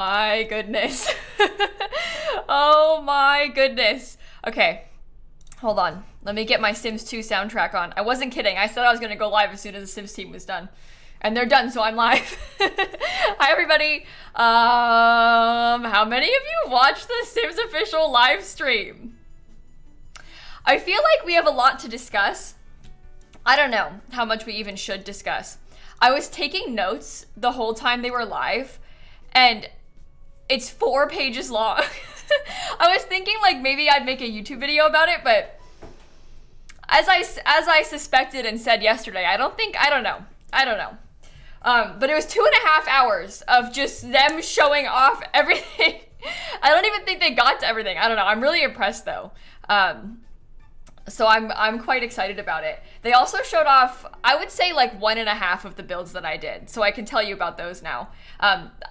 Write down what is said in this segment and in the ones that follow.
My goodness. Oh my goodness. Okay, hold on. Let me get my Sims 2 soundtrack on. I wasn't kidding. I said I was going to go live as soon as the Sims team was done. And they're done, so I'm live. Hi, everybody. How many of you watched the Sims official live stream? I feel like we have a lot to discuss. I don't know how much we even should discuss. I was taking notes the whole time they were live, and it's 4 pages long. I was thinking like maybe I'd make a YouTube video about it, but as I suspected and said yesterday, I don't know. But it was 2.5 hours of just them showing off everything. I don't even think they got to everything. I don't know. I'm really impressed though. So I'm quite excited about it. They also showed off, I would say like 1.5 of the builds that I did. So I can tell you about those now.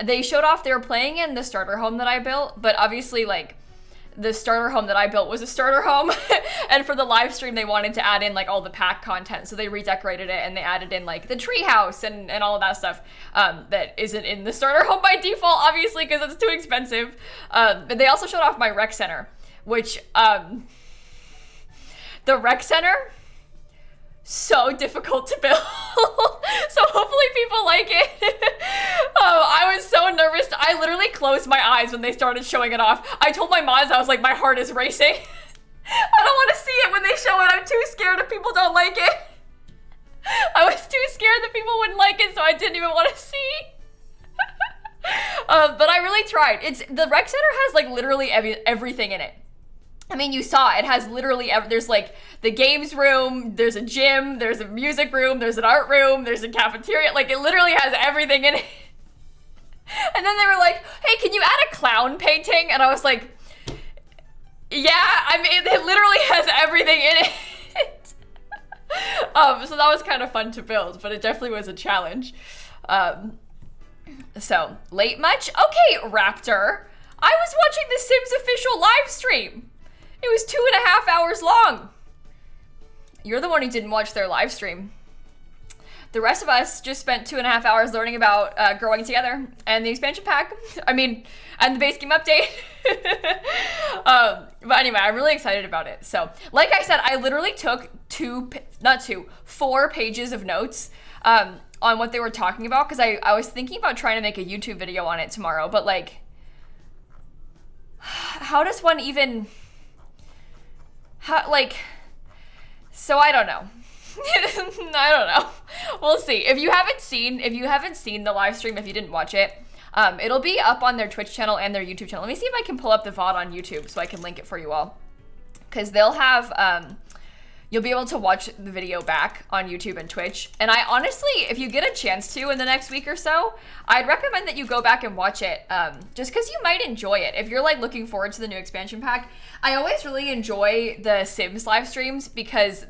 They showed off, they were playing in the starter home that I built, but obviously like the starter home that I built was a starter home. And for the live stream, they wanted to add in like all the pack content. So they redecorated it and they added in like the tree house and all of that stuff that isn't in the starter home by default, obviously, because it's too expensive. But they also showed off my rec center, which the rec center, so difficult to build. So hopefully people like it. I was so nervous. I literally closed my eyes when they started showing it off. I told my mods, I was like, my heart is racing. I don't want to see it when they show it. I'm too scared if people don't like it. I was too scared that people wouldn't like it, so I didn't even want to see. But I really tried. The rec center has like literally everything in it. I mean, you saw it has literally, there's like the games room, there's a gym, there's a music room, there's an art room, there's a cafeteria, like it literally has everything in it. And then they were like, hey, can you add a clown painting? And I was like, yeah, I mean, it literally has everything in it. So that was kind of fun to build, but it definitely was a challenge. So, late much? Okay, Raptor. I was watching the Sims official live stream. It was 2.5 hours long. You're the one who didn't watch their live stream. The rest of us just spent 2.5 hours learning about growing together and the expansion pack. I mean, and the base game update. But anyway, I'm really excited about it. So, like I said, I literally took 4 pages of notes on what they were talking about because I was thinking about trying to make a YouTube video on it tomorrow. But like, how does one even... So I don't know. I don't know. We'll see. If you haven't seen the live stream, if you didn't watch it, it'll be up on their Twitch channel and their YouTube channel. Let me see if I can pull up the VOD on YouTube so I can link it for you all. Because they'll have, you'll be able to watch the video back on YouTube and Twitch. And I honestly, if you get a chance to in the next week or so, I'd recommend that you go back and watch it, just because you might enjoy it. If you're like looking forward to the new expansion pack, I always really enjoy the Sims live streams because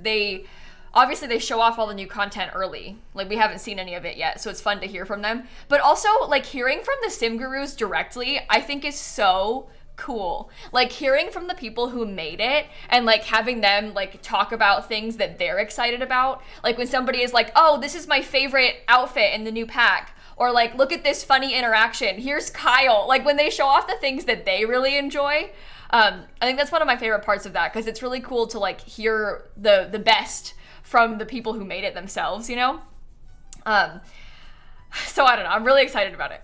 obviously they show off all the new content early. Like we haven't seen any of it yet, so it's fun to hear from them. But also like hearing from the Sim Gurus directly, I think is so cool. Like hearing from the people who made it and like having them like talk about things that they're excited about. Like when somebody is like, oh, this is my favorite outfit in the new pack. Or like, look at this funny interaction. Here's Kyle. Like when they show off the things that they really enjoy. I think that's one of my favorite parts of that because it's really cool to like hear the best from the people who made it themselves, you know? So I don't know. I'm really excited about it.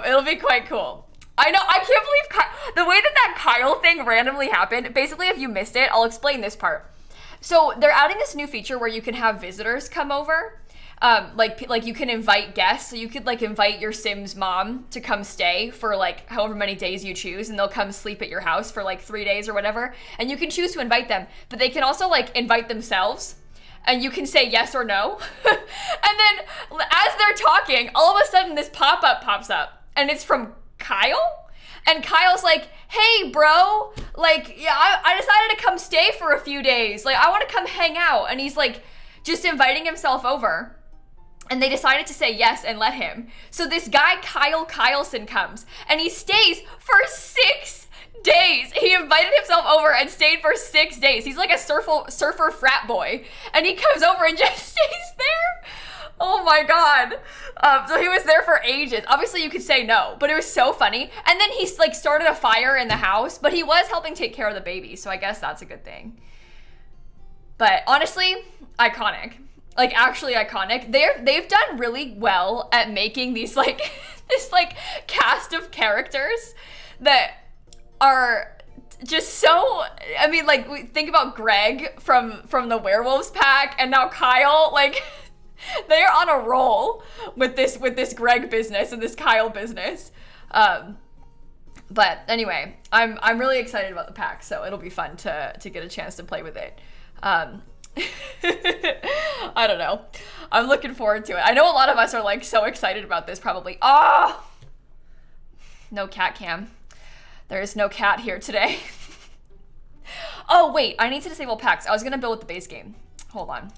It'll be quite cool. I know, I can't believe the way that Kyle thing randomly happened. Basically, if you missed it, I'll explain this part. So they're adding this new feature where you can have visitors come over. Like you can invite guests. So you could like invite your Sim's mom to come stay for like however many days you choose, and they'll come sleep at your house for like 3 days or whatever. And you can choose to invite them, but they can also like invite themselves. And you can say yes or no. And then as they're talking, all of a sudden this pop-up pops up, and it's from Kyle. And Kyle's like, hey bro, like, yeah, I decided to come stay for a few days. Like, I want to come hang out. And he's like, just inviting himself over. And they decided to say yes and let him. So this guy, Kyle Kyleson, comes and he stays for 6 days. He invited himself over and stayed for 6 days. He's like a surfer frat boy. And he comes over and just stays there. Oh my god. So he was there for ages. Obviously you could say no, but it was so funny. And then he like started a fire in the house, but he was helping take care of the baby, so I guess that's a good thing. But honestly, iconic. Like actually iconic. They've done really well at making these like this like cast of characters that are just so, I mean, like think about Greg from the Werewolves pack, and now Kyle, like they're on a roll with this Greg business and this Kyle business. But anyway, I'm really excited about the pack, so it'll be fun to get a chance to play with it. I don't know. I'm looking forward to it. I know a lot of us are like so excited about this probably. Oh! No cat cam. There is no cat here today. Oh wait, I need to disable packs. I was gonna build with the base game. Hold on.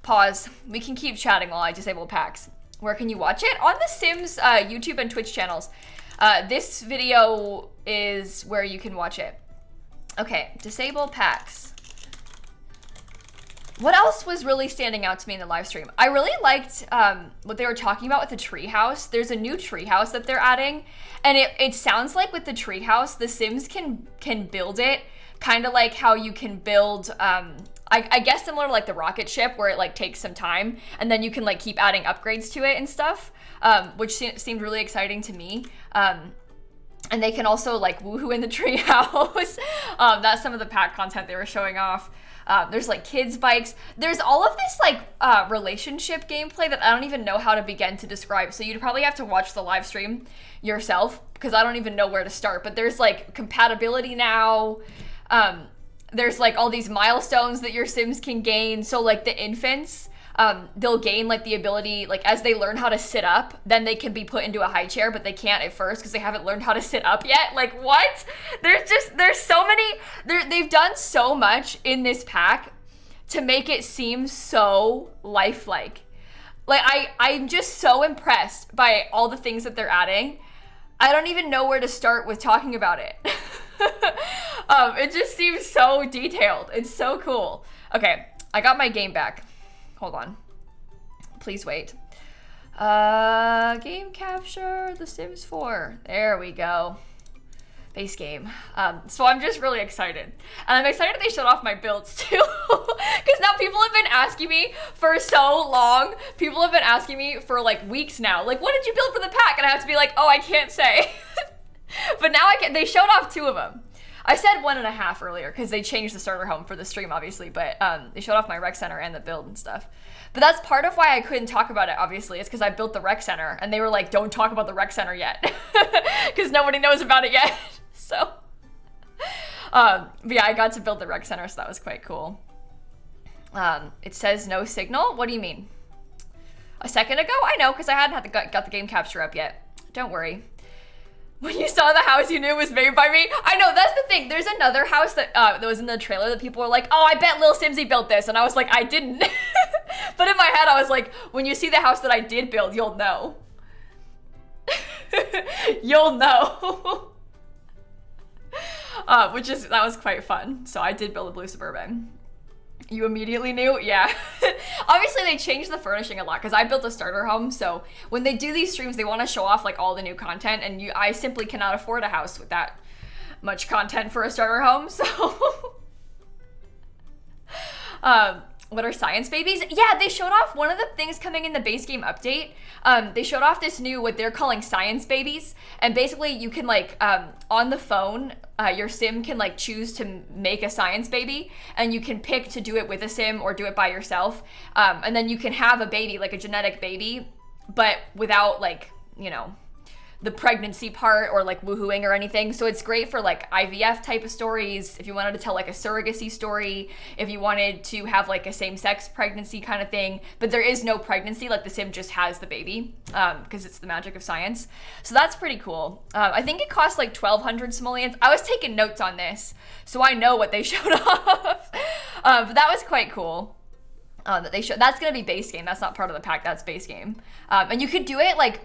Pause. We can keep chatting while I disable packs. Where can you watch it? On the Sims YouTube and Twitch channels. This video is where you can watch it. Okay, disable packs. What else was really standing out to me in the live stream? I really liked what they were talking about with the treehouse. There's a new treehouse that they're adding, and it sounds like with the treehouse, the Sims can build it kind of like how you can build, I guess similar to like the rocket ship, where it like takes some time, and then you can like keep adding upgrades to it and stuff, which seemed really exciting to me. And they can also like woohoo in the treehouse. That's some of the pack content they were showing off. There's like kids bikes. There's all of this like relationship gameplay that I don't even know how to begin to describe. So you'd probably have to watch the live stream yourself, because I don't even know where to start. But there's like compatibility now. There's like all these milestones that your Sims can gain. So like the infants, they'll gain like the ability, like as they learn how to sit up, then they can be put into a high chair, but they can't at first because they haven't learned how to sit up yet. Like what? There's so many, they've done so much in this pack to make it seem so lifelike. Like I'm just so impressed by all the things that they're adding. I don't even know where to start with talking about it. It just seems so detailed. It's so cool. Okay, I got my game back. Hold on. Please wait. Game capture, The Sims 4. There we go. Base game. So I'm just really excited. And I'm excited they showed off my builds too. Because now people have been asking me for so long. People have been asking me for like weeks now. Like, what did you build for the pack? And I have to be like, oh, I can't say. But now I can. They showed off 2 of them. I said 1.5 earlier because they changed the starter home for the stream, obviously, but they showed off my rec center and the build and stuff. But that's part of why I couldn't talk about it, obviously. It's because I built the rec center, and they were like, don't talk about the rec center yet, because nobody knows about it yet. So, but yeah, I got to build the rec center, so that was quite cool. It says no signal. What do you mean? A second ago? I know, because I hadn't got the game capture up yet. Don't worry. When you saw the house, you knew it was made by me? I know, that's the thing. There's another house that was in the trailer that people were like, oh, I bet Lil Simsie built this. And I was like, I didn't. But in my head, I was like, when you see the house that I did build, you'll know. You'll know. That was quite fun. So I did build a blue Suburban. You immediately knew? Yeah. Obviously, they changed the furnishing a lot because I built a starter home. So when they do these streams, they want to show off like all the new content. And I simply cannot afford a house with that much content for a starter home. So what are science babies? Yeah, they showed off one of the things coming in the base game update. They showed off this new, what they're calling science babies. And basically you can like, on the phone, your sim can like choose to make a science baby, and you can pick to do it with a sim or do it by yourself. And then you can have a baby, like a genetic baby, but without like, you know, the pregnancy part or like woohooing or anything. So it's great for like IVF type of stories. If you wanted to tell like a surrogacy story, if you wanted to have like a same-sex pregnancy kind of thing, but there is no pregnancy, like the sim just has the baby, because it's the magic of science. So that's pretty cool. I think it costs like 1,200 simoleons. I was taking notes on this, so I know what they showed off. But that was quite cool. That they show. That's gonna be base game. That's not part of the pack. That's base game. And you could do it like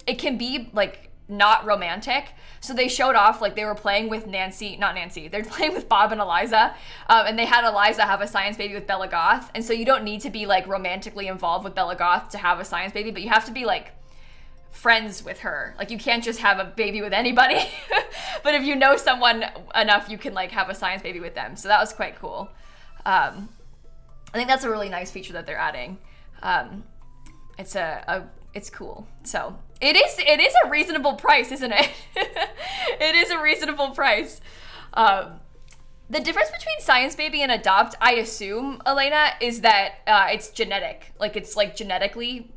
it can be like not romantic. So they showed off, like, they were playing with they're playing with Bob and Eliza, and they had Eliza have a science baby with Bella Goth, and so you don't need to be, like, romantically involved with Bella Goth to have a science baby, but you have to be, like, friends with her. Like, you can't just have a baby with anybody, but if you know someone enough, you can, like, have a science baby with them, so that was quite cool. I think that's a really nice feature that they're adding. It's cool. So it is a reasonable price, isn't it? It is a reasonable price. The difference between Science Baby and Adopt, I assume, Elena, is that it's genetic. Like, it's like genetically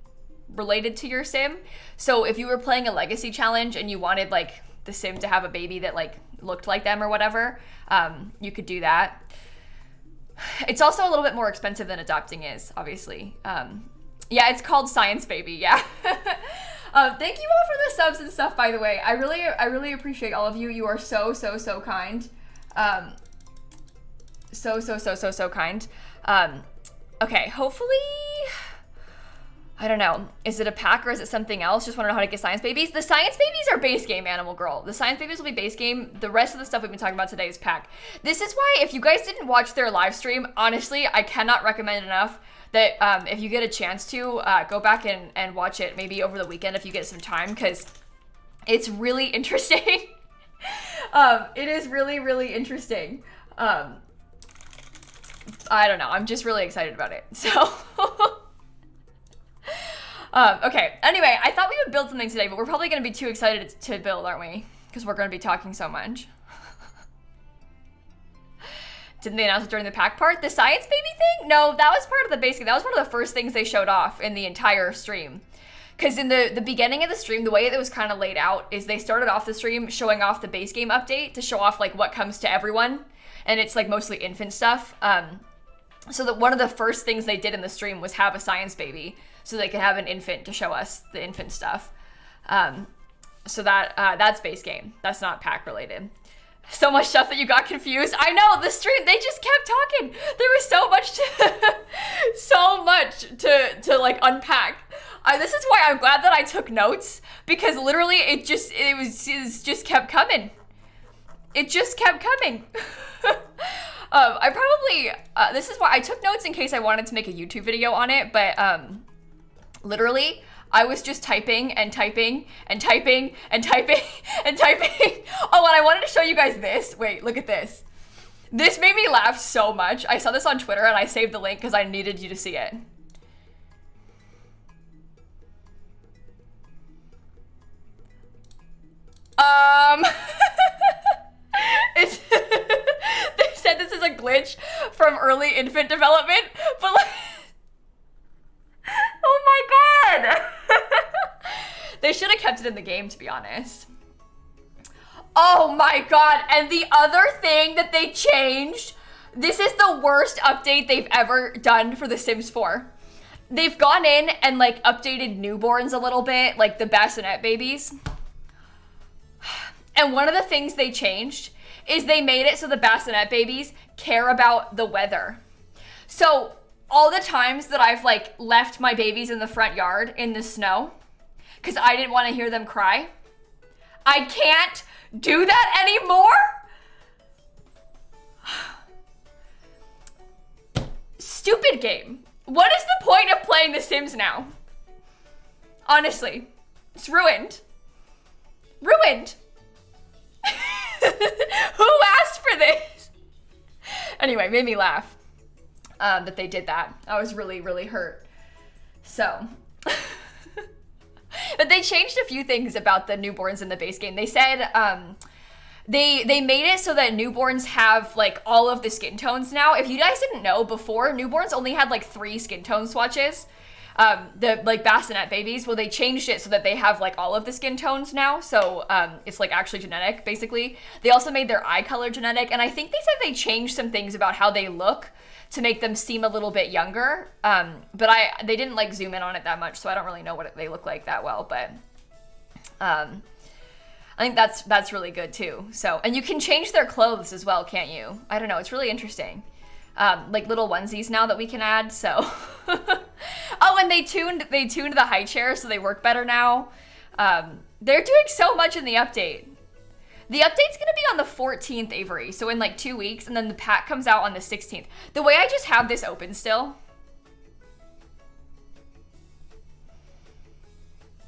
related to your sim. So if you were playing a legacy challenge and you wanted like the sim to have a baby that like looked like them or whatever, you could do that. It's also a little bit more expensive than adopting is, obviously. Yeah, it's called Science Baby, yeah. Thank you all for the subs and stuff, by the way. I really appreciate all of you. You are so kind. So kind. Okay, hopefully, I don't know. Is it a pack or is it something else? Just want to know how to get Science Babies. The Science Babies are base game, Animal Girl. The Science Babies will be base game. The rest of the stuff we've been talking about today is pack. This is why, if you guys didn't watch their live stream, honestly, I cannot recommend enough that if you get a chance to, go back and watch it maybe over the weekend if you get some time, because it's really interesting. It is really interesting. I don't know. I'm just really excited about it. So, okay. Anyway, I thought we would build something today, but we're probably going to be too excited to build, aren't we? Because we're going to be talking so much. Didn't they announce it during the pack part? The Science Baby thing? No, that was part of the base game. That was one of the first things they showed off in the entire stream. Because in the beginning of the stream, the way it was kind of laid out is they started off the stream showing off the base game update to show off like what comes to everyone. And it's like mostly infant stuff. So that one of the first things they did in the stream was have a Science Baby so they could have an infant to show us the infant stuff. So that's base game. That's not pack related. So much stuff that you got confused. I know, the stream, they just kept talking. There was so much to like unpack. This is why I'm glad that I took notes, because literally it just kept coming. It just kept coming. I probably, this is why I took notes in case I wanted to make a YouTube video on it, but literally, I was just typing and typing and typing and typing and typing. Oh, and I wanted to show you guys this. Wait, look at this. This made me laugh so much. I saw this on Twitter and I saved the link because I needed you to see it. It's they said this is a glitch from early infant development, but like, oh my god. They should have kept it in the game, to be honest. Oh my god, and the other thing that they changed, this is the worst update they've ever done for The Sims 4. They've gone in and like updated newborns a little bit, like the bassinet babies. And one of the things they changed is they made it so the bassinet babies care about the weather. So all the times that I've like left my babies in the front yard in the snow because I didn't want to hear them cry, I can't do that anymore? Stupid game. What is the point of playing The Sims now? Honestly, it's ruined. Ruined. Who asked for this? Anyway, made me laugh that they did that. I was really hurt. So, but they changed a few things about the newborns in the base game. They said they made it so that newborns have like all of the skin tones now. If you guys didn't know, before newborns only had like 3 skin tone swatches. The like bassinet babies, well, they changed it so that they have like all of the skin tones now, so it's like actually genetic, basically. They also made their eye color genetic, and I think they said they changed some things about how they look to make them seem a little bit younger, but they didn't like zoom in on it that much, so I don't really know what they look like that well, but I think that's really good too. So, and you can change their clothes as well, can't you? I don't know, it's really interesting. Like little onesies now that we can add, so. Oh, and they tuned the high chair so they work better now. They're doing so much in the update. The update's gonna be on the 14th, Avery, so in like 2 weeks, and then the pack comes out on the 16th. The way I just have this open still.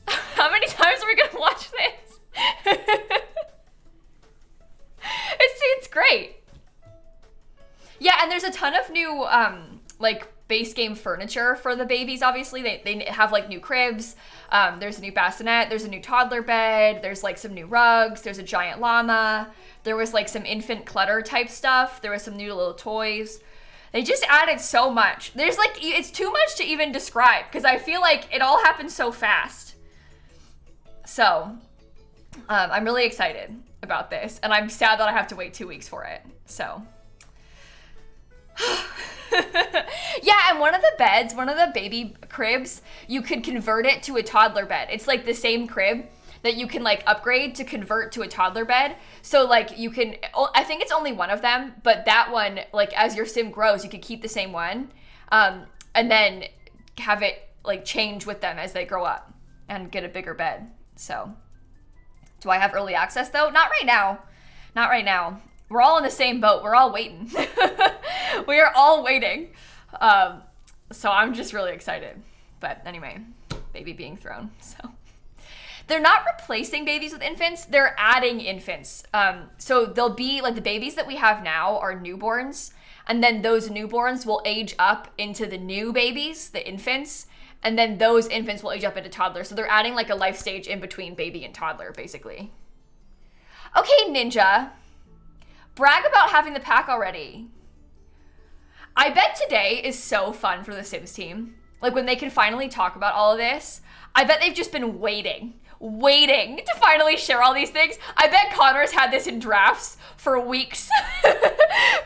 How many times are we gonna watch this? It's great. Yeah, and there's a ton of new, like, base game furniture for the babies, obviously. They have, like, new cribs. There's a new bassinet. There's a new toddler bed. There's, like, some new rugs. There's a giant llama. There was, like, some infant clutter type stuff. There was some new little toys. They just added so much. There's, like, it's too much to even describe because I feel like it all happened so fast. So, I'm really excited about this, and I'm sad that I have to wait 2 weeks for it, so. Yeah, and one of the beds, one of the baby cribs, you could convert it to a toddler bed. It's like the same crib that you can like upgrade to convert to a toddler bed. So like you can, I think it's only one of them, but that one, like as your sim grows, you could keep the same one, and then have it like change with them as they grow up and get a bigger bed. So, do I have early access though? Not right now. Not right now. We're all in the same boat. We're all waiting. We are all waiting. So I'm just really excited. But anyway, baby being thrown. So they're not replacing babies with infants. They're adding infants. So they'll be like the babies that we have now are newborns. And then those newborns will age up into the new babies, the infants. And then those infants will age up into toddlers. So they're adding like a life stage in between baby and toddler, basically. Okay, Ninja. Brag about having the pack already. I bet today is so fun for the Sims team. Like when they can finally talk about all of this. I bet they've just been waiting to finally share all these things. I bet Connor's had this in drafts for weeks.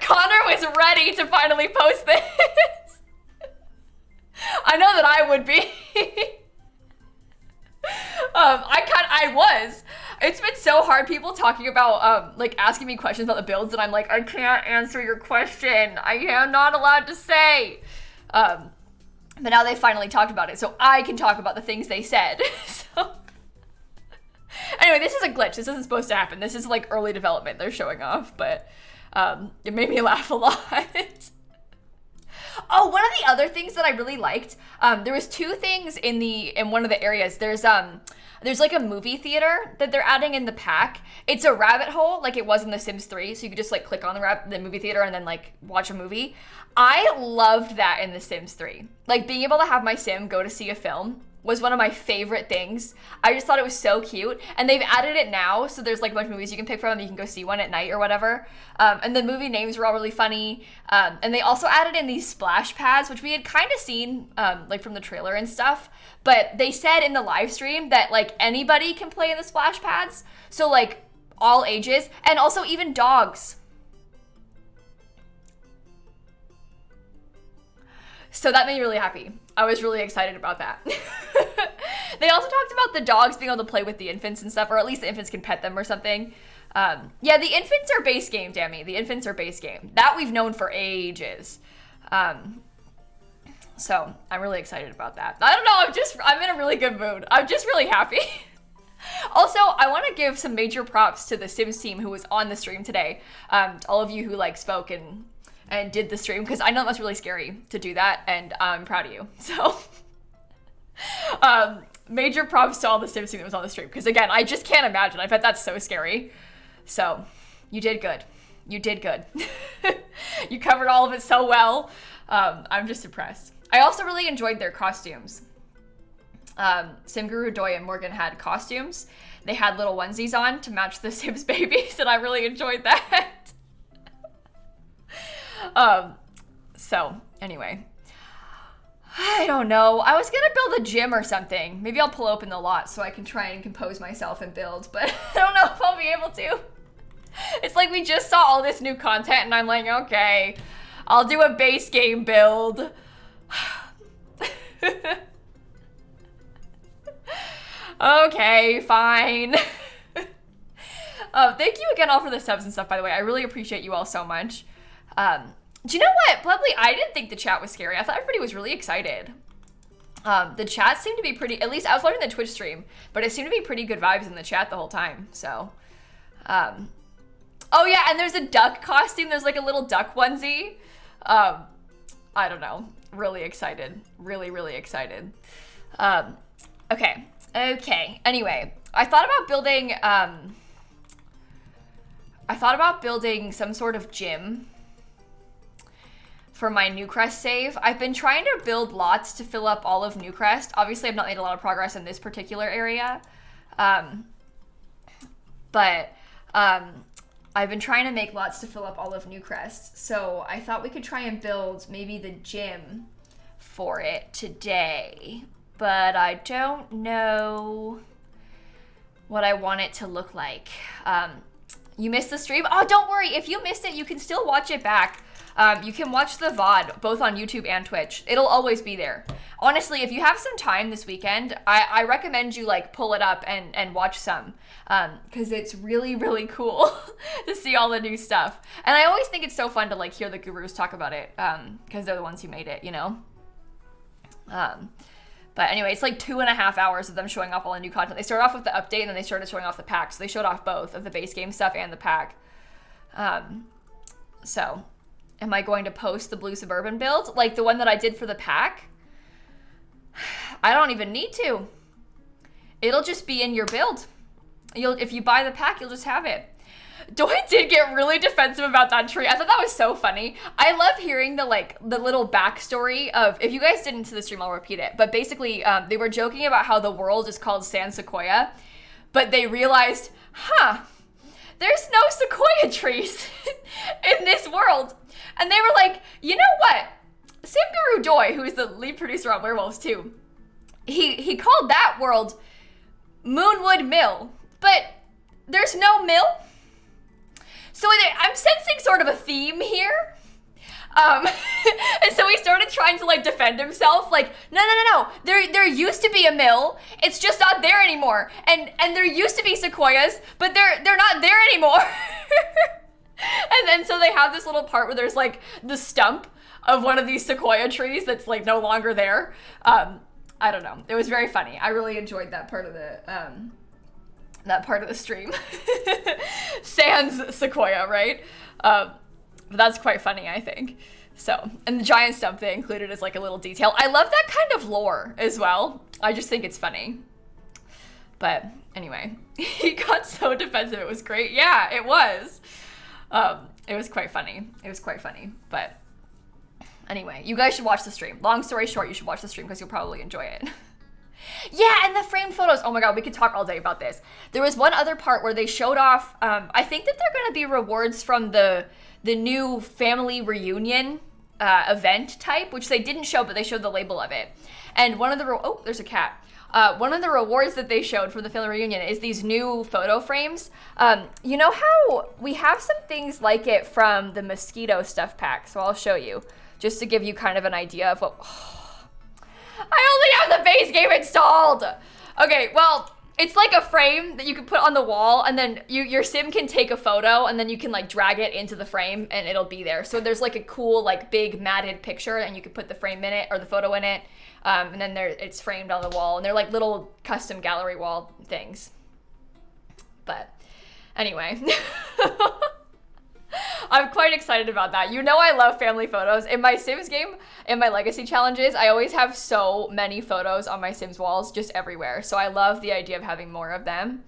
Connor was ready to finally post this. I know that I would be. I was. It's been so hard, people talking about, like, asking me questions about the builds, and I'm like, I can't answer your question. I am not allowed to say. But now they finally talked about it, so I can talk about the things they said. So, anyway, this is a glitch. This isn't supposed to happen. This is, like, early development they're showing off, but it made me laugh a lot. Oh, one of the other things that I really liked, there was two things in one of the areas. There's like a movie theater that they're adding in the pack. It's a rabbit hole like it was in The Sims 3, so you could just like click on the movie theater and then like watch a movie. I loved that in The Sims 3. Like being able to have my sim go to see a film was one of my favorite things. I just thought it was so cute. And they've added it now, so there's like a bunch of movies you can pick from. You can go see one at night or whatever. And the movie names were all really funny. And they also added in these splash pads, which we had kind of seen like from the trailer and stuff. But they said in the live stream that like anybody can play in the splash pads. So like all ages, and also even dogs. So that made me really happy. I was really excited about that. They also talked about the dogs being able to play with the infants and stuff, or at least the infants can pet them or something. Yeah, the infants are base game, Dammy. The infants are base game. That we've known for ages. So I'm really excited about that. I don't know, I'm in a really good mood. I'm just really happy. Also, I want to give some major props to the Sims team who was on the stream today. All of you who like spoke and did the stream, because I know that's really scary to do that, and I'm proud of you. So, major props to all the Sims team that was on the stream, because again, I just can't imagine. I bet that's so scary. So, you did good. You did good. You covered all of it so well. I'm just impressed. I also really enjoyed their costumes. Simguru, Doy, and Morgan had costumes. They had little onesies on to match the Sims babies, and I really enjoyed that. So anyway, I don't know. I was gonna build a gym or something. Maybe I'll pull open the lot so I can try and compose myself and build, but I don't know if I'll be able to. It's like we just saw all this new content and I'm like, okay, I'll do a base game build. Okay, fine. Thank you again all for the subs and stuff, by the way. I really appreciate you all so much. Do you know what? Probably I didn't think the chat was scary. I thought everybody was really excited. The chat seemed to be pretty, at least I was watching the Twitch stream, but it seemed to be pretty good vibes in the chat the whole time, so. Oh yeah, and there's a duck costume. There's like a little duck onesie. I don't know. Really excited. Really, really excited. Okay. Anyway, I thought about building some sort of gym for my Newcrest save. I've been trying to build lots to fill up all of Newcrest. Obviously, I've not made a lot of progress in this particular area. But I've been trying to make lots to fill up all of Newcrest. So I thought we could try and build maybe the gym for it today. But I don't know what I want it to look like. You missed the stream? Oh, don't worry. If you missed it, you can still watch it back. You can watch the VOD both on YouTube and Twitch. It'll always be there. Honestly, if you have some time this weekend, I recommend you like pull it up and watch some, because it's really, really cool to see all the new stuff. And I always think it's so fun to like hear the gurus talk about it, because they're the ones who made it, you know? But anyway, it's like 2.5 hours of them showing off all the new content. They started off with the update and then they started showing off the pack. So they showed off both of the base game stuff and the pack. So am I going to post the blue Suburban build? Like the one that I did for the pack? I don't even need to. It'll just be in your build. If you buy the pack, you'll just have it. Doi did get really defensive about that tree. I thought that was so funny. I love hearing the little backstory of, if you guys didn't see the stream, I'll repeat it. But basically, they were joking about how the world is called San Sequoia, but they realized, there's no sequoia trees in this world. And they were like, you know what? Sim Guru Doi, who is the lead producer on Werewolves 2, he called that world Moonwood Mill, but there's no mill. So I'm sensing sort of a theme here. And so he started trying to like defend himself, like, no. There used to be a mill. It's just not there anymore. And there used to be sequoias, but they're not there anymore. And then so they have this little part where there's like the stump of one of these sequoia trees that's like no longer there. I don't know. It was very funny. I really enjoyed that part of the stream. Sans sequoia, right? But that's quite funny, I think. So, and the giant stump they included as like a little detail. I love that kind of lore as well. I just think it's funny. But anyway, he got so defensive. It was great. Yeah, it was. It was quite funny. But anyway, you guys should watch the stream. Long story short, you should watch the stream because you'll probably enjoy it. Yeah, and the framed photos. Oh my god, we could talk all day about this. There was one other part where they showed off, I think that they're going to be rewards from the new family reunion event type, which they didn't show, but they showed the label of it. And one of the, oh, there's a cat. One of the rewards that they showed for the family reunion is these new photo frames. You know how we have some things like it from the mosquito stuff pack, so I'll show you, just to give you kind of an idea of what... I only have the base game installed. Okay, well, it's like a frame that you can put on the wall, and then your sim can take a photo, and then you can like drag it into the frame, and it'll be there. So there's like a cool like big matted picture, and you can put the frame in it or the photo in it, and then it's framed on the wall, and they're like little custom gallery wall things. But anyway. I'm quite excited about that. You know I love family photos. In my Sims game, in my legacy challenges, I always have so many photos on my Sims walls just everywhere. So I love the idea of having more of them.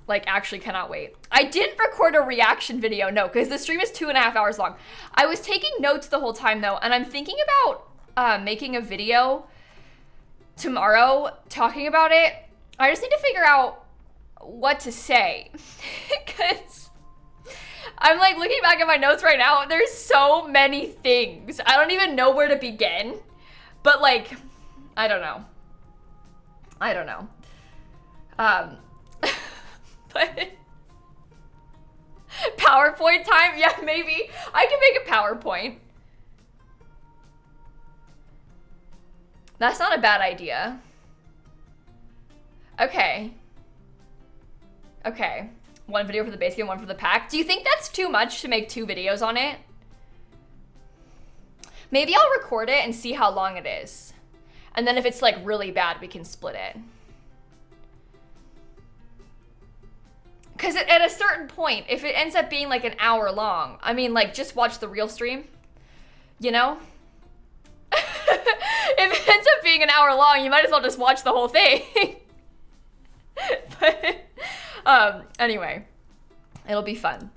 Like, actually cannot wait. I didn't record a reaction video, no, because the stream is 2.5 hours long. I was taking notes the whole time, though, and I'm thinking about making a video tomorrow talking about it. I just need to figure out what to say, because... I'm like looking back at my notes right now. There's so many things. I don't even know where to begin. But like, I don't know. But PowerPoint time? Yeah, maybe. I can make a PowerPoint. That's not a bad idea. Okay. One video for the base game, one for the pack. Do you think that's too much to make 2 videos on it? Maybe I'll record it and see how long it is. And then if it's like really bad, we can split it. Because at a certain point, if it ends up being like an hour long, I mean, like, just watch the real stream, you know? If it ends up being an hour long, you might as well just watch the whole thing. But, anyway, it'll be fun.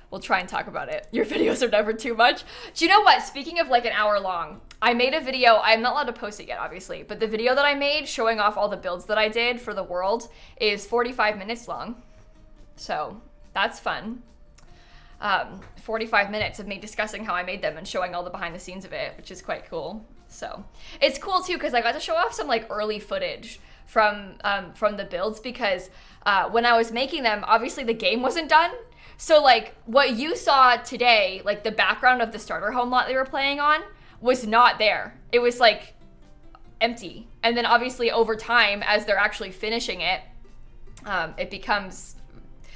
We'll try and talk about it. Your videos are never too much. Do you know what? Speaking of like an hour long, I made a video. I'm not allowed to post it yet, obviously, but the video that I made showing off all the builds that I did for the world is 45 minutes long. So that's fun. 45 minutes of me discussing how I made them and showing all the behind the scenes of it, which is quite cool. So it's cool too, because I got to show off some like early footage from the builds, because when I was making them, obviously the game wasn't done. So like what you saw today, like the background of the starter home lot they were playing on was not there. It was like empty. And then obviously over time, as they're actually finishing it, it becomes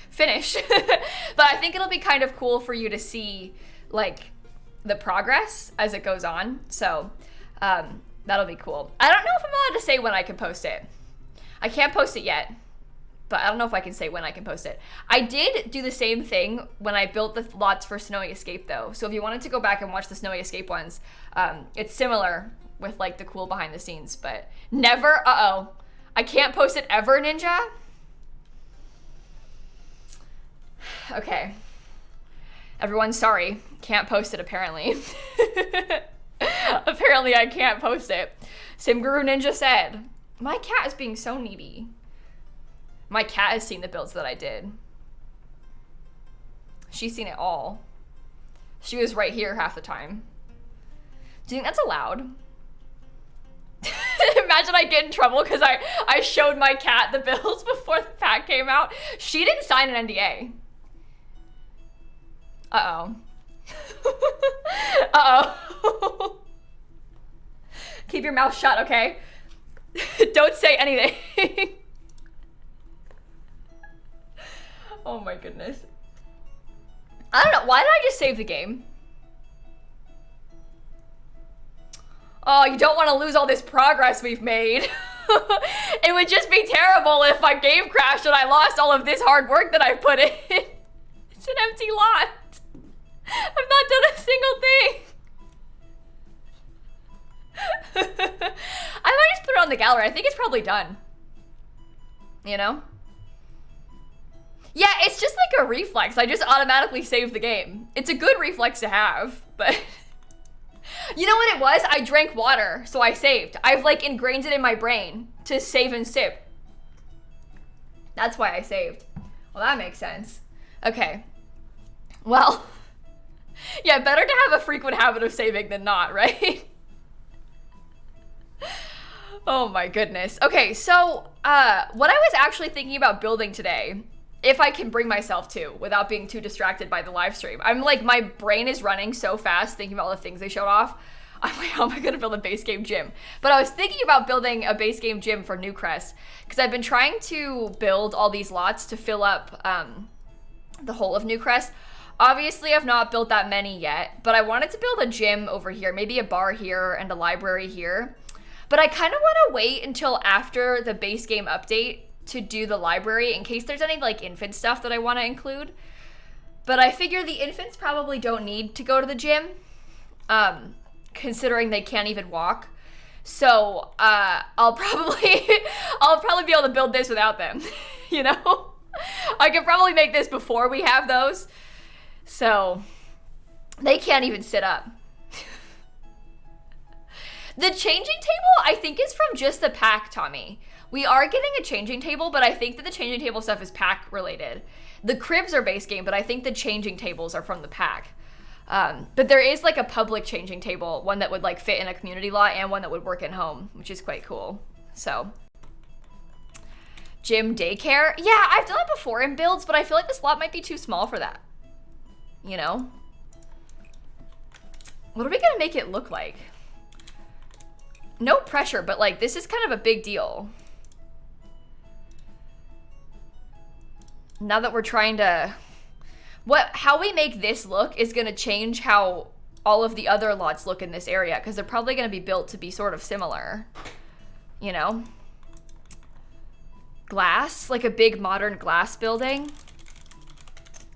finished. But I think it'll be kind of cool for you to see like the progress as it goes on. So that'll be cool. I don't know if I'm allowed to say when I can post it. I can't post it yet, but I don't know if I can say when I can post it. I did do the same thing when I built the lots for Snowy Escape though. So if you wanted to go back and watch the Snowy Escape ones, it's similar with like the cool behind the scenes, but never, I can't post it ever, Ninja. Okay. Everyone, sorry. Can't post it apparently. Apparently I can't post it. Simguru Ninja said, my cat is being so needy. My cat has seen the builds that I did. She's seen it all. She was right here half the time. Do you think that's allowed? Imagine I get in trouble because I showed my cat the builds before the pack came out. She didn't sign an NDA. Uh-oh. Uh-oh. Keep your mouth shut, okay? Don't say anything. Oh my goodness. I don't know. Why did I just save the game? Oh, you don't want to lose all this progress we've made. It would just be terrible if my game crashed and I lost all of this hard work that I put in. It's an empty lot. I've not done a single thing. I might just put it on the gallery. I think it's probably done. You know? Yeah, it's just like a reflex. I just automatically save the game. It's a good reflex to have, but... You know what it was? I drank water, so I saved. I've like ingrained it in my brain to save and sip. That's why I saved. Well, that makes sense. Okay. Well, yeah, better to have a frequent habit of saving than not, right? Oh my goodness. Okay, so what I was actually thinking about building today, if I can bring myself to without being too distracted by the live stream. I'm like, my brain is running so fast thinking about all the things they showed off. I'm like, how am I gonna build a base game gym? But I was thinking about building a base game gym for Newcrest because I've been trying to build all these lots to fill up the whole of Newcrest. Obviously, I've not built that many yet, but I wanted to build a gym over here, maybe a bar here and a library here. But I kind of want to wait until after the base game update to do the library in case there's any like infant stuff that I want to include. But I figure the infants probably don't need to go to the gym, considering they can't even walk. So I'll probably be able to build this without them. You know, I could probably make this before we have those. So they can't even sit up. The changing table, I think, is from just the pack, Tommy. We are getting a changing table, but I think that the changing table stuff is pack related. The cribs are base game, but I think the changing tables are from the pack. But there is like a public changing table, one that would like fit in a community lot and one that would work at home, which is quite cool. So, gym daycare. Yeah, I've done it before in builds, but I feel like this lot might be too small for that. You know? What are we gonna make it look like? No pressure, but like this is kind of a big deal. Now that we're trying to, how we make this look is gonna change how all of the other lots look in this area because they're probably gonna be built to be sort of similar. you know? Glass, like a big modern glass building.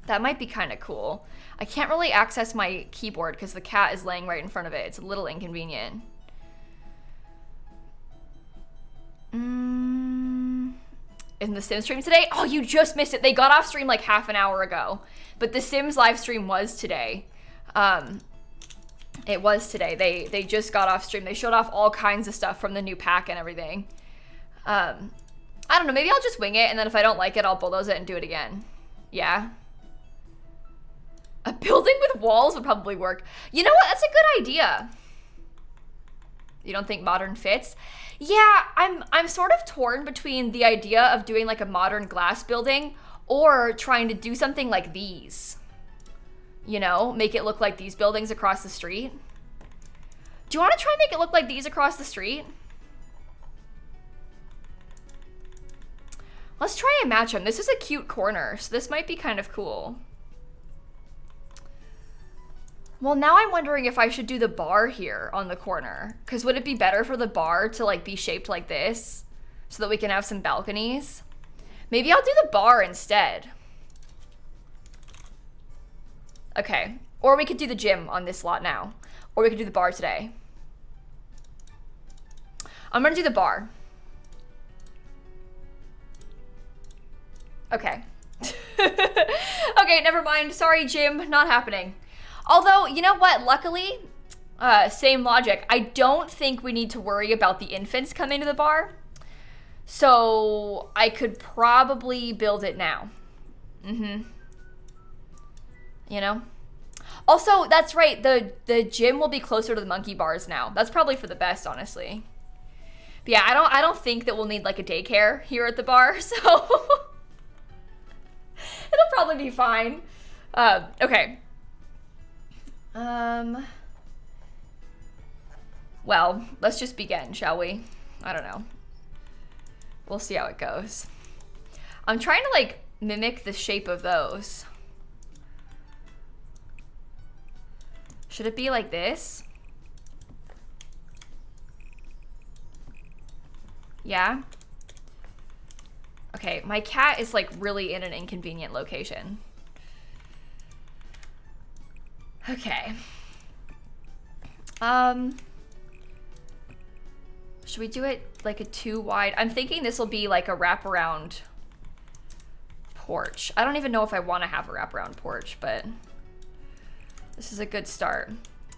That might be kind of cool. I can't really access my keyboard because the cat is laying right in front of it. It's a little inconvenient. In the Sims stream today? Oh, you just missed it. They got off stream like half an hour ago. But the Sims live stream was today. It was today. They just got off stream. They showed off all kinds of stuff from the new pack and everything. I don't know. Maybe I'll just wing it, and then if I don't like it, I'll bulldoze it and do it again. Yeah. A building with walls would probably work. You know what? That's a good idea. You don't think modern fits? Yeah, I'm sort of torn between the idea of doing like a modern glass building or trying to do something like these. You know, make it look like these buildings across the street. Do you want to try and make it look like these across the street? Let's try and match them. This is a cute corner, so this might be kind of cool. Well, now I'm wondering if I should do the bar here on the corner. Because would it be better for the bar to like be shaped like this so that we can have some balconies? Maybe I'll do the bar instead. Okay. Or we could do the gym on this lot now. Or we could do the bar today. I'm gonna do the bar. Okay. Okay, never mind. Sorry, gym. Not happening. Although, you know what? Luckily, same logic. I don't think we need to worry about the infants coming to the bar. So I could probably build it now. You know? Also, that's right. The gym will be closer to the monkey bars now. That's probably for the best, honestly. But yeah, I don't think that we'll need like a daycare here at the bar, so it'll probably be fine. Okay. Well, let's just begin, shall we? I don't know. We'll see how it goes. I'm trying to like mimic the shape of those. Should it be like this? Yeah? Okay, my cat is like really in an inconvenient location. Okay. Should we do it like a 2 wide? I'm thinking this will be like a wraparound porch. I don't even know if I want to have a wraparound porch, but this is a good start.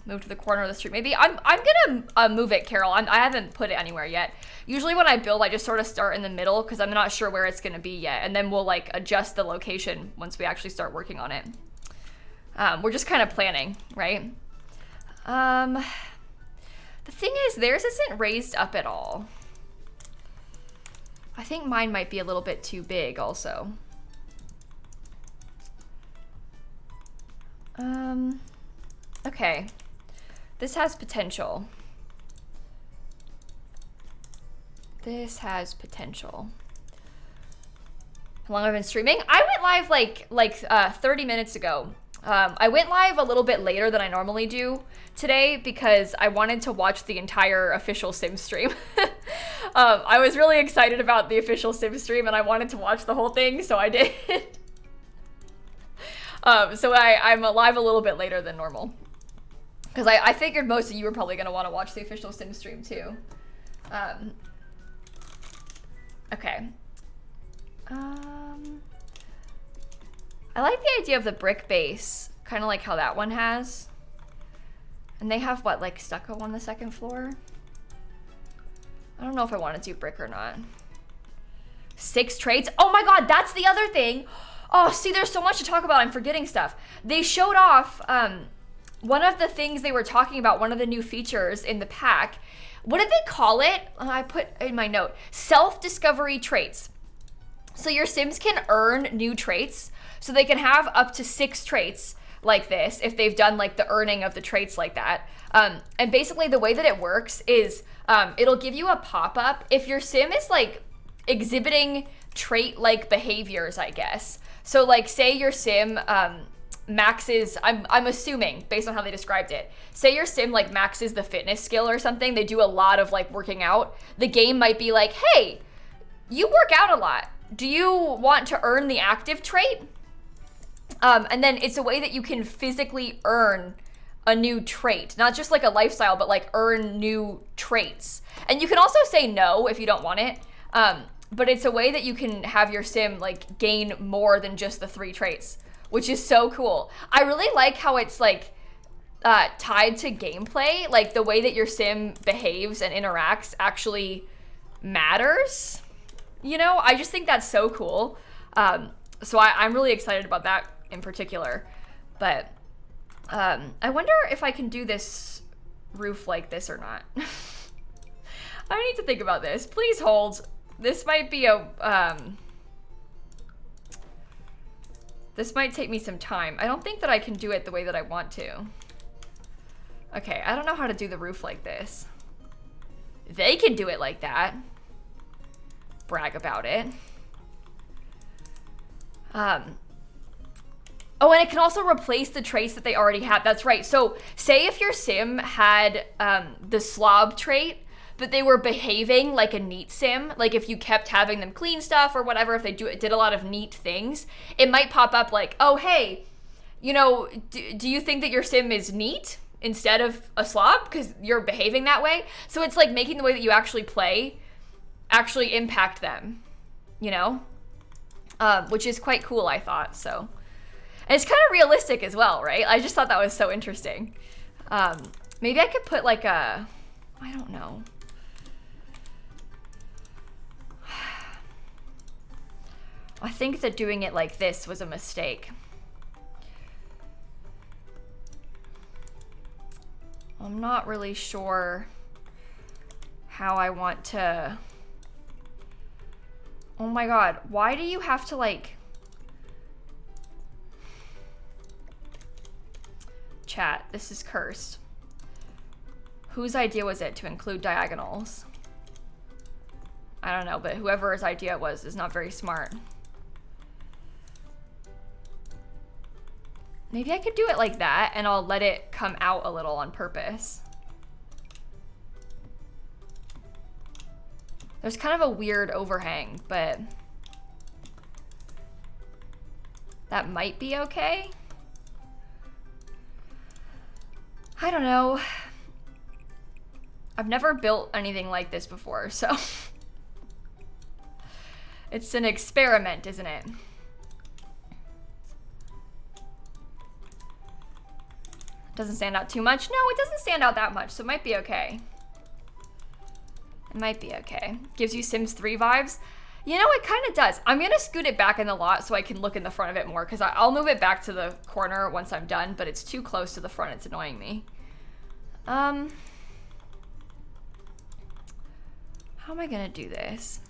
Move to the corner of the street. Maybe I'm gonna move it, Carol. I haven't put it anywhere yet. Usually when I build, I just sort of start in the middle because I'm not sure where it's gonna be yet, and then we'll like adjust the location once we actually start working on it. We're just kind of planning, right? The thing is, theirs isn't raised up at all. I think mine might be a little bit too big also. Okay. This has potential. This has potential. How long have I been streaming? I went live like 30 minutes ago. I went live a little bit later than I normally do today because I wanted to watch the entire official Sim stream. I was really excited about the official Sim stream and I wanted to watch the whole thing, so I did. So I'm live a little bit later than normal. Because I figured most of you were probably going to want to watch the official Sim stream too. Okay. I like the idea of the brick base, kind of like how that one has. And they have what, like stucco on the second floor? I don't know if I want to do brick or not. 6 traits? Oh my god, that's the other thing. Oh, see, there's so much to talk about. I'm forgetting stuff. They showed off one of the things they were talking about, one of the new features in the pack. What did they call it? I put in my note. Self-discovery traits. So your Sims can earn new traits. So they can have up to 6 traits like this if they've done like the earning of the traits like that. And basically the way that it works is it'll give you a pop-up if your Sim is like exhibiting trait-like behaviors, I guess. So like say your Sim maxes, I'm assuming based on how they described it, say your sim like maxes the fitness skill or something, they do a lot of like working out, the game might be like, hey, you work out a lot, do you want to earn the active trait? And then it's a way that you can physically earn a new trait, not just like a lifestyle, but like earn new traits. And you can also say no if you don't want it. But it's a way that you can have your sim like gain more than just the 3 traits, which is so cool. I really like how it's like tied to gameplay, like the way that your sim behaves and interacts actually matters. You know, I just think that's so cool. So I'm really excited about that in particular. But I wonder if I can do this roof like this or not. I need to think about this. Please hold. This might be a, this might take me some time. I don't think that I can do it the way that I want to. Okay, I don't know how to do the roof like this. They can do it like that. Brag about it. Oh, and it can also replace the traits that they already have. That's right. So say if your sim had the slob trait, but they were behaving like a neat sim, like if you kept having them clean stuff or whatever, if they did a lot of neat things, it might pop up like, oh, hey, you know, do you think that your sim is neat instead of a slob because you're behaving that way? So it's like making the way that you actually play actually impact them, you know, which is quite cool, I thought. So, and it's kind of realistic as well, right? I just thought that was so interesting. Maybe I could put like a, I don't know. I think that doing it like this was a mistake. I'm not really sure how I want to. Oh my god, why do you have to like... Chat, this is cursed. Whose idea was it to include diagonals? I don't know, but whoever's idea it was is not very smart. Maybe I could do it like that and I'll let it come out a little on purpose. There's kind of a weird overhang, but that might be okay. I don't know. I've never built anything like this before, so it's an experiment, isn't it? Doesn't stand out too much. No, it doesn't stand out that much, so it might be okay. It might be okay. Gives you Sims 3 vibes. You know, it kind of does. I'm gonna scoot it back in the lot so I can look in the front of it more, because I'll move it back to the corner once I'm done, but it's too close to the front. It's annoying me. How am I gonna do this?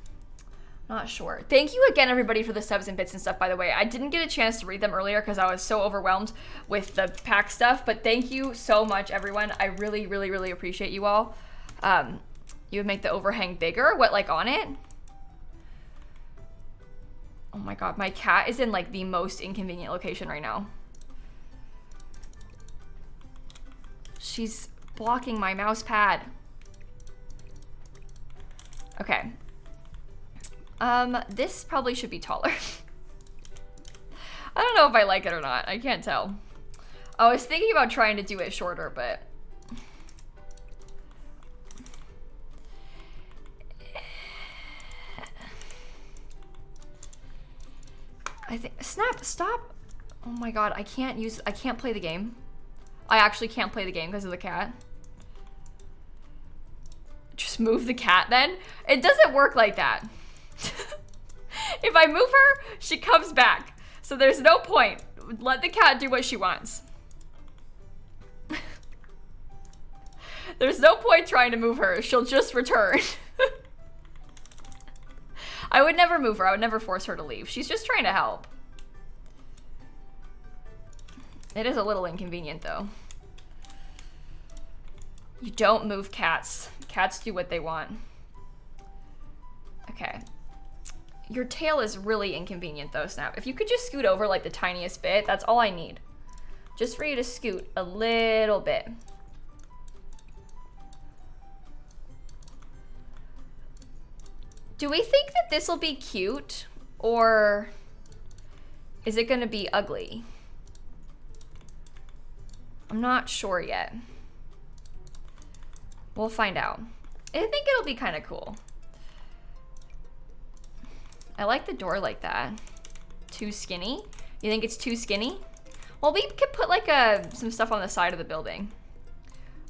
Not sure. Thank you again, everybody, for the subs and bits and stuff, by the way. I didn't get a chance to read them earlier because I was so overwhelmed with the pack stuff, but thank you so much, everyone. I really, really, really appreciate you all. You would make the overhang bigger? What, like on it? Oh my god, my cat is in like the most inconvenient location right now. She's blocking my mouse pad. Okay. This probably should be taller. I don't know if I like it or not. I can't tell. I was thinking about trying to do it shorter, but I think stop. Oh my god, I can't play the game. I actually can't play the game because of the cat. Just move the cat then? It doesn't work like that. If I move her, she comes back. So there's no point. Let the cat do what she wants. There's no point trying to move her. She'll just return. I would never move her. I would never force her to leave. She's just trying to help. It is a little inconvenient, though. You don't move cats. Cats do what they want. Okay. Your tail is really inconvenient, though, Snap. If you could just scoot over, like, the tiniest bit, that's all I need. just for you to scoot a little bit. Do we think that this will be cute, or is it gonna be ugly? I'm not sure yet. We'll find out. I think it'll be kind of cool. I like the door like that. Too skinny? You think it's too skinny? Well, we could put like some stuff on the side of the building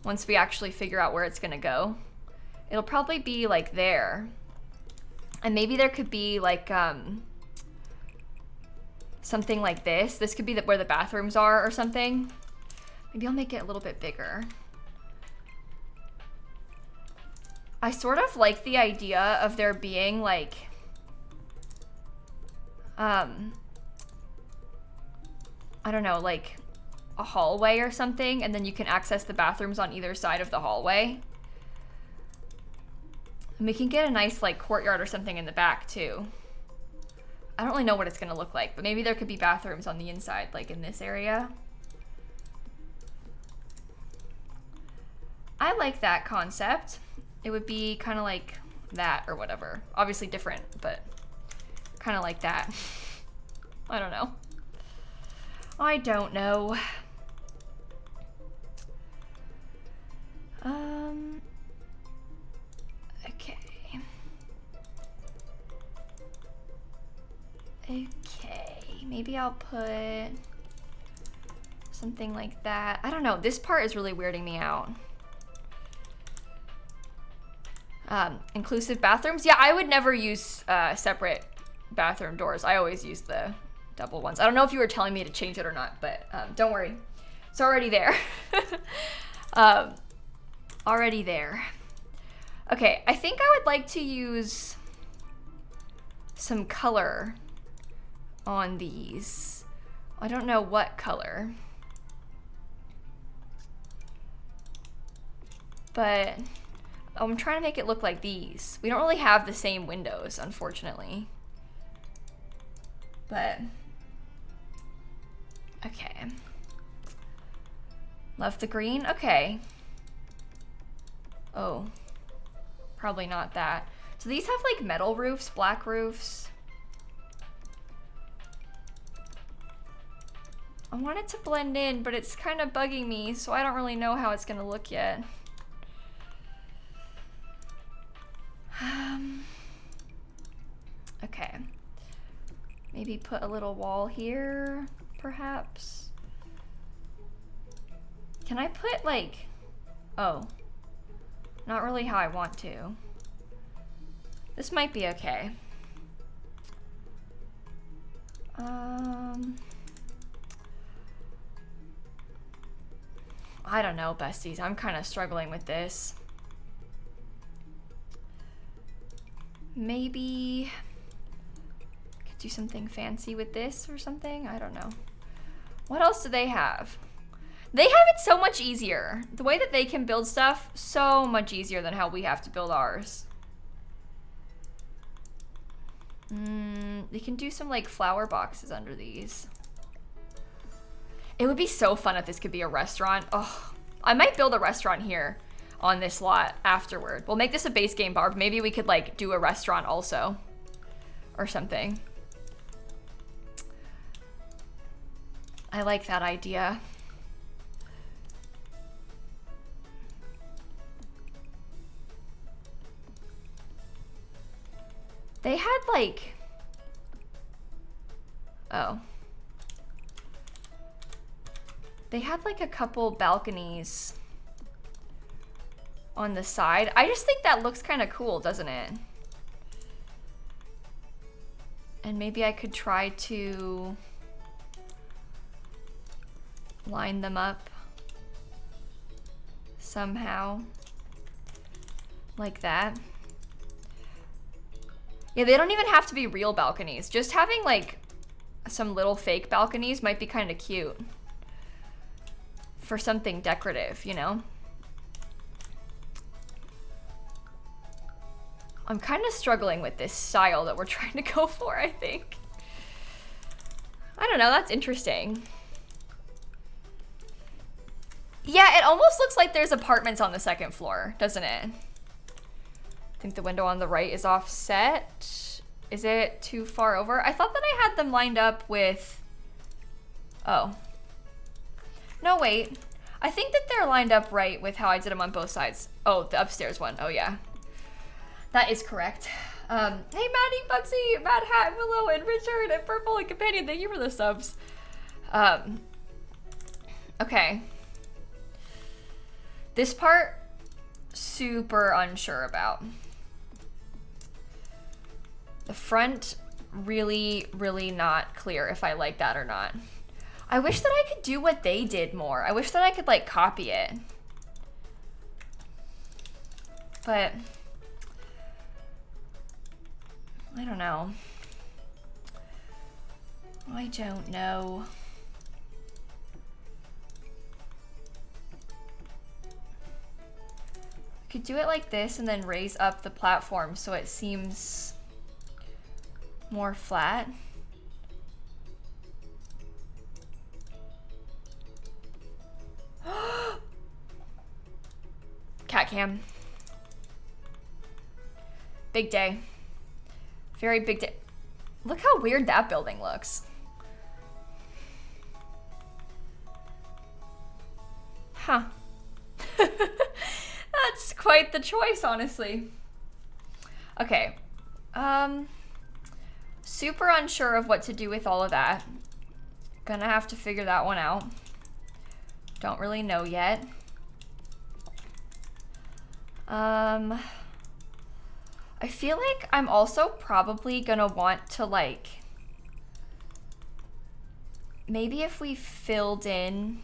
once we actually figure out where it's gonna go. It'll probably be like there. And maybe there could be like something like this. This could be where the bathrooms are or something. Maybe I'll make it a little bit bigger. I sort of like the idea of there being like, I don't know, like a hallway or something, and then you can access the bathrooms on either side of the hallway. And we can get a nice like courtyard or something in the back too. I don't really know what it's gonna look like, but maybe there could be bathrooms on the inside, like in this area. I like that concept. It would be kind of like that or whatever. Obviously different, but kind of like that. I don't know. I don't know. Okay. Okay, maybe I'll put something like that. I don't know, this part is really weirding me out. Inclusive bathrooms. Yeah, I would never use separate bathroom doors. I always use the double ones. I don't know if you were telling me to change it or not, but don't worry. It's already there. Already there. Okay, I think I would like to use some color on these. I don't know what color. But I'm trying to make it look like these. We don't really have the same windows, unfortunately. But, okay. Love the green, okay. Oh, probably not that. So these have like metal roofs, black roofs. I want it to blend in, but it's kind of bugging me, so I don't really know how it's gonna look yet. Okay. Maybe put a little wall here, perhaps. Can I put like, oh, not really how I want to. This might be okay. I don't know, besties. I'm kind of struggling with this. Maybe could do something fancy with this or something. I don't know. What else do they have? They have it so much easier. The way that they can build stuff, so much easier than how we have to build ours. They can do some like flower boxes under these. It would be so fun if this could be a restaurant. Oh, I might build a restaurant here on this lot afterward. We'll make this a base game bar, but maybe we could like do a restaurant also or something. I like that idea. They had like, oh. They had like a couple balconies on the side. I just think that looks kind of cool, doesn't it? And maybe I could try to line them up somehow like that. Yeah, they don't even have to be real balconies. Just having like some little fake balconies might be kind of cute for something decorative, you know? I'm kind of struggling with this style that we're trying to go for, I think. I don't know, that's interesting. Yeah, it almost looks like there's apartments on the second floor, doesn't it? I think the window on the right is offset. Is it too far over? I thought that I had them lined up with... Oh. No, wait. I think that they're lined up right with how I did them on both sides. Oh, the upstairs one. Oh, yeah. That is correct. Hey, Maddie, Bugsy, Mad Hat, Willow, and Richard, and Purple, and Companion, thank you for the subs. Okay. This part, super unsure about. The front, really, really not clear if I like that or not. I wish that I could do what they did more. I wish that I could, like, copy it. But... I don't know. I don't know. I could do it like this and then raise up the platform so it seems more flat. Cat cam. Big day. Very big day. Look how weird that building looks. Huh. That's quite the choice, honestly. Okay. Super unsure of what to do with all of that. Gonna have to figure that one out. Don't really know yet. I feel like I'm also probably gonna want to, like, maybe if we filled in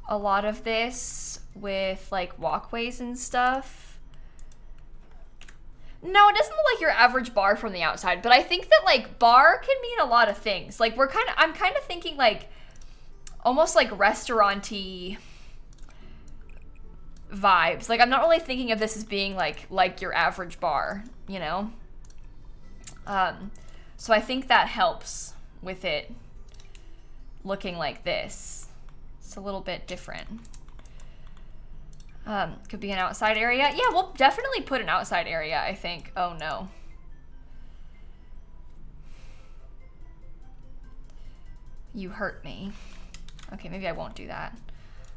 a lot of this with, like, walkways and stuff. No, it doesn't look like your average bar from the outside, but I think that, like, bar can mean a lot of things. Like, I'm kind of thinking, like, almost like restaurant-y vibes. Like, I'm not really thinking of this as being like your average bar, you know? So I think that helps with it looking like this. It's a little bit different. Could be an outside area. Yeah, we'll definitely put an outside area, I think. Oh no. You hurt me. Okay, maybe I won't do that.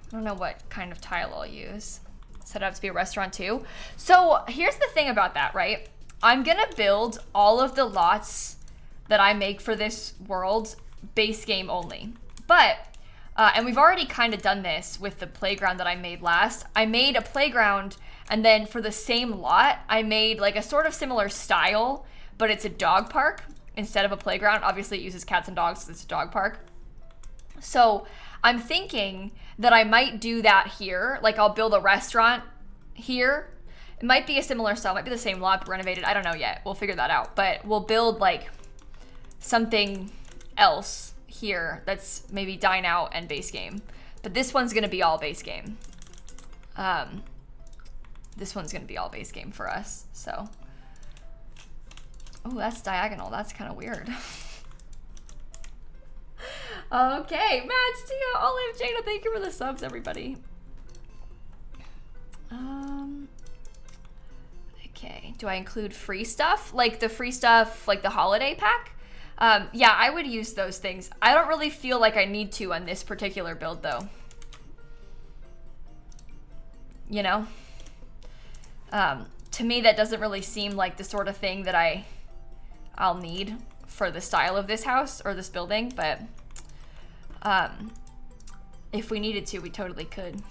I don't know what kind of tile I'll use. Set it up to be a restaurant too. So here's the thing about that, right? I'm gonna build all of the lots that I make for this world base game only. But, and we've already kind of done this with the playground that I made last. I made a playground, and then for the same lot, I made like a sort of similar style, but it's a dog park instead of a playground. Obviously it uses cats and dogs, so it's a dog park. So I'm thinking that I might do that here. Like, I'll build a restaurant here. It might be a similar style, might be the same lot, but renovated. I don't know yet. We'll figure that out. But we'll build, like, something else here that's maybe dine out and base game. But this one's gonna be all base game. This one's gonna be all base game for us, so. Oh, that's diagonal. That's kind of weird. Okay, Matt, Tia, Olive, Jada, thank you for the subs, everybody. Okay, do I include free stuff? Like the free stuff, like the holiday pack? Yeah, I would use those things. I don't really feel like I need to on this particular build, though. You know? To me, that doesn't really seem like the sort of thing that I'll need for the style of this house or this building, but if we needed to, we totally could.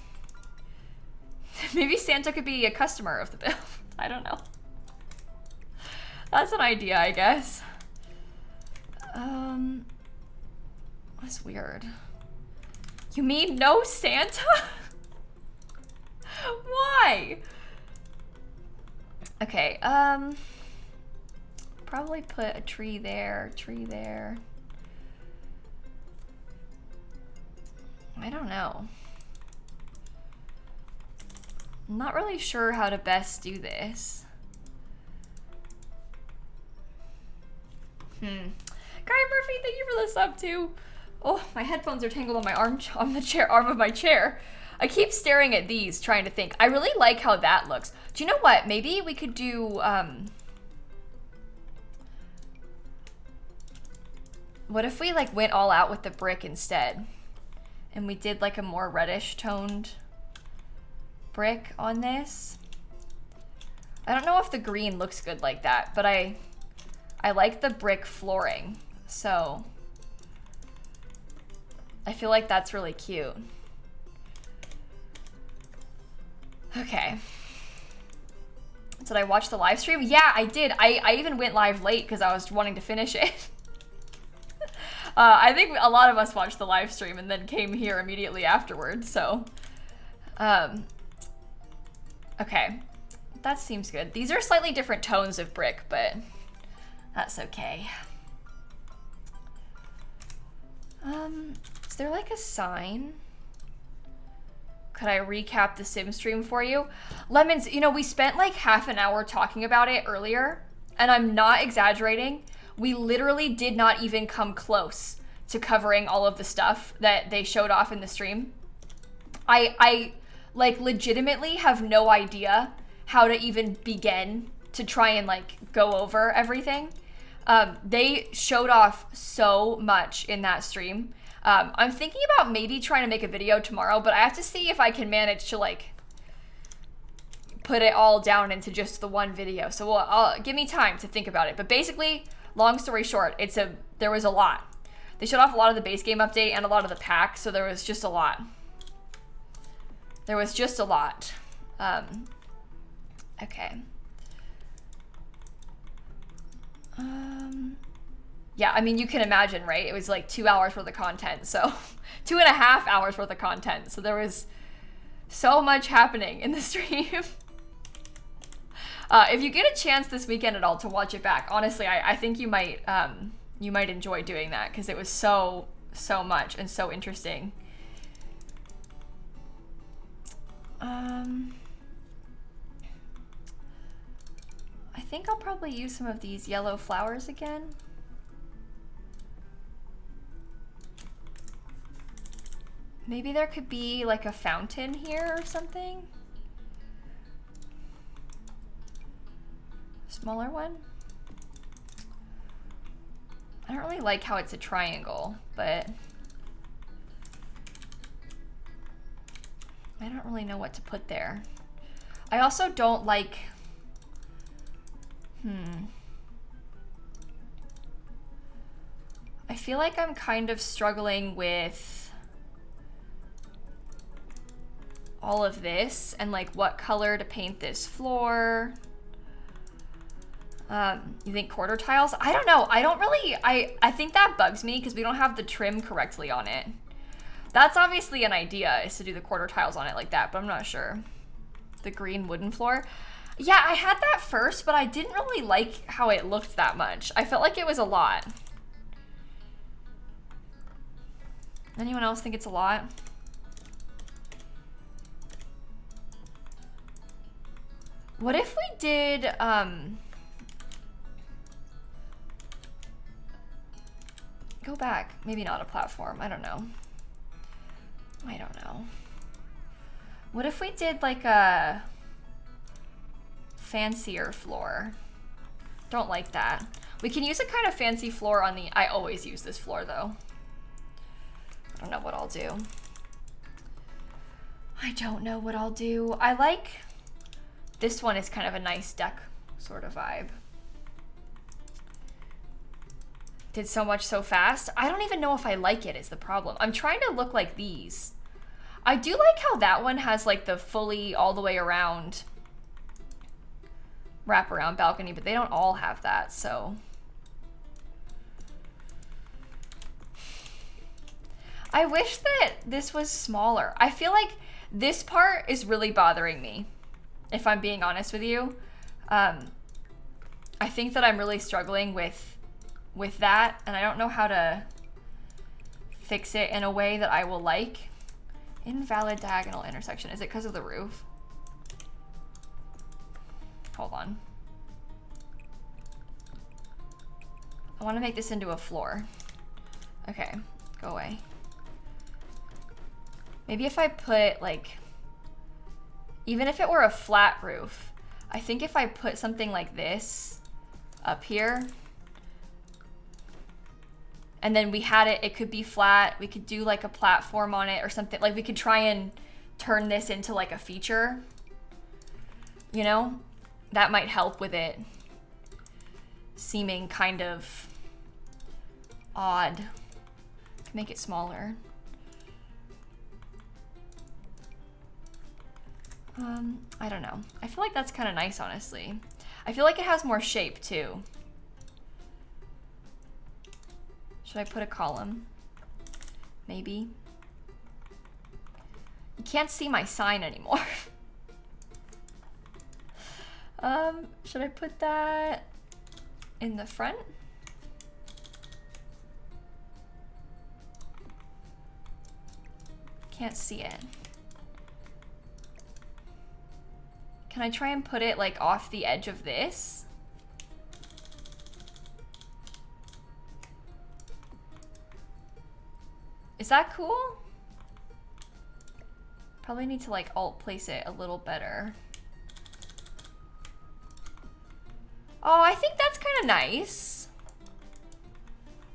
Maybe Santa could be a customer of the build. I don't know. That's an idea, I guess. That's weird. You mean no Santa? Why? Okay, probably put a tree there, tree there. I don't know. I'm not really sure how to best do this. Guy Murphy, thank you for the sub too. Oh, my headphones are tangled on my arm of my chair. I keep staring at these, trying to think. I really like how that looks. Do you know what? Maybe we could do, what if we like went all out with the brick instead? And we did like a more reddish toned brick on this. I don't know if the green looks good like that, but I like the brick flooring. So I feel like that's really cute. Okay. Did I watch the live stream? Yeah, I did. I even went live late because I was wanting to finish it. I think a lot of us watched the live stream and then came here immediately afterwards, so. Okay, that seems good. These are slightly different tones of brick, but that's okay. Is there like a sign? Could I recap the sim stream for you? Lemons, you know, we spent like half an hour talking about it earlier, and I'm not exaggerating. We literally did not even come close to covering all of the stuff that they showed off in the stream. I like legitimately have no idea how to even begin to try and like go over everything. They showed off so much in that stream. I'm thinking about maybe trying to make a video tomorrow, but I have to see if I can manage to like put it all down into just the one video. So I'll give me time to think about it. But basically, long story short, there was a lot. They showed off a lot of the base game update and a lot of the pack, so there was just a lot. There was just a lot. Okay. Yeah, I mean, you can imagine, right? It was like 2 hours worth of content, so 2.5 hours worth of content. So there was so much happening in the stream. If you get a chance this weekend at all to watch it back, honestly, I think you might enjoy doing that because it was so much and so interesting. I think I'll probably use some of these yellow flowers again. Maybe there could be like a fountain here or something. Smaller one. I don't really like how it's a triangle, but I don't really know what to put there. I also don't like, I feel like I'm kind of struggling with all of this and like what color to paint this floor. You think quarter tiles? I don't know. I don't really, I think that bugs me because we don't have the trim correctly on it. That's obviously an idea, is to do the quarter tiles on it like that, but I'm not sure. The green wooden floor. Yeah, I had that first, but I didn't really like how it looked that much. I felt like it was a lot. Anyone else think it's a lot? What if we did, go back, maybe not a platform, I don't know. What if we did like a fancier floor? Don't like that. We can use a kind of fancy floor on the, I always use this floor though. I don't know what I'll do. I like, this one is kind of a nice deck sort of vibe. Did so much so fast. I don't even know if I like it is the problem. I'm trying to look like these. I do like how that one has like the fully all the way around wraparound balcony, but they don't all have that, so. I wish that this was smaller. I feel like this part is really bothering me, if I'm being honest with you. I think that I'm really struggling with that, and I don't know how to fix it in a way that I will like. Invalid diagonal intersection. Is it because of the roof? Hold on. I want to make this into a floor. Okay. Go away. Maybe if I put like, even if it were a flat roof, I think if I put something like this up here, and then we had it could be flat, we could do like a platform on it or something. Like we could try and turn this into like a feature, you know? That might help with it seeming kind of odd. Make it smaller. I don't know. I feel like that's kind of nice, honestly. I feel like it has more shape too. Should I put a column? Maybe. You can't see my sign anymore. Should I put that in the front? Can't see it. Can I try and put it like off the edge of this? Is that cool? Probably need to like alt place it a little better. Oh, I think that's kind of nice.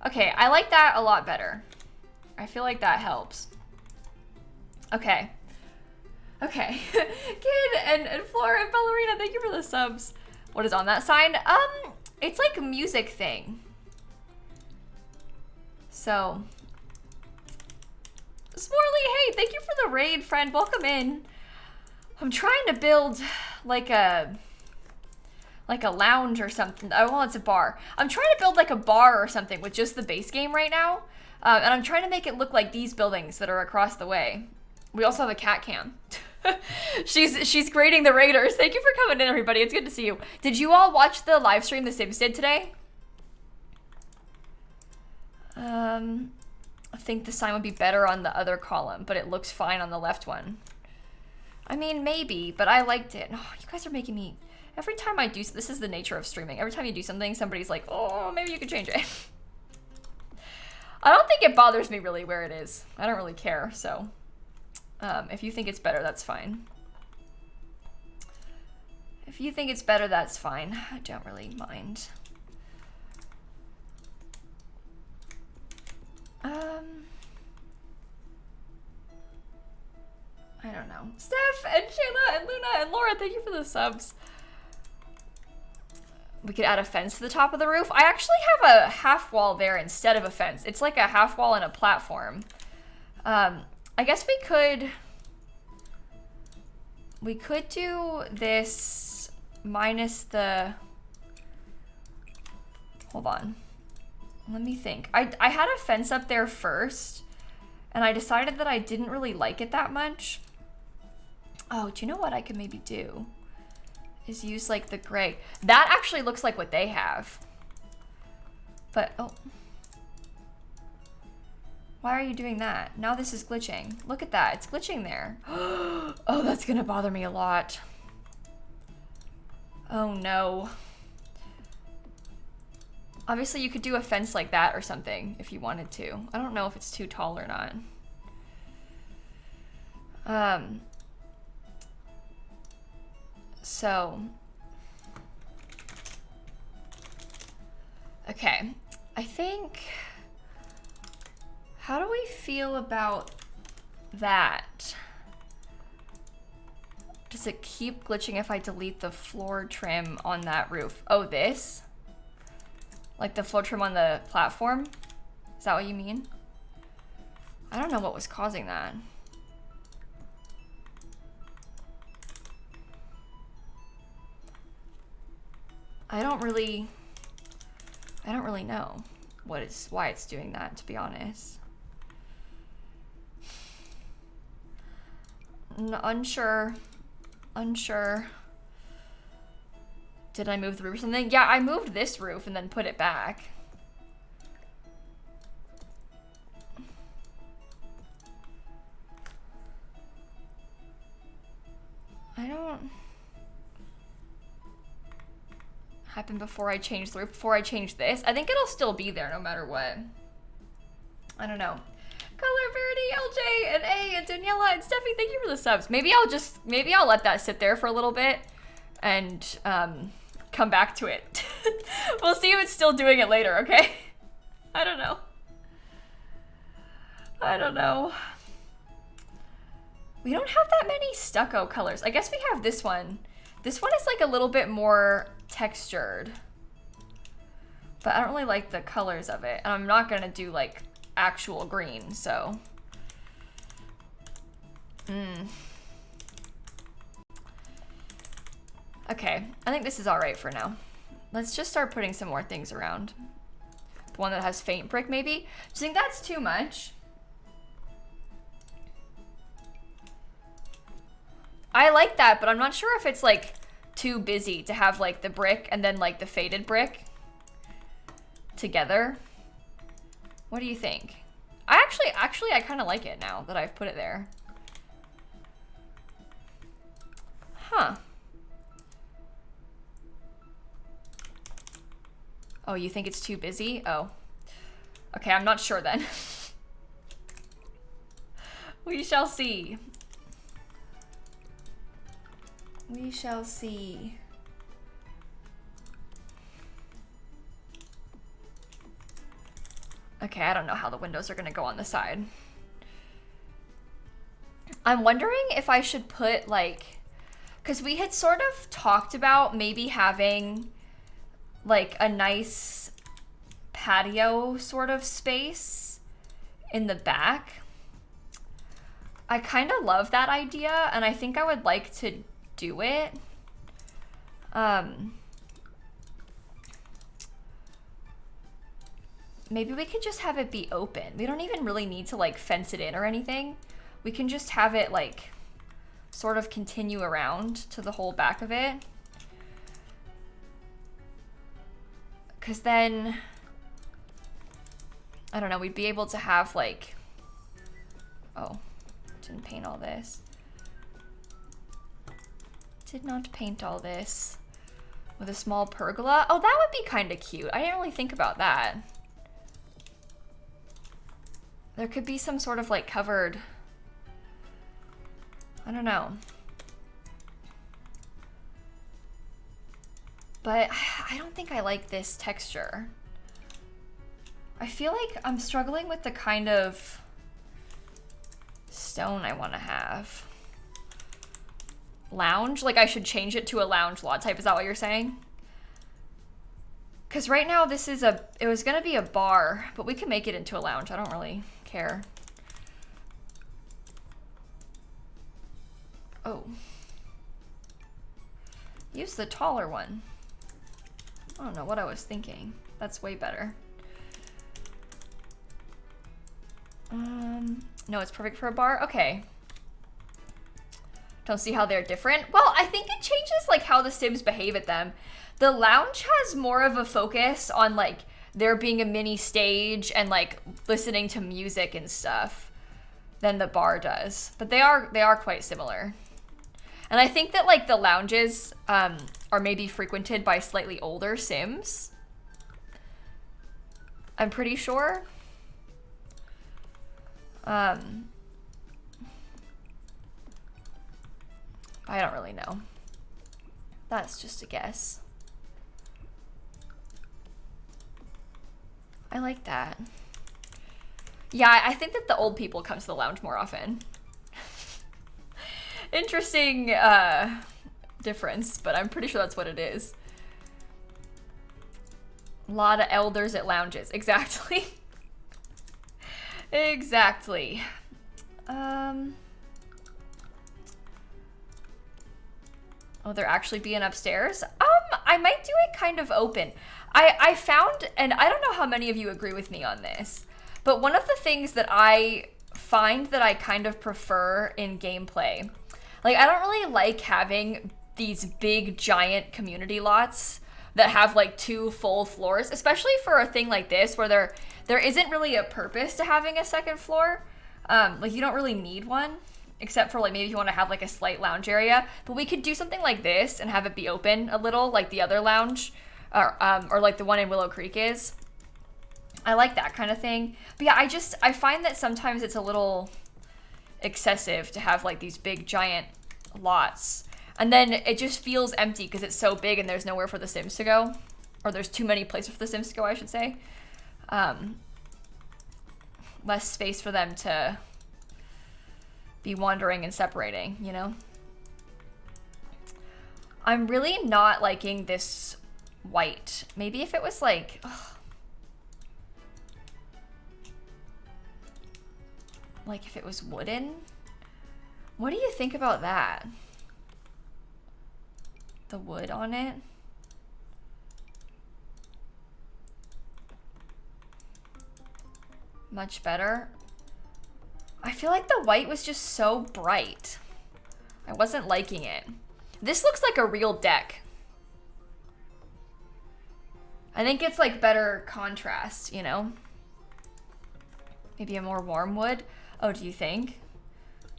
Okay, I like that a lot better. I feel like that helps. Okay. Okay. Kid and Flora and Ballerina, thank you for the subs. What is on that sign? It's like a music thing. So, Smorley, hey, thank you for the raid, friend. Welcome in. I'm trying to build like a lounge or something. Oh, well, it's a bar. I'm trying to build like a bar or something with just the base game right now. And I'm trying to make it look like these buildings that are across the way. We also have a cat cam. She's grading the raiders. Thank you for coming in, everybody. It's good to see you. Did you all watch the live stream The Sims did today? I think the sign would be better on the other column, but it looks fine on the left one. I mean, maybe, but I liked it. Oh, you guys are making me... Every time I do... This is the nature of streaming. Every time you do something, somebody's like, oh, maybe you could change it. I don't think it bothers me really where it is. I don't really care, so... if you think it's better, that's fine. If you think it's better, that's fine. I don't really mind. I don't know. Steph and Shayla and Luna and Laura, thank you for the subs. We could add a fence to the top of the roof. I actually have a half wall there instead of a fence. It's like a half wall and a platform. I guess we could do this minus the, hold on. Let me think. I had a fence up there first, and I decided that I didn't really like it that much. Oh, do you know what I could maybe do? Is use like the gray. That actually looks like what they have. But, oh. Why are you doing that? Now this is glitching. Look at that, it's glitching there. Oh, that's gonna bother me a lot. Oh no. Obviously you could do a fence like that or something if you wanted to. I don't know if it's too tall or not. So, okay, I think, how do we feel about that? Does it keep glitching if I delete the floor trim on that roof? Oh, this? Like the floor trim on the platform? Is that what you mean? I don't know what was causing that. I don't really know why it's doing that, to be honest. Unsure. Did I move the roof or something? Yeah, I moved this roof and then put it back. I don't... Happened before I changed the roof, before I changed this. I think it'll still be there no matter what. I don't know. Pretty LJ and A and Daniela and Steffi, thank you for the subs. Maybe I'll let that sit there for a little bit and come back to it. We'll see if it's still doing it later, okay? I don't know. I don't know. We don't have that many stucco colors. I guess we have this one. This one is like a little bit more textured. But I don't really like the colors of it. And I'm not gonna do like actual green, so. Okay, I think this is all right for now. Let's just start putting some more things around. The one that has faint brick, maybe? Do you think that's too much? I like that, but I'm not sure if it's like too busy to have like the brick and then like the faded brick together. What do you think? I kind of like it now that I've put it there. Huh. Oh, you think it's too busy? Oh. Okay, I'm not sure then. We shall see. We shall see. Okay, I don't know how the windows are gonna go on the side. I'm wondering if I should put like, because we had sort of talked about maybe having like a nice patio sort of space in the back. I kind of love that idea, and I think I would like to do it. Maybe we could just have it be open. We don't even really need to like fence it in or anything. We can just have it like sort of continue around to the whole back of it. Cause then, I don't know, we'd be able to have like, oh, didn't paint all this. Did not paint all this. With a small pergola. Oh, that would be kind of cute. I didn't really think about that. There could be some sort of like covered, I don't know. But I don't think I like this texture. I feel like I'm struggling with the kind of stone I want to have. Lounge? Like I should change it to a lounge lot type. Is that what you're saying? Because right now this is it was going to be a bar, but we can make it into a lounge. I don't really care. Oh. Use the taller one. I don't know what I was thinking. That's way better. No, it's perfect for a bar? Okay. Don't see how they're different. Well, I think it changes like how the Sims behave at them. The lounge has more of a focus on like there being a mini stage and like listening to music and stuff than the bar does. But they are quite similar. And I think that like the lounges are maybe frequented by slightly older Sims. I'm pretty sure. I don't really know. That's just a guess. I like that. Yeah, I think that the old people come to the lounge more often. Interesting difference, but I'm pretty sure that's what it is. A lot of elders at lounges. Exactly. Exactly. Oh, they're actually being upstairs? I might do it kind of open. I found, and I don't know how many of you agree with me on this, but one of the things that I find that I kind of prefer in gameplay, like I don't really like having these big giant community lots that have like 2 full floors, especially for a thing like this where there isn't really a purpose to having a second floor. Like you don't really need one, except for like maybe you want to have like a slight lounge area. But we could do something like this and have it be open a little, like the other lounge, or like the one in Willow Creek is. I like that kind of thing. But yeah, I find that sometimes it's a little excessive to have like these big giant lots. And then it just feels empty because it's so big and there's nowhere for the Sims to go. Or there's too many places for the Sims to go, I should say. Less space for them to be wandering and separating, you know? I'm really not liking this white. Maybe if it was like... Ugh. Like if it was wooden? What do you think about that? The wood on it? Much better. I feel like the white was just so bright. I wasn't liking it. This looks like a real deck. I think it's like better contrast, you know? Maybe a more warm wood. Oh, do you think?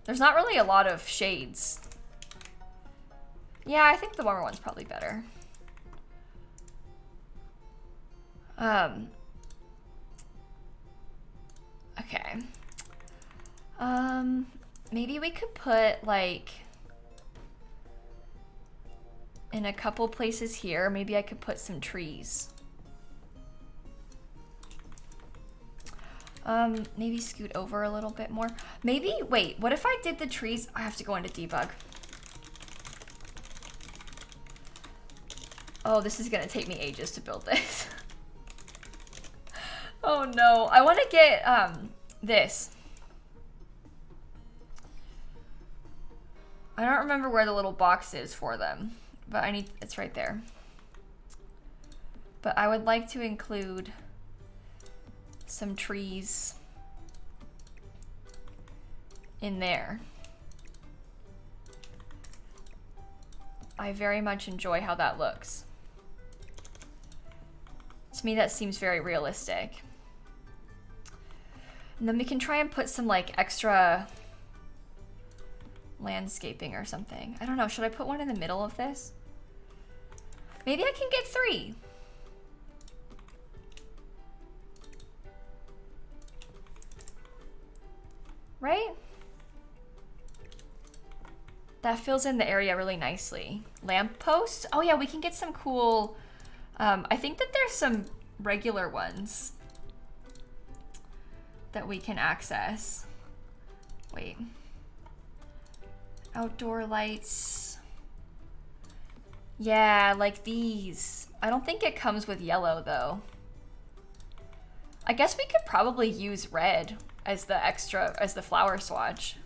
There's not really a lot of shades. Yeah, I think the warmer one's probably better. Okay. Maybe we could put like in a couple places here, maybe I could put some trees. Maybe scoot over a little bit more. Maybe, wait, what if I did the trees? I have to go into debug. Oh, this is gonna take me ages to build this. Oh no, I wanna get, this. I don't remember where the little box is for them, but it's right there. But I would like to include some trees in there. I very much enjoy how that looks. To me, that seems very realistic. And then we can try and put some like extra landscaping or something. I don't know, should I put one in the middle of this? Maybe I can get 3. Right? That fills in the area really nicely. Lamp posts? Oh yeah, we can get some cool, I think that there's some regular ones that we can access. Wait. Outdoor lights. Yeah, like these. I don't think it comes with yellow though. I guess we could probably use red as the extra, as the flower swatch.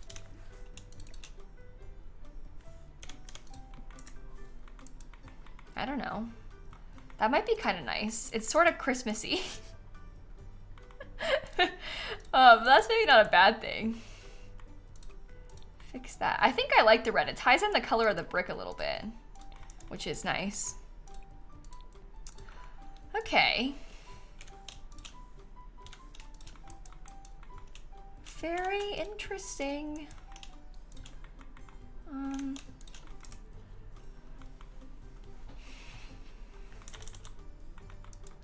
I don't know. That might be kind of nice. It's sort of Christmassy. That's maybe not a bad thing. Fix that. I think I like the red. It ties in the color of the brick a little bit, which is nice. Okay. Very interesting.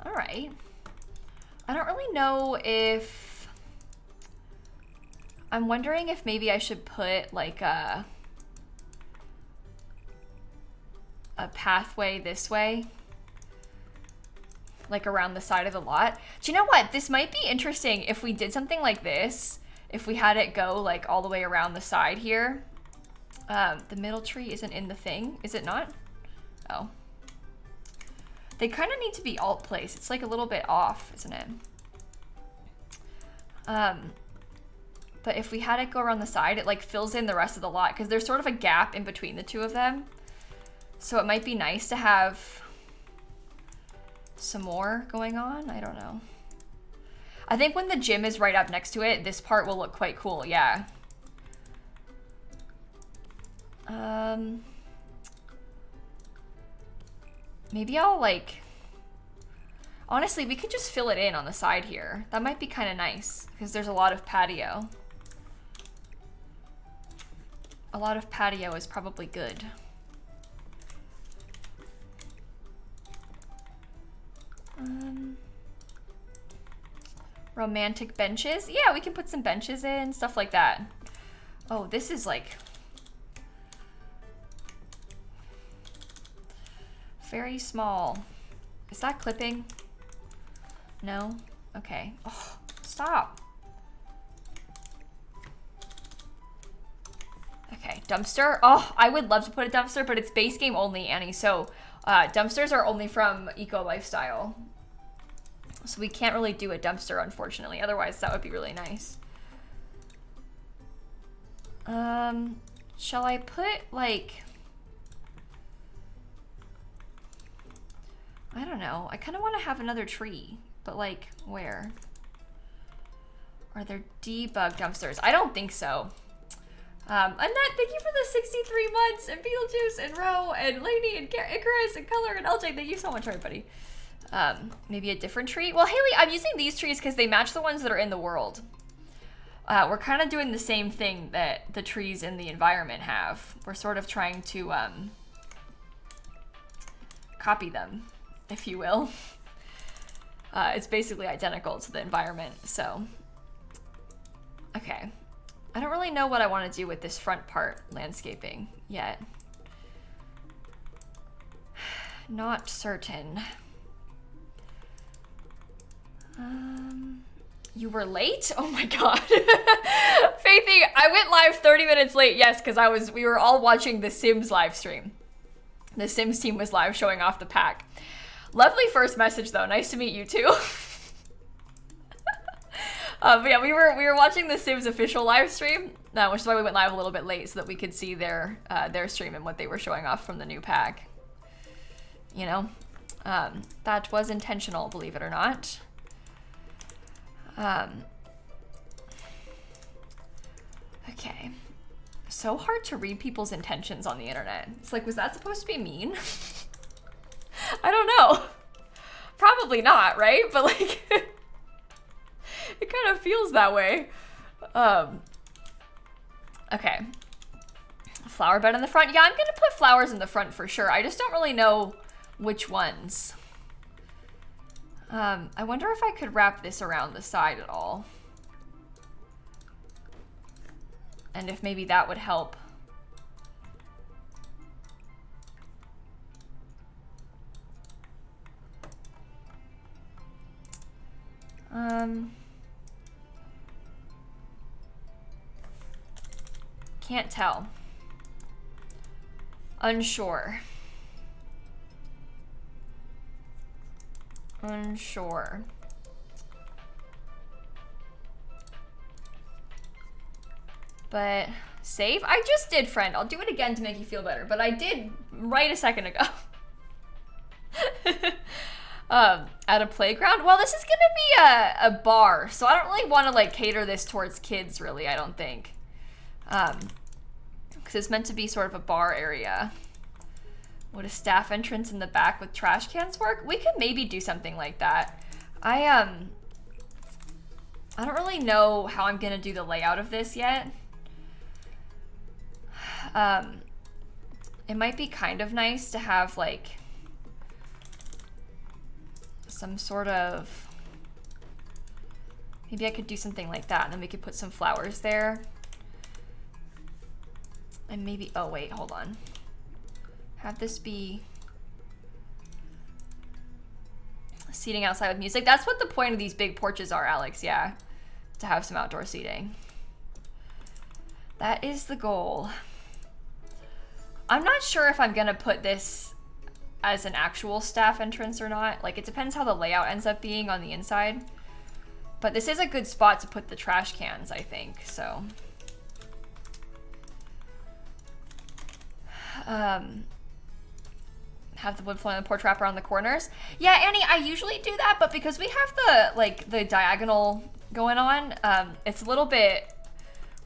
All right. I don't really know if... I'm wondering if maybe I should put like a pathway this way. Like around the side of the lot. Do you know what? This might be interesting if we did something like this. If we had it go like all the way around the side here. The middle tree isn't in the thing. Is it not? Oh. They kind of need to be alt placed. It's like a little bit off, isn't it? But if we had it go around the side, it like fills in the rest of the lot because there's sort of a gap in between the two of them. So it might be nice to have some more going on. I don't know. I think when the gym is right up next to it, this part will look quite cool. Yeah. Maybe I'll like, honestly, we could just fill it in on the side here. That might be kind of nice because there's a lot of patio. A lot of patio is probably good. Romantic benches. Yeah, we can put some benches in, stuff like that. Oh, this is like very small. Is that clipping? No? Okay. Oh, stop. Okay, dumpster. Oh, I would love to put a dumpster, but it's base game only, Annie. So dumpsters are only from Eco Lifestyle. So we can't really do a dumpster, unfortunately. Otherwise, that would be really nice. Shall I put, like... I don't know. I kind of want to have another tree, but like, where? Are there debug dumpsters? I don't think so. Annette, thank you for the 63 months, and Beetlejuice, and Ro, and Lainey, and Icarus, and Color, and LJ. Thank you so much, everybody. Maybe a different tree? Well, Haley, I'm using these trees because they match the ones that are in the world. We're kind of doing the same thing that the trees in the environment have. We're sort of trying to copy them, if you will. It's basically identical to the environment, so. Okay. I don't really know what I want to do with this front part, landscaping, yet. Not certain. You were late? Oh my god. Faithy, I went live 30 minutes late, yes, because we were all watching the Sims live stream. The Sims team was live showing off the pack. Lovely first message though, nice to meet you too. But yeah, we were watching the Sims official live stream, which is why we went live a little bit late so that we could see their stream and what they were showing off from the new pack. You know, that was intentional, believe it or not. Okay. So hard to read people's intentions on the internet. It's like, was that supposed to be mean? I don't know. Probably not, right? But like, it kind of feels that way. Okay. Flower bed in the front. Yeah, I'm gonna put flowers in the front for sure. I just don't really know which ones. I wonder if I could wrap this around the side at all. And if maybe that would help. Can't tell. Unsure. Unsure. But save? I just did, friend. I'll do it again to make you feel better, but I did right a second ago. At a playground? Well, this is gonna be a bar, so I don't really want to like cater this towards kids, really, I don't think. Because it's meant to be sort of a bar area. Would a staff entrance in the back with trash cans work? We could maybe do something like that. I don't really know how I'm gonna do the layout of this yet. It might be kind of nice to have like some sort of, maybe I could do something like that and then we could put some flowers there. And maybe, oh wait, hold on. Have this be seating outside with music. That's what the point of these big porches are, Alex, yeah. To have some outdoor seating. That is the goal. I'm not sure if I'm gonna put this as an actual staff entrance or not. Like, it depends how the layout ends up being on the inside. But this is a good spot to put the trash cans, I think, so. Have the wood flooring and the porch wrap around the corners. Yeah, Annie, I usually do that, but because we have the diagonal going on, it's a little bit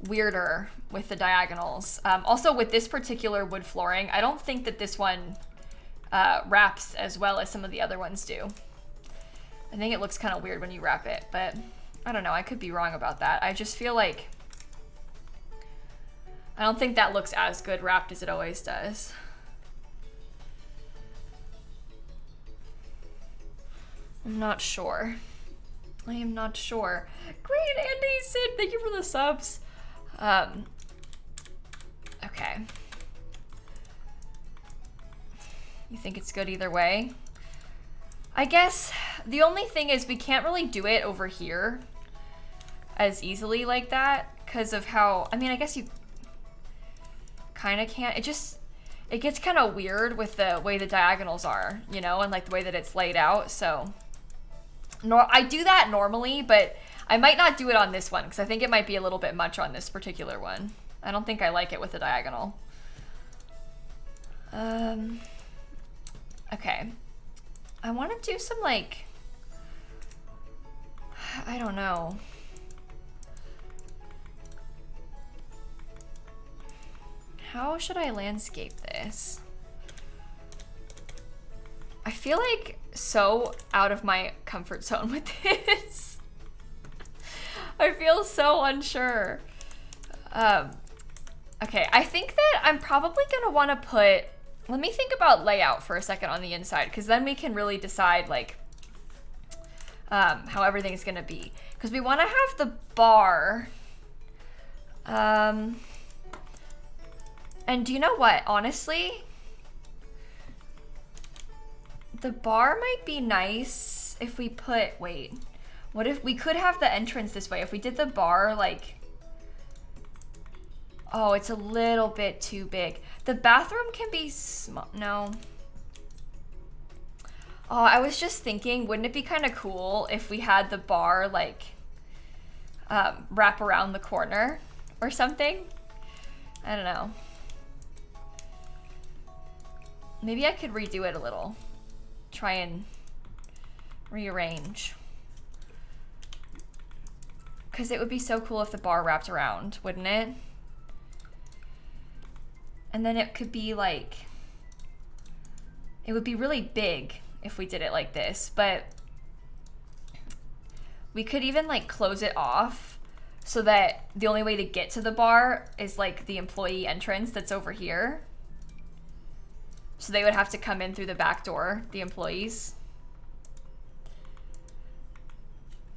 weirder with the diagonals. Also with this particular wood flooring, I don't think that this one wraps as well as some of the other ones do. I think it looks kind of weird when you wrap it, but I don't know, I could be wrong about that. I just feel like I don't think that looks as good wrapped as it always does. I'm not sure. I am not sure. Great, Andy, Sid, thank you for the subs. Okay. You think it's good either way? I guess the only thing is we can't really do it over here as easily like that because of how, I mean, I guess you kind of can't. It gets kind of weird with the way the diagonals are, you know, and like the way that it's laid out. So I do that normally, but I might not do it on this one because I think it might be a little bit much on this particular one. I don't think I like it with the diagonal. Okay. I want to do some like, I don't know. How should I landscape this? I feel like so out of my comfort zone with this. I feel so unsure. Okay, I think that I'm probably gonna wanna put, let me think about layout for a second on the inside, because then we can really decide like how everything's gonna be. Because we wanna have the bar. And do you know what, honestly? The bar might be nice if we put, wait, what if we could have the entrance this way? If we did the bar like, oh, it's a little bit too big. The bathroom can be small, no. Oh, I was just thinking, wouldn't it be kind of cool if we had the bar like wrap around the corner or something? I don't know. Maybe I could redo it a little. Try and rearrange. Because it would be so cool if the bar wrapped around, wouldn't it? And then it could be like, it would be really big if we did it like this, but we could even like close it off so that the only way to get to the bar is like the employee entrance that's over here. So they would have to come in through the back door, the employees.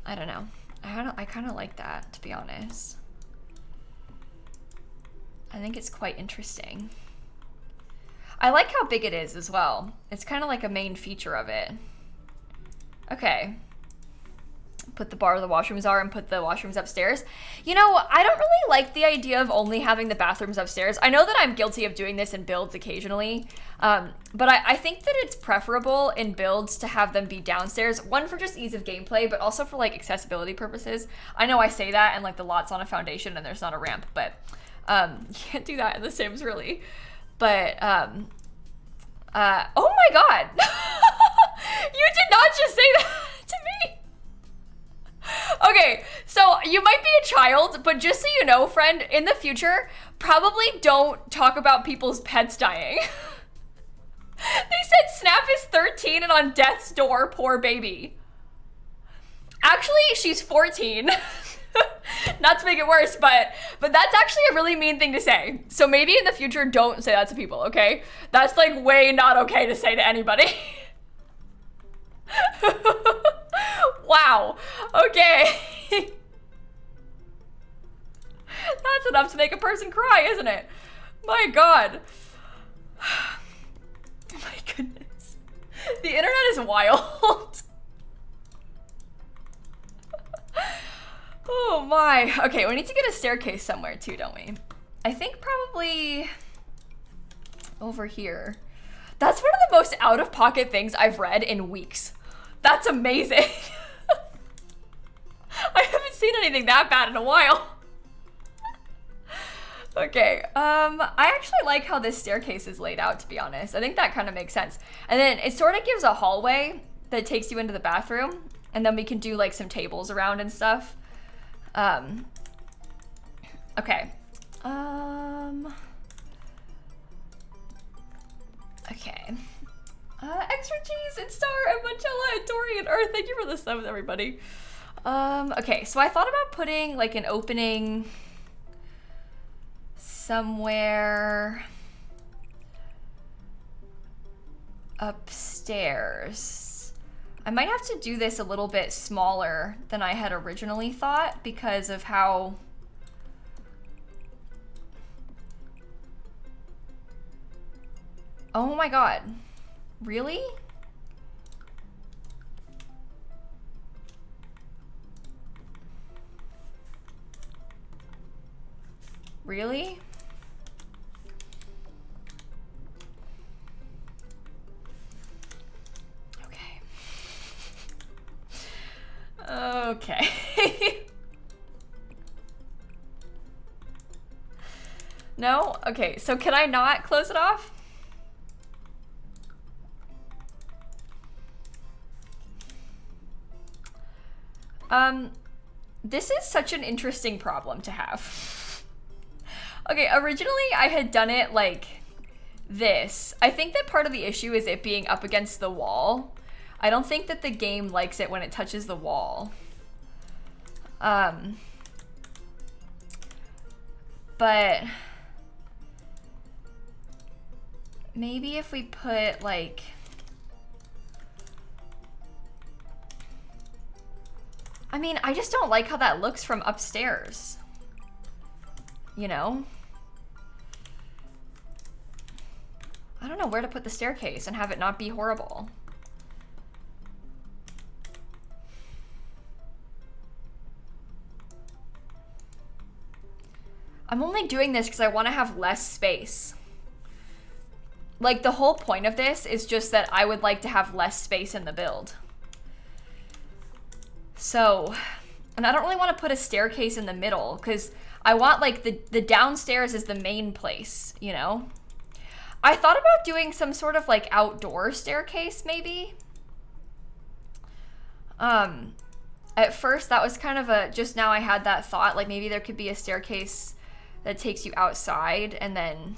I don't know. I kind of like that, to be honest. I think it's quite interesting. I like how big it is as well. It's kind of like a main feature of it. Okay. Put the bar where the washrooms are and put the washrooms upstairs. You know, I don't really like the idea of only having the bathrooms upstairs. I know that I'm guilty of doing this in builds occasionally, but I think that it's preferable in builds to have them be downstairs. One, for just ease of gameplay, but also for like accessibility purposes. I know I say that and like the lot's on a foundation and there's not a ramp, but you can't do that in The Sims really. But, oh my God. You did not just say that to me. Okay, so you might be a child, but just so you know, friend, in the future, probably don't talk about people's pets dying. They said Snap is 13 and on death's door, poor baby. Actually, she's 14. Not to make it worse, but that's actually a really mean thing to say. So maybe in the future, don't say that to people, okay? That's like way not okay to say to anybody. Wow, okay. That's enough to make a person cry, isn't it? My God. My goodness. The internet is wild. Oh my. Okay, we need to get a staircase somewhere too, don't we? I think probably over here. That's one of the most out-of-pocket things I've read in weeks. That's amazing. I haven't seen anything that bad in a while. Okay, I actually like how this staircase is laid out, to be honest. I think that kind of makes sense. And then it sort of gives a hallway that takes you into the bathroom, and then we can do like some tables around and stuff. Okay. Okay. Extra cheese and Star and Manchella and Tori and Earth. Thank you for the subs, everybody. Okay, so I thought about putting like an opening somewhere upstairs. I might have to do this a little bit smaller than I had originally thought because of how... Oh my god. Really? Really? Okay. No? Okay, so can I not close it off? This is such an interesting problem to have. Okay, originally I had done it like this. I think that part of the issue is it being up against the wall. I don't think that the game likes it when it touches the wall. But maybe if we put like, I mean, I just don't like how that looks from upstairs, you know? I don't know where to put the staircase and have it not be horrible. I'm only doing this because I want to have less space. Like, the whole point of this is just that I would like to have less space in the build. So, and I don't really want to put a staircase in the middle because I want like the downstairs is the main place, you know? I thought about doing some sort of like outdoor staircase maybe. At first that was kind of a, just now I had that thought, like maybe there could be a staircase that takes you outside and then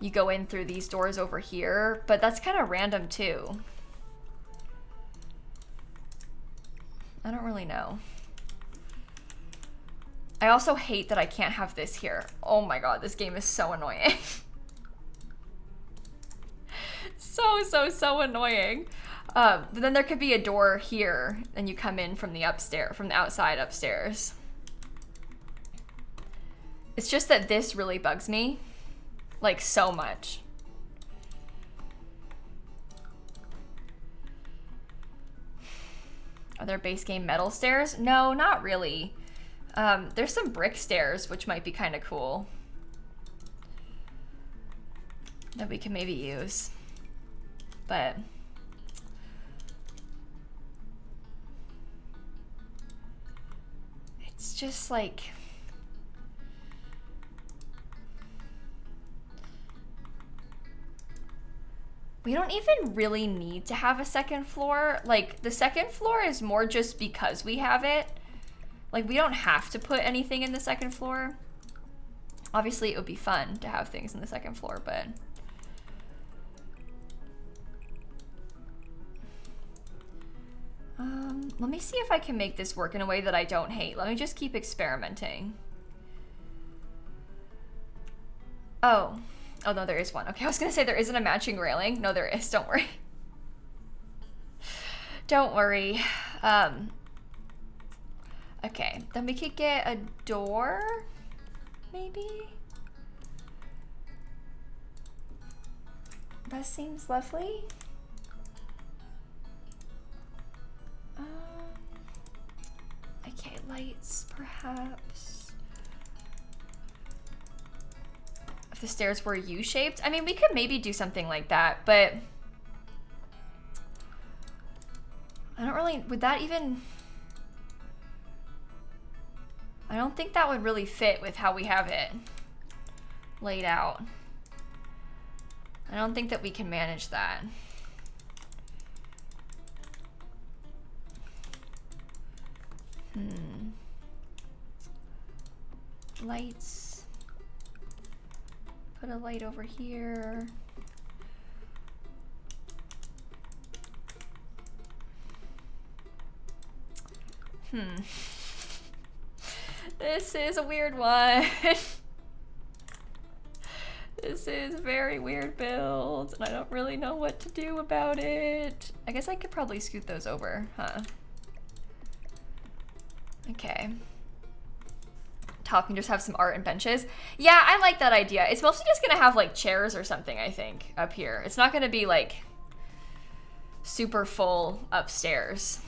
you go in through these doors over here, but that's kind of random too. I don't really know. I also hate that I can't have this here. Oh my god, this game is so annoying. So annoying. But then there could be a door here and you come in from the upstairs, from the outside upstairs. It's just that this really bugs me, like so much. Are there base game metal stairs? No, not really. There's some brick stairs, which might be kind of cool. That we can maybe use. But... it's just like... we don't even really need to have a second floor. Like, the second floor is more just because we have it. Like, we don't have to put anything in the second floor. Obviously, it would be fun to have things in the second floor, but... let me see if I can make this work in a way that I don't hate. Let me just keep experimenting. Oh. Oh, no, there is one. Okay, I was gonna say there isn't a matching railing. No, there is. Don't worry. Don't worry. Okay, then we could get a door, maybe? That seems lovely. Okay, lights, perhaps. If the stairs were U-shaped, I mean, we could maybe do something like that, but I don't really, would that even, I don't think that would really fit with how we have it laid out. I don't think that we can manage that. Lights. Put a light over here. This is a weird one. This is a very weird build, and I don't really know what to do about it. I guess I could probably scoot those over, huh? Okay. Top can just have some art and benches. Yeah, I like that idea. It's mostly just gonna have like chairs or something, I think, up here. It's not gonna be like super full upstairs.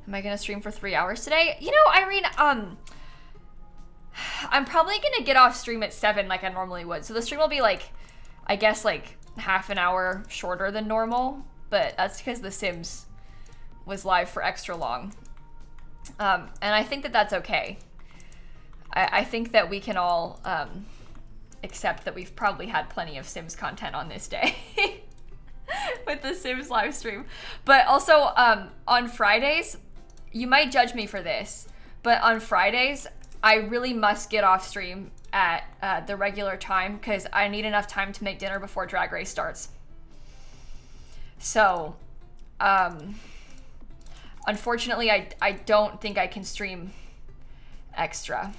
Am I gonna stream for 3 hours today? You know, Irene, I'm probably gonna get off stream at 7 like I normally would. So the stream will be like, I guess like half an hour shorter than normal, but that's because The Sims was live for extra long. And I think that that's okay. I think that we can all accept that we've probably had plenty of Sims content on this day with the Sims live stream. But also on Fridays, you might judge me for this, but on Fridays, I really must get off stream at the regular time because I need enough time to make dinner before Drag Race starts. So, unfortunately, I don't think I can stream extra.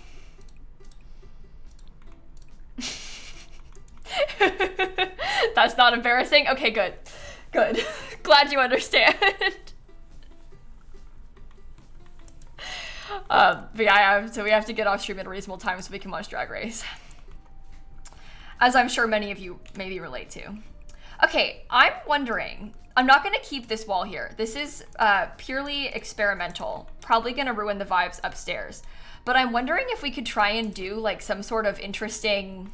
That's not embarrassing? Okay, good. Good. Glad you understand. But yeah, so we have to get off stream at a reasonable time so we can watch Drag Race. As I'm sure many of you maybe relate to. Okay, I'm wondering, I'm not gonna keep this wall here. This is purely experimental. Probably gonna ruin the vibes upstairs. But I'm wondering if we could try and do like some sort of interesting,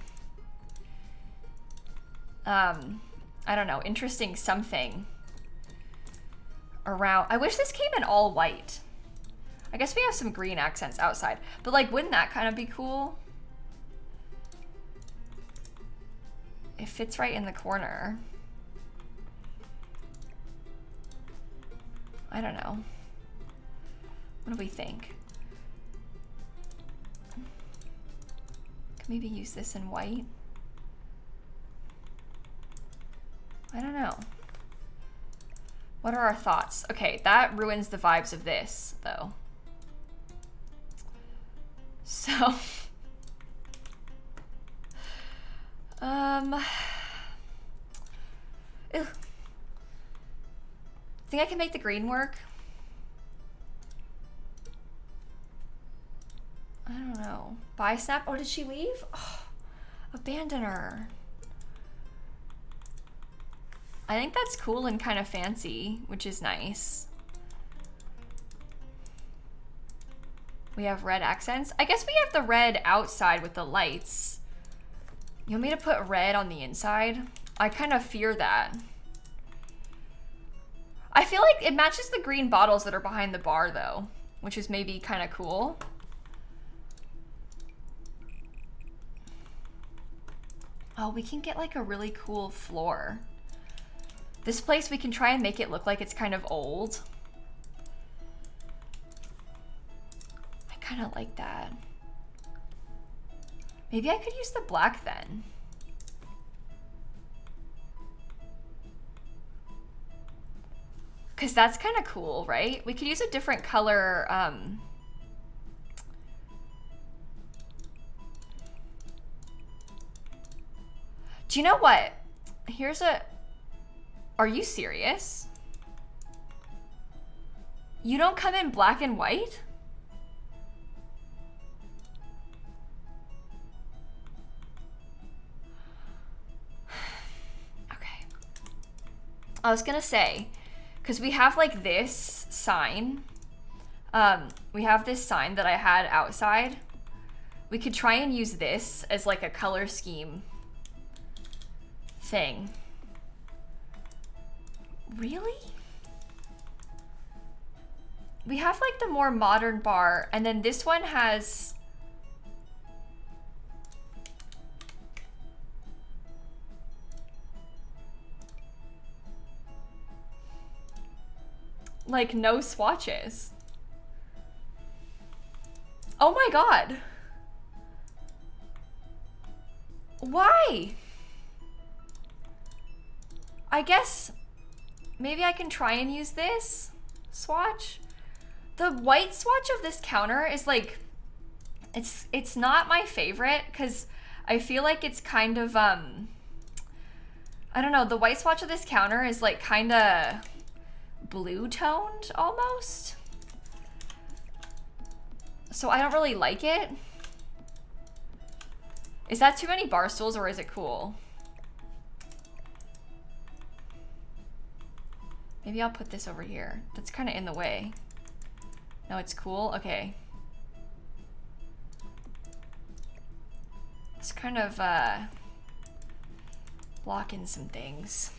I don't know, interesting something around. I wish this came in all white. I guess we have some green accents outside, but like, wouldn't that kind of be cool? It fits right in the corner. I don't know. What do we think? Can maybe use this in white? I don't know. What are our thoughts? Okay, that ruins the vibes of this, though. So, ew. Think I can make the green work? I don't know. Bye, Snap. Oh, did she leave? Oh, abandon her. I think that's cool and kind of fancy, which is nice. We have red accents. I guess we have the red outside with the lights. You want me to put red on the inside? I kind of fear that. I feel like it matches the green bottles that are behind the bar though, which is maybe kind of cool. Oh, we can get like a really cool floor. This place, we can try and make it look like it's kind of old. I kind of like that. Maybe I could use the black then. Because that's kind of cool, right? We could use a different color. Do you know what? Here's a... Are you serious? You don't come in black and white? Okay. I was gonna say, because we have like this sign. We have this sign that I had outside. We could try and use this as like a color scheme thing. Really? We have like the more modern bar, and then this one has like no swatches. Oh my god. Why? I guess maybe I can try and use this swatch. The white swatch of this counter is like, it's not my favorite because I feel like it's kind of, I don't know, the white swatch of this counter is like kind of blue toned almost. So I don't really like it. Is that too many bar stools or is it cool? Maybe I'll put this over here. That's kind of in the way. No, it's cool. Okay. It's kind of blocking some things.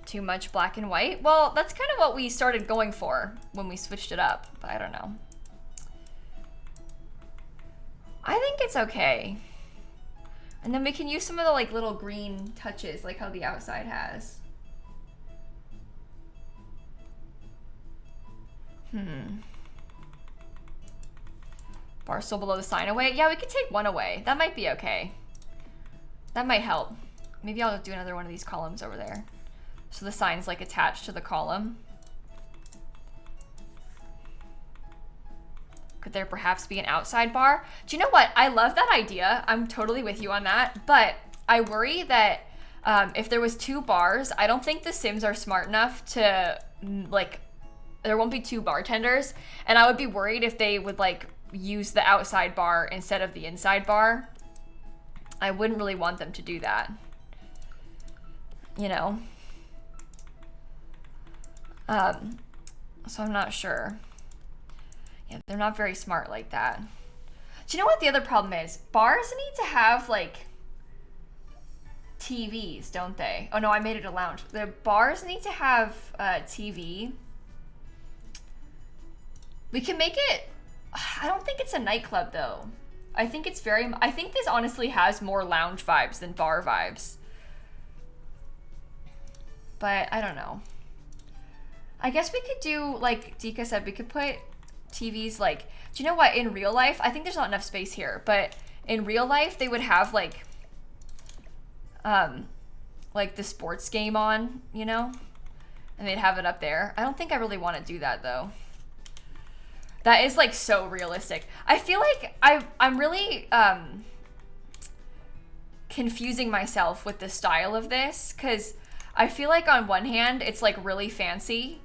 Too much black and white? Well, that's kind of what we started going for when we switched it up, but I don't know. I think it's okay. And then we can use some of the like little green touches, like how the outside has. Bar still below the sign away? Yeah, we could take one away. That might be okay. That might help. Maybe I'll do another one of these columns over there. So the sign's like attached to the column. Could there perhaps be an outside bar? Do you know what? I love that idea. I'm totally with you on that. But I worry that if there was 2 bars, I don't think the Sims are smart enough to like, there won't be 2 bartenders. And I would be worried if they would like use the outside bar instead of the inside bar. I wouldn't really want them to do that. You know? So I'm not sure. Yeah, they're not very smart like that. Do you know what the other problem is? Bars need to have like TVs, don't they? Oh no, I made it a lounge. The bars need to have TV. We can make it, I don't think it's a nightclub though. I think it's very, I think this honestly has more lounge vibes than bar vibes. But I don't know. I guess we could do, like Dika said, we could put TVs like, do you know what, in real life, I think there's not enough space here, but in real life they would have like the sports game on, you know, and they'd have it up there. I don't think I really want to do that though. That is like so realistic. I feel like I'm really confusing myself with the style of this, because I feel like on one hand it's like really fancy,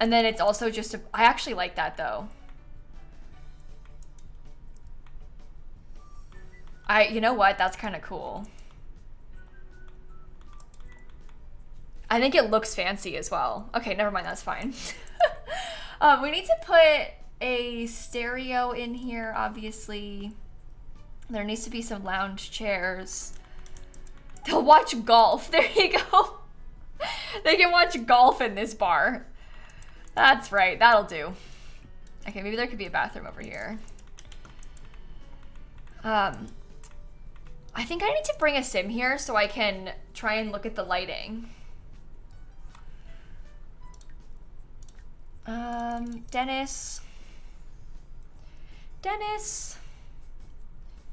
and then it's also just I actually like that though. You know what? That's kind of cool. I think it looks fancy as well. Okay, never mind. That's fine. We need to put a stereo in here, obviously. There needs to be some lounge chairs. They'll watch golf. There you go. They can watch golf in this bar. That's right. That'll do. Okay, maybe there could be a bathroom over here. I think I need to bring a sim here so I can try and look at the lighting. Dennis.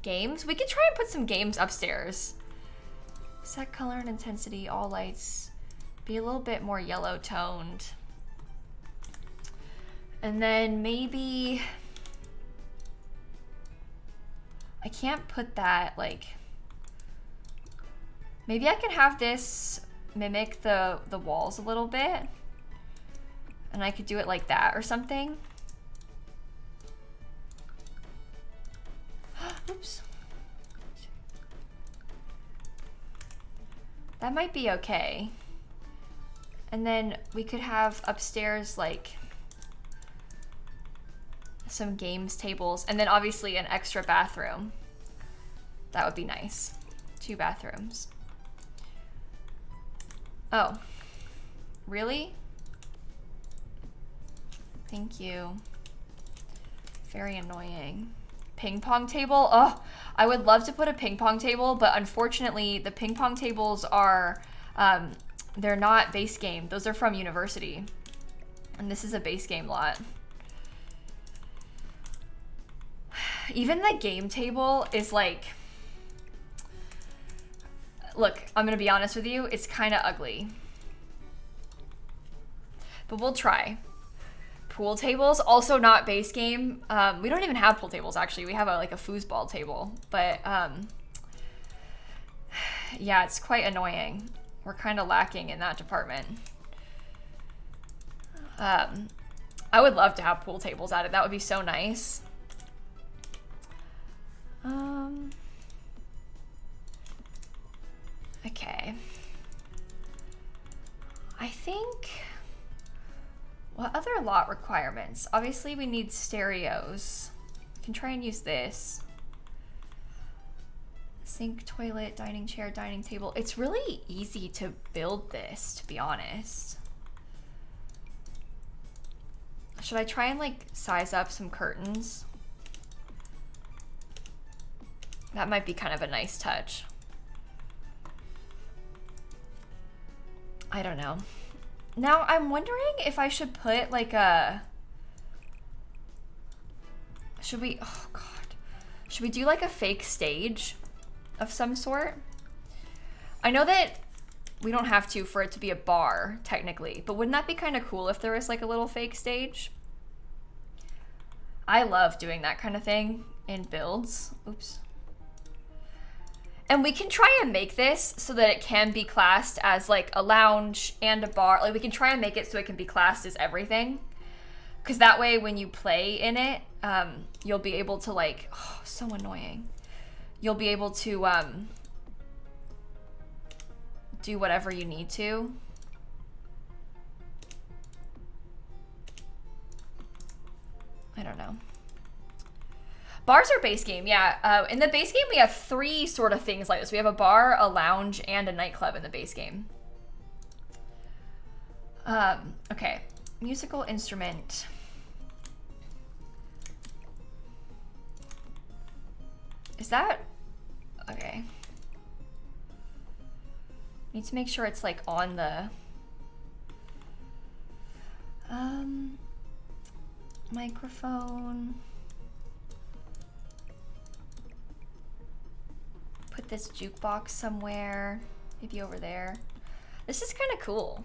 Games? We could try and put some games upstairs. Set color and intensity, all lights. Be a little bit more yellow toned. And then maybe... I can't put that, like... Maybe I can have this mimic the walls a little bit. And I could do it like that or something. Oops. That might be okay. And then we could have upstairs like some games tables, and then obviously an extra bathroom. That would be nice. 2 bathrooms. Oh, really? Thank you. Very annoying. Ping pong table? Oh, I would love to put a ping pong table, but unfortunately the ping pong tables are, they're not base game. Those are from university. And this is a base game lot. Even the game table is like, look, I'm gonna be honest with you, it's kind of ugly. But we'll try. Pool tables, also not base game. We don't even have pool tables, actually. We have like a foosball table, but yeah, it's quite annoying. We're kind of lacking in that department. I would love to have pool tables added. That would be so nice. Okay. I think, what other lot requirements? Obviously we need stereos. We can try and use this. Sink, toilet, dining chair, dining table. It's really easy to build this, to be honest. Should I try and like size up some curtains? That might be kind of a nice touch. I don't know. Now I'm wondering if I should put like a, should we, oh God, should we do like a fake stage of some sort? I know that we don't have to for it to be a bar technically, but wouldn't that be kind of cool if there was like a little fake stage? I love doing that kind of thing in builds. Oops. And we can try and make this so that it can be classed as like a lounge and a bar. Like we can try and make it so it can be classed as everything. Because that way when you play in it, you'll be able to like, oh, so annoying. You'll be able to do whatever you need to. I don't know. Bars are base game, yeah. In the base game, we have 3 sort of things like this. We have a bar, a lounge, and a nightclub in the base game. Okay, musical instrument. Is that, okay. Need to make sure it's like on the, microphone. Put this jukebox somewhere, maybe over there. This is kind of cool.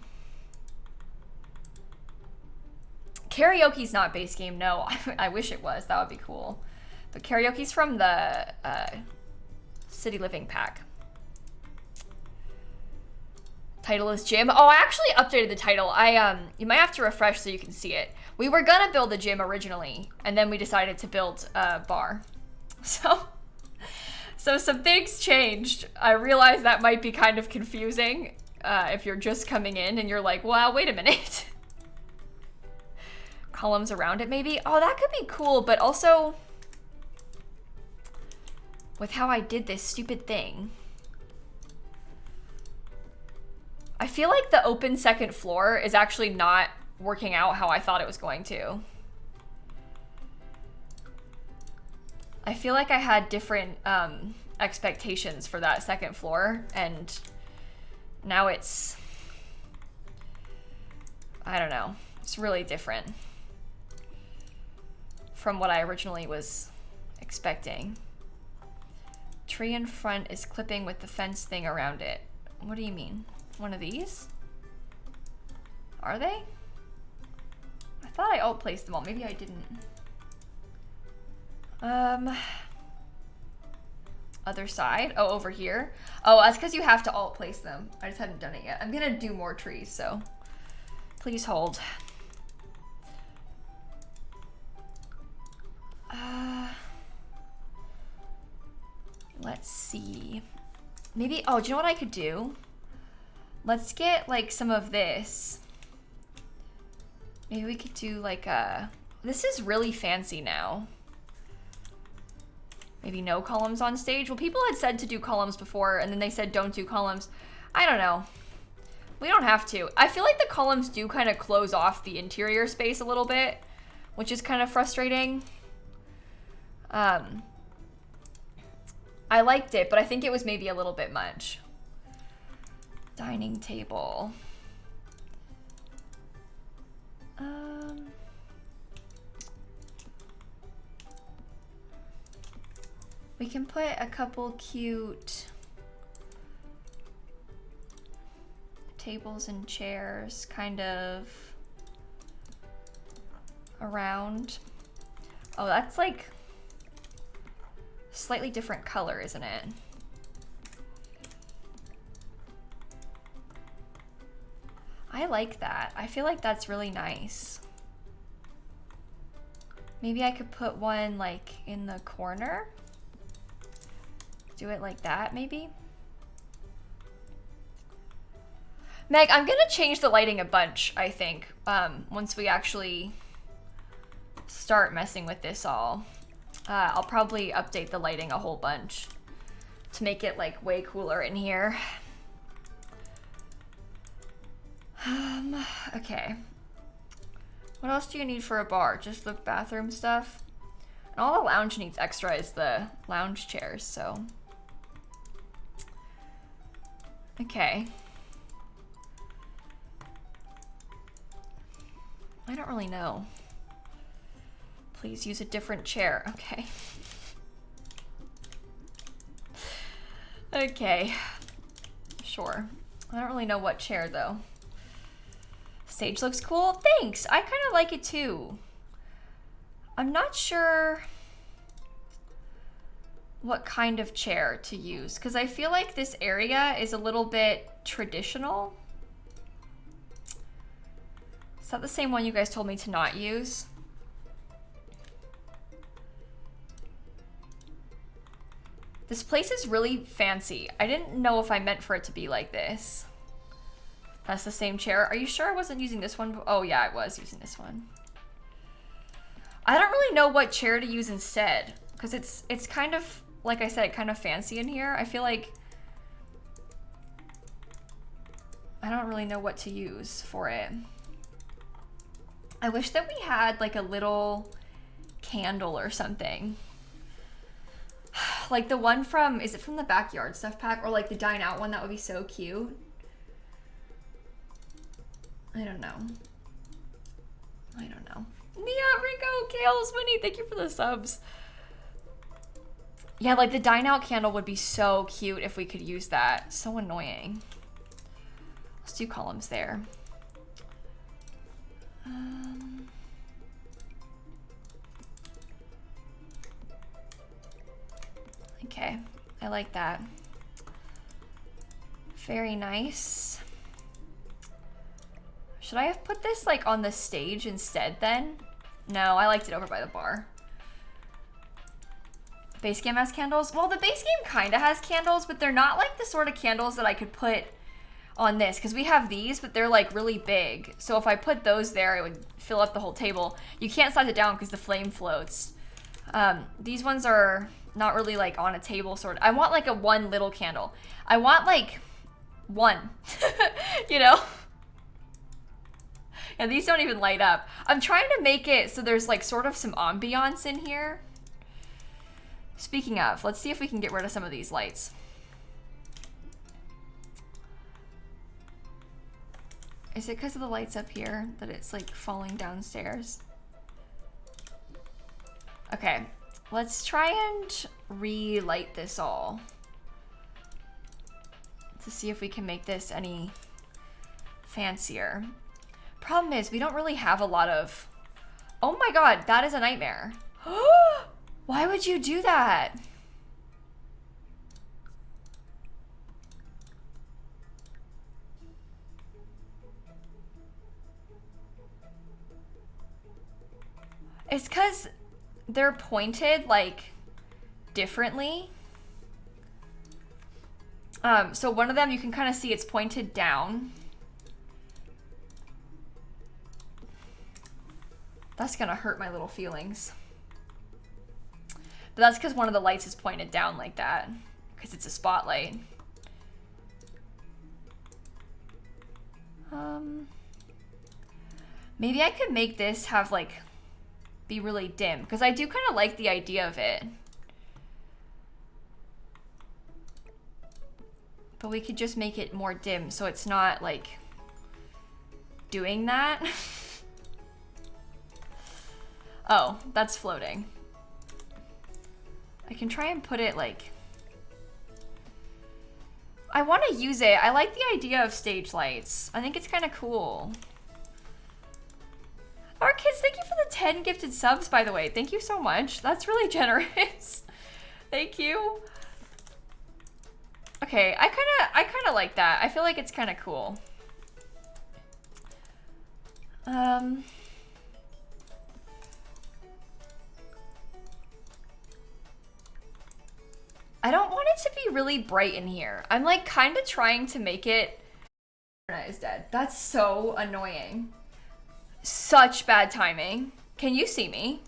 Karaoke's not base game, no. I wish it was, that would be cool. But karaoke's from the City Living pack. Title is gym. Oh, I actually updated the title. You might have to refresh so you can see it. We were gonna build a gym originally, and then we decided to build a bar. So some things changed. I realized that might be kind of confusing if you're just coming in and you're like, wow, wait a minute. Columns around it maybe? Oh, that could be cool, but also with how I did this stupid thing. I feel like the open second floor is actually not working out how I thought it was going to. I feel like I had different expectations for that second floor, and now it's, I don't know, it's really different from what I originally was expecting. Tree in front is clipping with the fence thing around it. What do you mean? One of these? Are they? I thought I alt placed them all. Maybe I didn't. Other side. Oh, over here. Oh, that's because you have to alt place them. I just hadn't done it yet. I'm gonna do more trees, so please hold. Let's see. Maybe, oh, do you know what I could do? Let's get like some of this. Maybe we could do like a, this is really fancy now. Maybe no columns on stage. Well, people had said to do columns before, and then they said don't do columns. I don't know. We don't have to. I feel like the columns do kind of close off the interior space a little bit, which is kind of frustrating. I liked it, but I think it was maybe a little bit much. Dining table. We can put a couple cute tables and chairs kind of around. Oh, that's like slightly different color, isn't it? I like that. I feel like that's really nice. Maybe I could put one like in the corner. Do it like that, maybe. Meg, I'm gonna change the lighting a bunch, I think, once we actually start messing with this all. I'll probably update the lighting a whole bunch to make it like way cooler in here. Okay. What else do you need for a bar? Just the bathroom stuff? And all the lounge needs extra is the lounge chairs, so. Okay. I don't really know. Please use a different chair. Okay. Okay. Sure. I don't really know what chair though. Stage looks cool. Thanks. I kind of like it too. I'm not sure what kind of chair to use because I feel like this area is a little bit traditional. Is that the same one you guys told me to not use? This place is really fancy. I didn't know if I meant for it to be like this. That's the same chair. Are you sure I wasn't using this one? Oh yeah, I was using this one. I don't really know what chair to use instead because it's kind of, like I said, kind of fancy in here. I feel like I don't really know what to use for it. I wish that we had like a little candle or something. Like the one from, is it from the Backyard Stuff Pack? Or like the Dine Out one? That would be so cute. I don't know. I don't know. Nia, Rico, Kales, Winnie, thank you for the subs. Yeah, like the Dine Out candle would be so cute if we could use that. So annoying. Let's do columns there. Okay, I like that. Very nice. Should I have put this like on the stage instead then? No, I liked it over by the bar. Base game has candles? Well, the base game kind of has candles, but they're not like the sort of candles that I could put on this because we have these, but they're like really big. So if I put those there, it would fill up the whole table. You can't size it down because the flame floats. These ones are not really like on a table sort of. I want like a one little candle. I want like one, you know? And these don't even light up. I'm trying to make it so there's like sort of some ambiance in here. Speaking of, let's see if we can get rid of some of these lights. Is it because of the lights up here that it's like falling downstairs? Okay, let's try and relight this all to see if we can make this any fancier. Problem is, we don't really have a lot of... Oh my god, that is a nightmare. Why would you do that? It's because they're pointed like differently. So one of them you can kind of see it's pointed down. That's gonna hurt my little feelings. But that's because one of the lights is pointed down like that, because it's a spotlight. Maybe I could make this have like, be really dim, because I do kind of like the idea of it. But we could just make it more dim so it's not like doing that. Oh, that's floating. I can try and put it like... I want to use it. I like the idea of stage lights. I think it's kind of cool. Our kids, thank you for the 10 gifted subs, by the way. Thank you so much. That's really generous. Thank you. Okay, I kind of like that. I feel like it's kind of cool. I don't want it to be really bright in here. I'm like kind of trying to make it. Internet is dead. That's so annoying. Such bad timing. Can you see me?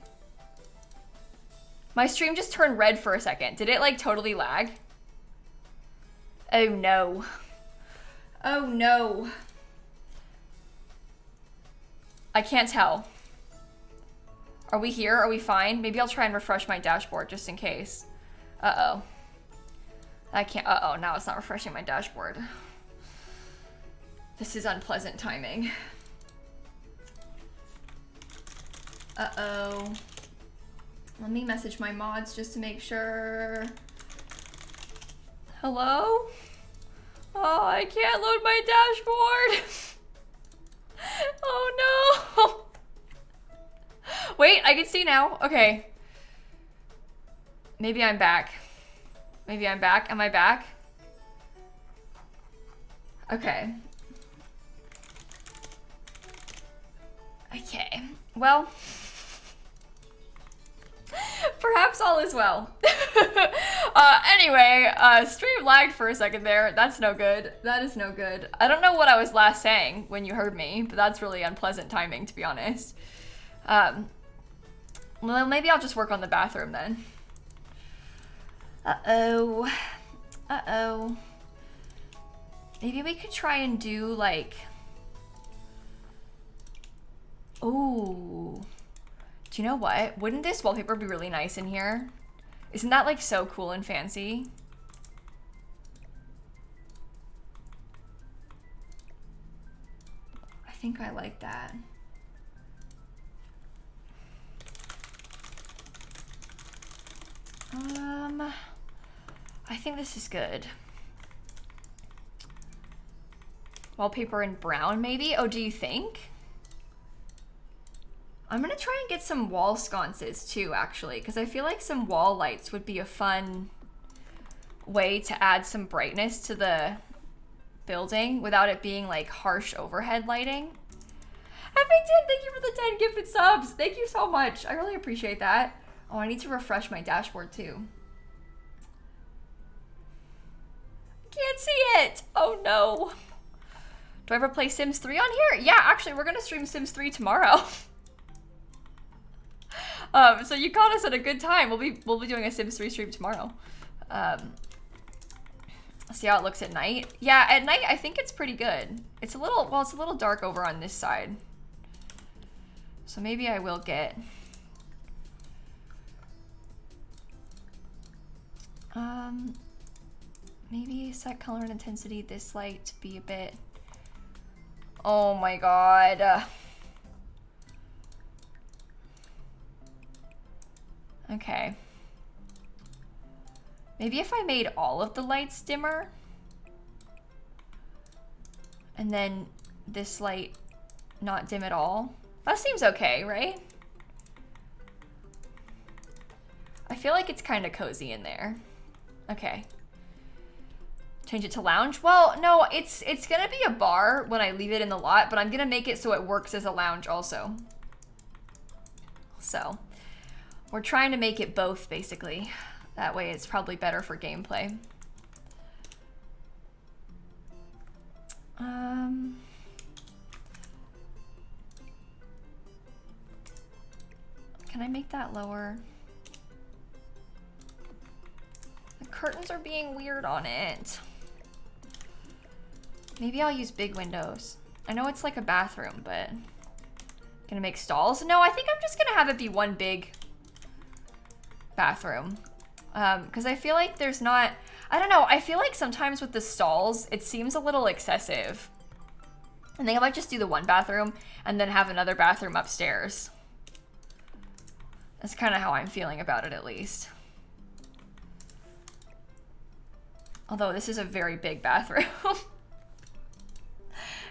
My stream just turned red for a second. Did it like totally lag? Oh no. Oh no. I can't tell. Are we here? Are we fine? Maybe I'll try and refresh my dashboard just in case. Uh-oh. I can't. Uh-oh, now it's not refreshing my dashboard. This is unpleasant timing. Uh-oh. Let me message my mods just to make sure. Hello? Oh, I can't load my dashboard. Oh no. Wait, I can see now. Okay. Maybe I'm back. Maybe I'm back. Am I back? Okay. Okay. Well, perhaps all is well. Anyway, stream lagged for a second there. That's no good. That is no good. I don't know what I was last saying when you heard me, but that's really unpleasant timing, to be honest. Well, maybe I'll just work on the bathroom then. Uh-oh. Uh-oh. Maybe we could try and do like... Ooh. Do you know what? Wouldn't this wallpaper be really nice in here? Isn't that like so cool and fancy? I think I like that. I think this is good. Wallpaper in brown, maybe? Oh, do you think? I'm gonna try and get some wall sconces too, actually, because I feel like some wall lights would be a fun way to add some brightness to the building without it being like harsh overhead lighting. Effington, thank you for the 10 gifted subs. Thank you so much. I really appreciate that. Oh, I need to refresh my dashboard too. Can't see it. Oh no. Do I ever play Sims 3 on here? Yeah, actually, we're gonna stream Sims 3 tomorrow. So you caught us at a good time. We'll be doing a Sims 3 stream tomorrow. See how it looks at night. Yeah, at night I think it's pretty good. It's a little, well, it's a little dark over on this side. So maybe I will get maybe set color and intensity this light to be a bit. Oh my god. Okay. Maybe if I made all of the lights dimmer and then this light not dim at all. That seems okay, right? I feel like it's kind of cozy in there. Okay. Change it to lounge? Well, no, it's gonna be a bar when I leave it in the lot, but I'm gonna make it so it works as a lounge also. So, we're trying to make it both, basically. That way it's probably better for gameplay. Can I make that lower? The curtains are being weird on it. Maybe I'll use big windows. I know it's like a bathroom, but gonna make stalls? No, I think I'm just gonna have it be one big bathroom. Because I feel like there's not, I don't know, I feel like sometimes with the stalls, it seems a little excessive. I think I might just do the one bathroom and then have another bathroom upstairs. That's kind of how I'm feeling about it, at least. Although this is a very big bathroom.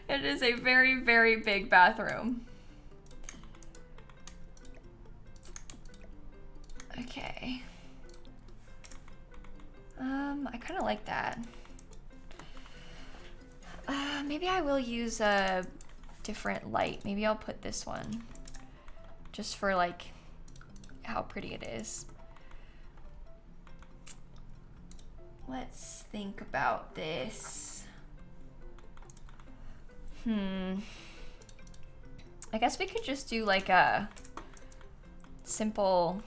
It is a very, very big bathroom. Okay. I kind of like that. Maybe I will use a different light. Maybe I'll put this one just for like how pretty it is. Let's think about this. I guess we could just do like a simple,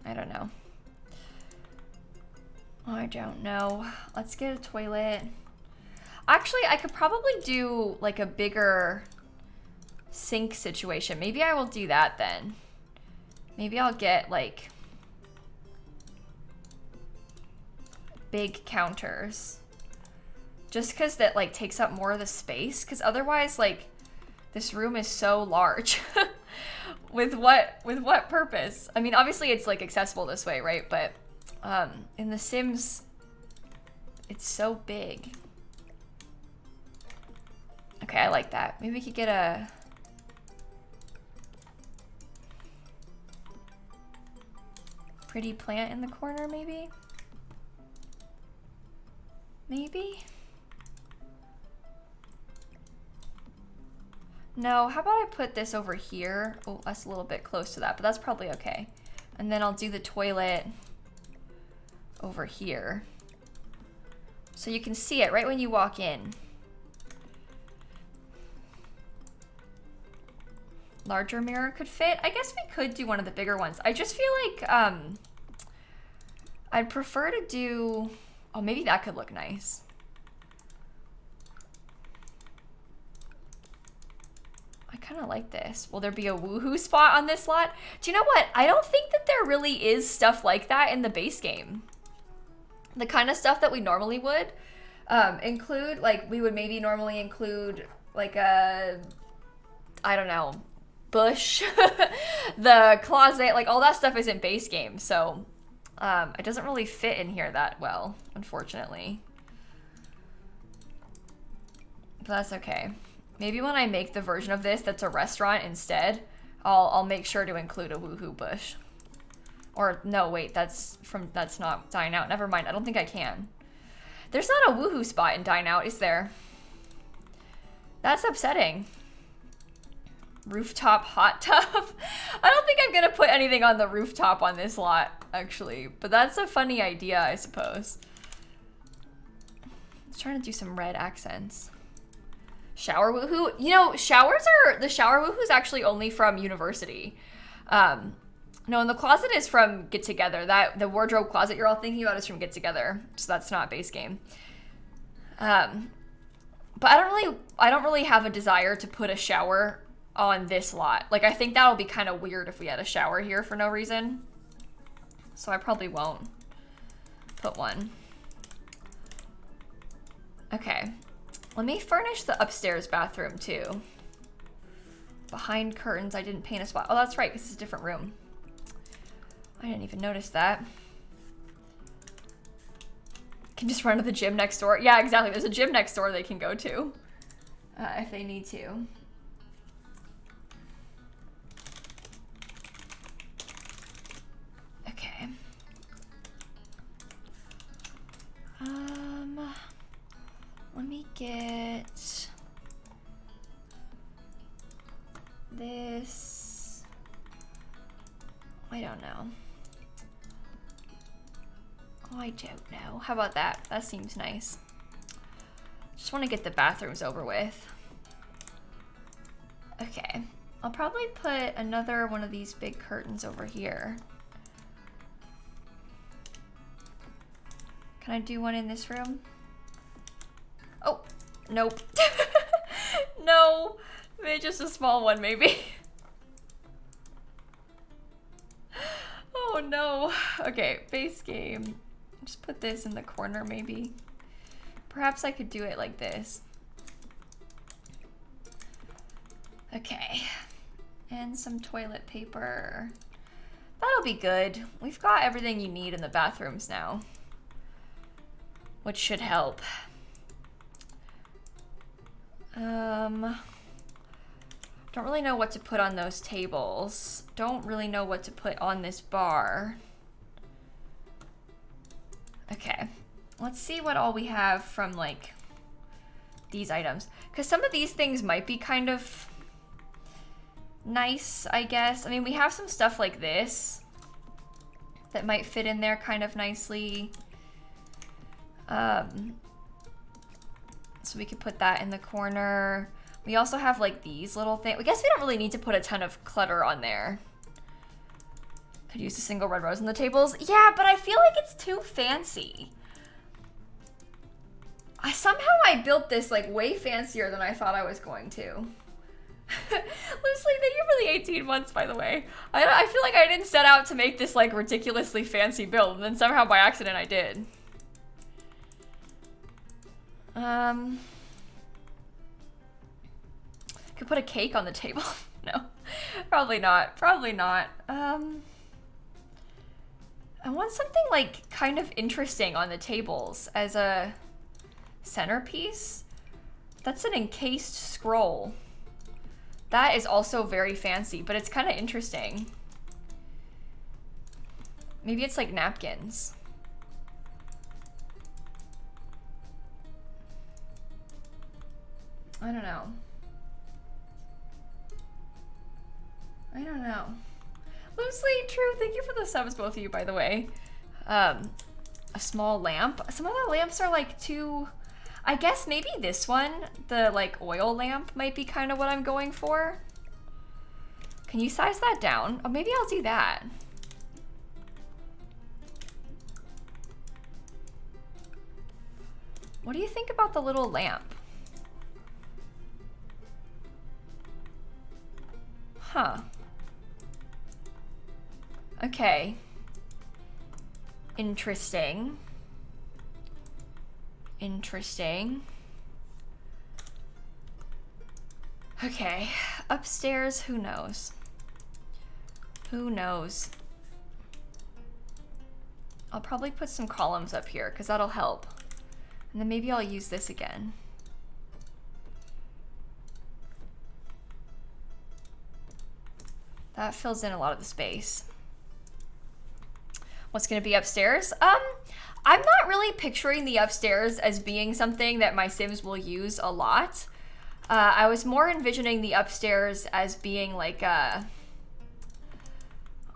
I don't know. I don't know. Let's get a toilet. Actually, I could probably do like a bigger sink situation. Maybe I will do that then. Maybe I'll get like big counters. Just because that like takes up more of the space. Because otherwise like this room is so large. With what purpose? I mean, obviously it's like accessible this way, right? But in The Sims, it's so big. Okay, I like that. Maybe we could get a pretty plant in the corner, maybe? Maybe? No, how about I put this over here? Oh, that's a little bit close to that, but that's probably okay. And then I'll do the toilet over here. So you can see it right when you walk in. Larger mirror could fit. I guess we could do one of the bigger ones. I just feel like I'd prefer to do, oh, maybe that could look nice. I kind of like this. Will there be a woohoo spot on this lot? Do you know what? I don't think that there really is stuff like that in the base game. The kind of stuff that we normally would include, like we would maybe normally include like a, I don't know, bush, the closet, like all that stuff isn't base game. So it doesn't really fit in here that well, unfortunately. But that's okay. Maybe when I make the version of this that's a restaurant instead, I'll make sure to include a woohoo bush. Or no, wait, that's not Dine Out. Never mind, I don't think I can. There's not a woohoo spot in Dine Out, is there? That's upsetting. Rooftop hot tub. I don't think I'm gonna put anything on the rooftop on this lot, actually. But that's a funny idea, I suppose. I'm trying to do some red accents. Shower woohoo. You know, the shower woohoo is actually only from university. No, and the closet is from Get Together. That the wardrobe closet you're all thinking about is from Get Together, so that's not base game. But I don't really have a desire to put a shower on this lot. Like, I think that'll be kind of weird if we had a shower here for no reason. So I probably won't put one. Okay. Let me furnish the upstairs bathroom too. Behind curtains, I didn't paint a spot. Oh, that's right, because it's a different room. I didn't even notice that. Can just run to the gym next door. Yeah, exactly. There's a gym next door they can go to if they need to. Okay. Let me get this. I don't know. Oh, I don't know. How about that? That seems nice. Just want to get the bathrooms over with. Okay. I'll probably put another one of these big curtains over here. Can I do one in this room? Oh, nope. No, maybe just a small one, maybe. Oh no. Okay, base game. Just put this in the corner, maybe. Perhaps I could do it like this. Okay. And some toilet paper. That'll be good. We've got everything you need in the bathrooms now, which should help. Do Don't really know what to put on those tables. Don't really know what to put on this bar. Okay, let's see what all we have from like these items. Because some of these things might be kind of nice, I guess. I mean, we have some stuff like this that might fit in there kind of nicely. So we could put that in the corner. We also have like these little things. I guess we don't really need to put a ton of clutter on there. Could use a single red rose on the tables. Yeah, but I feel like it's too fancy. Somehow I built this like way fancier than I thought I was going to. Loosely, thank you for the 18 months, by the way. I feel like I didn't set out to make this like ridiculously fancy build, and then somehow by accident I did. Could put a cake on the table. No, probably not. Probably not. I want something like kind of interesting on the tables as a centerpiece. That's an encased scroll. That is also very fancy, but it's kind of interesting. Maybe it's like napkins. I don't know. I don't know. Loosely true. Thank you for the subs, both of you, by the way. A small lamp. Some of the lamps are like too... I guess maybe this one, the like oil lamp, might be kind of what I'm going for. Can you size that down? Oh, maybe I'll do that. What do you think about the little lamp? Huh. Okay. Interesting. Interesting. Okay, upstairs, who knows? Who knows? I'll probably put some columns up here because that'll help. And then maybe I'll use this again. That fills in a lot of the space. What's gonna be upstairs? I'm not really picturing the upstairs as being something that my Sims will use a lot. I was more envisioning the upstairs as being like I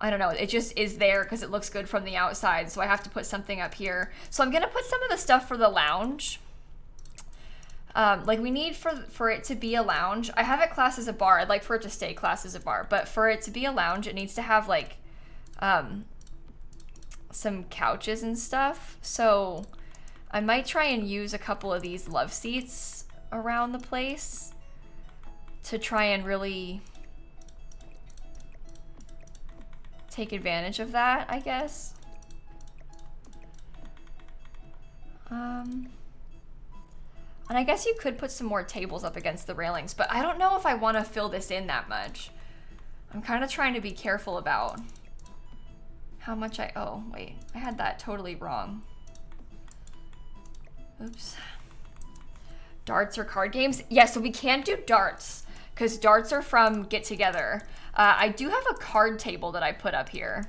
don't know, it just is there because it looks good from the outside, so I have to put something up here. So I'm gonna put some of the stuff for the lounge. Like we need for it to be a lounge. I have it classed as a bar. I'd like for it to stay classed as a bar, but for it to be a lounge, it needs to have like some couches and stuff. So I might try and use a couple of these love seats around the place to try and really take advantage of that, I guess. And I guess you could put some more tables up against the railings, but I don't know if I want to fill this in that much. I'm kind of trying to be careful about how much oh, wait, I had that totally wrong. Oops. Darts or card games? Yeah, so we can't do darts because darts are from Get Together. I do have a card table that I put up here.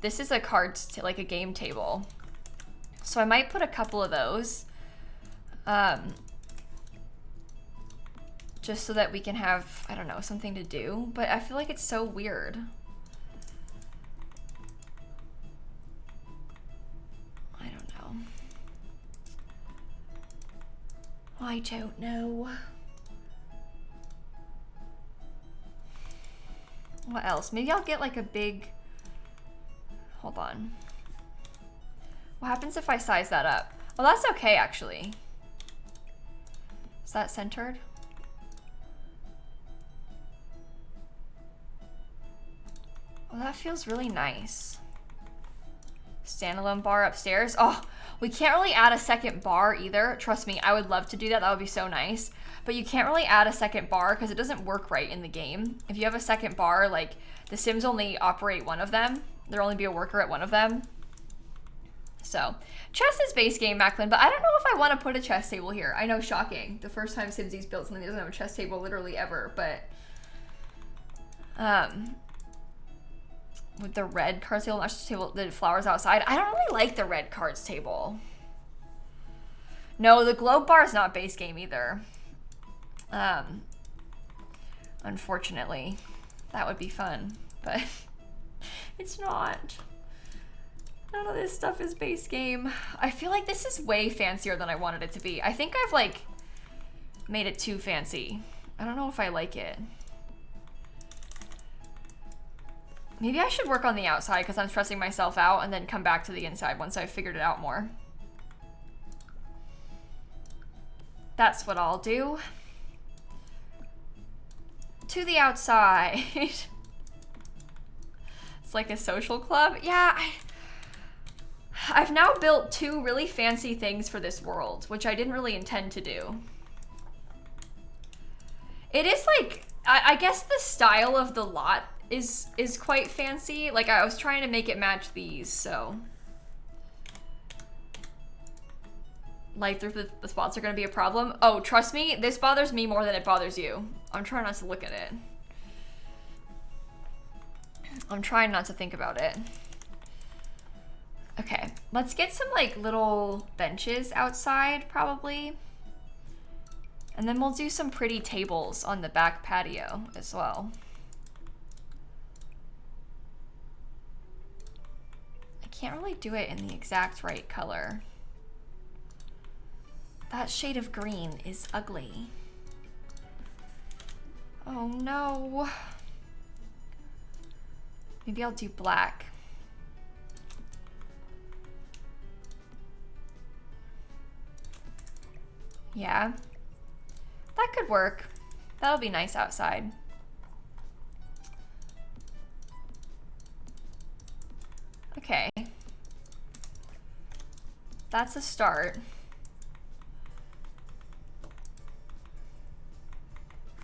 This is a like a game table. So I might put a couple of those. Just so that we can have, I don't know, something to do. But I feel like it's so weird. I don't know. I don't know. What else? Maybe I'll get like a big, hold on. What happens if I size that up? Well, that's okay, actually. Is that centered? Well, that feels really nice. Standalone bar upstairs. Oh, we can't really add a second bar either. Trust me, I would love to do that. That would be so nice. But you can't really add a second bar because it doesn't work right in the game. If you have a second bar, like the Sims only operate one of them. There'll only be a worker at one of them. So, chess is base game, Macklin, but I don't know if I want to put a chess table here. I know, shocking. The first time Simsie's built something that doesn't have a chess table literally ever, but with the red cards table, not just table, the flowers outside, I don't really like the red cards table. No, the globe bar is not base game either. Unfortunately, that would be fun, but it's not. None of this stuff is base game. I feel like this is way fancier than I wanted it to be. I think I've like made it too fancy. I don't know if I like it. Maybe I should work on the outside because I'm stressing myself out and then come back to the inside once I've figured it out more. That's what I'll do. To the outside. It's like a social club. Yeah, I've now built 2 really fancy things for this world, which I didn't really intend to do. It is like, I guess the style of the lot is quite fancy. Like I was trying to make it match these, so. Light through the spots are gonna be a problem. Oh, trust me, this bothers me more than it bothers you. I'm trying not to look at it. I'm trying not to think about it. Okay, let's get some like little benches outside probably. And then we'll do some pretty tables on the back patio as well. I can't really do it in the exact right color. That shade of green is ugly. Oh no. Maybe I'll do black. Yeah, that could work. That'll be nice outside. Okay. That's a start.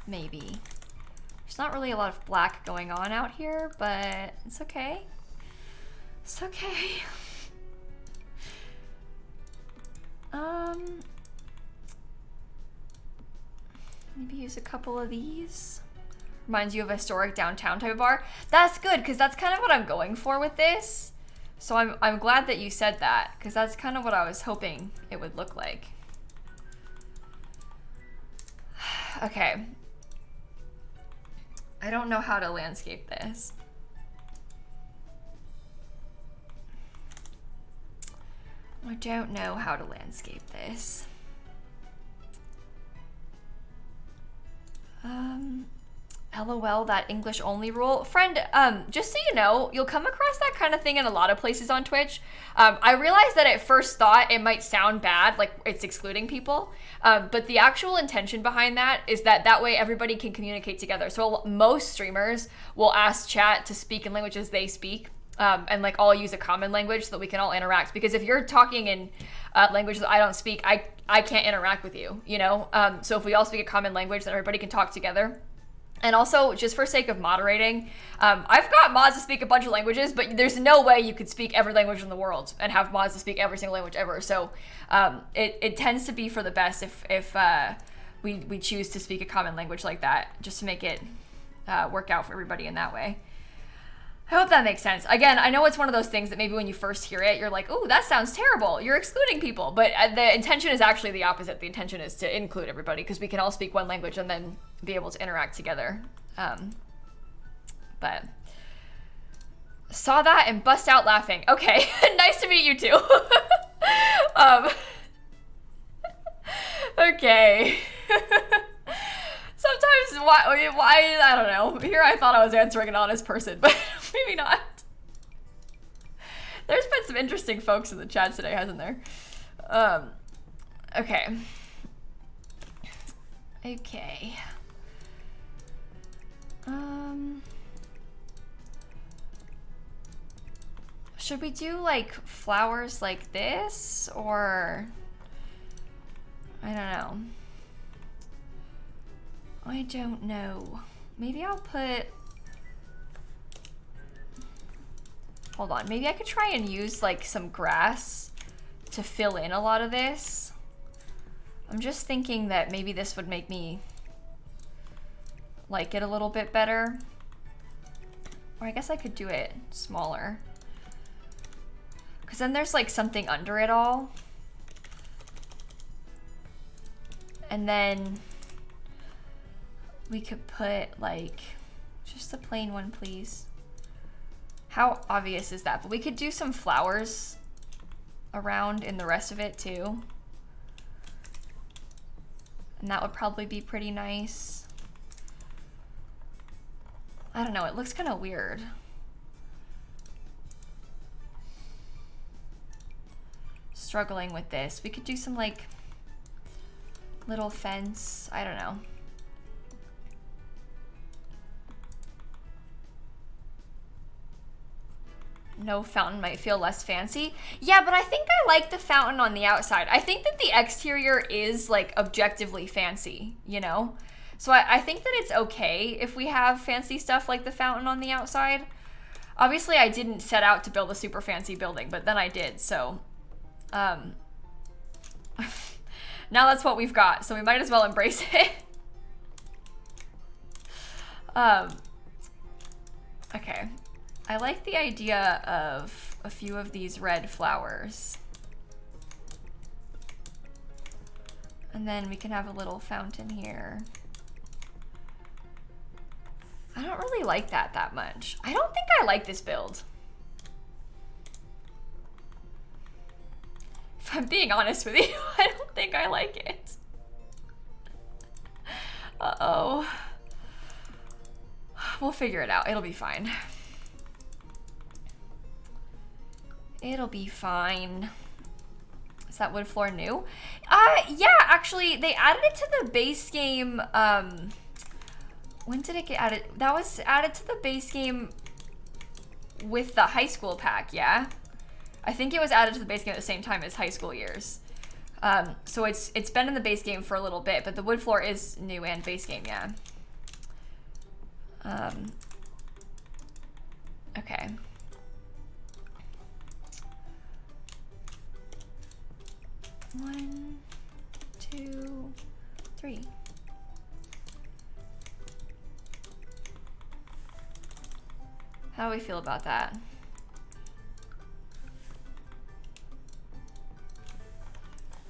Maybe. There's not really a lot of black going on out here, but it's okay. It's okay. Maybe use a couple of these. Reminds you of a historic downtown type of bar. That's good, because that's kind of what I'm going for with this. So I'm glad that you said that, because that's kind of what I was hoping it would look like. Okay. I don't know how to landscape this. I don't know how to landscape this. LOL, that English only rule. Friend, just so you know, you'll come across that kind of thing in a lot of places on Twitch. I realized that at first thought it might sound bad, like it's excluding people. But the actual intention behind that is that way everybody can communicate together. So most streamers will ask chat to speak in languages they speak. And like all use a common language so that we can all interact. Because if you're talking in languages that I don't speak, I can't interact with you, you know? So if we all speak a common language, then everybody can talk together. And also, just for sake of moderating, I've got mods to speak a bunch of languages, but there's no way you could speak every language in the world and have mods to speak every single language ever. So it tends to be for the best if we choose to speak a common language like that, just to make it work out for everybody in that way. I hope that makes sense. Again, I know it's one of those things that maybe when you first hear it, you're like, "Ooh, that sounds terrible. You're excluding people." But the intention is actually the opposite. The intention is to include everybody because we can all speak one language and then be able to interact together. But saw that and bust out laughing. Okay, nice to meet you too. Okay. Sometimes, why, I don't know. Here I thought I was answering an honest person, but maybe not. There's been some interesting folks in the chat today, hasn't there? Okay. Okay. Should we do like flowers like this, or I don't know. I don't know. Maybe I'll put Hold on, maybe I could try and use like some grass to fill in a lot of this. I'm just thinking that maybe this would make me like it a little bit better. Or I guess I could do it smaller. Because then there's like something under it all. And then we could put like, just a plain one, please. How obvious is that? But we could do some flowers around in the rest of it too. And that would probably be pretty nice. I don't know, it looks kind of weird. Struggling with this. We could do some like little fence, I don't know. No fountain might feel less fancy. Yeah, but I think I like the fountain on the outside. I think that the exterior is like objectively fancy, you know? So I think that it's okay if we have fancy stuff like the fountain on the outside. Obviously I didn't set out to build a super fancy building, but then I did, so. Now that's what we've got, so we might as well embrace it. Okay. I like the idea of a few of these red flowers. And then we can have a little fountain here. I don't really like that much. I don't think I like this build. If I'm being honest with you, I don't think I like it. Uh-oh. We'll figure it out. It'll be fine. It'll be fine. Is that wood floor new? Yeah, actually, they added it to the base game. When did it get added? That was added to the base game with the high school pack, yeah? I think it was added to the base game at the same time as high school years. So it's been in the base game for a little bit, but the wood floor is new and base game, yeah. Okay. One, two, three. How do we feel about that?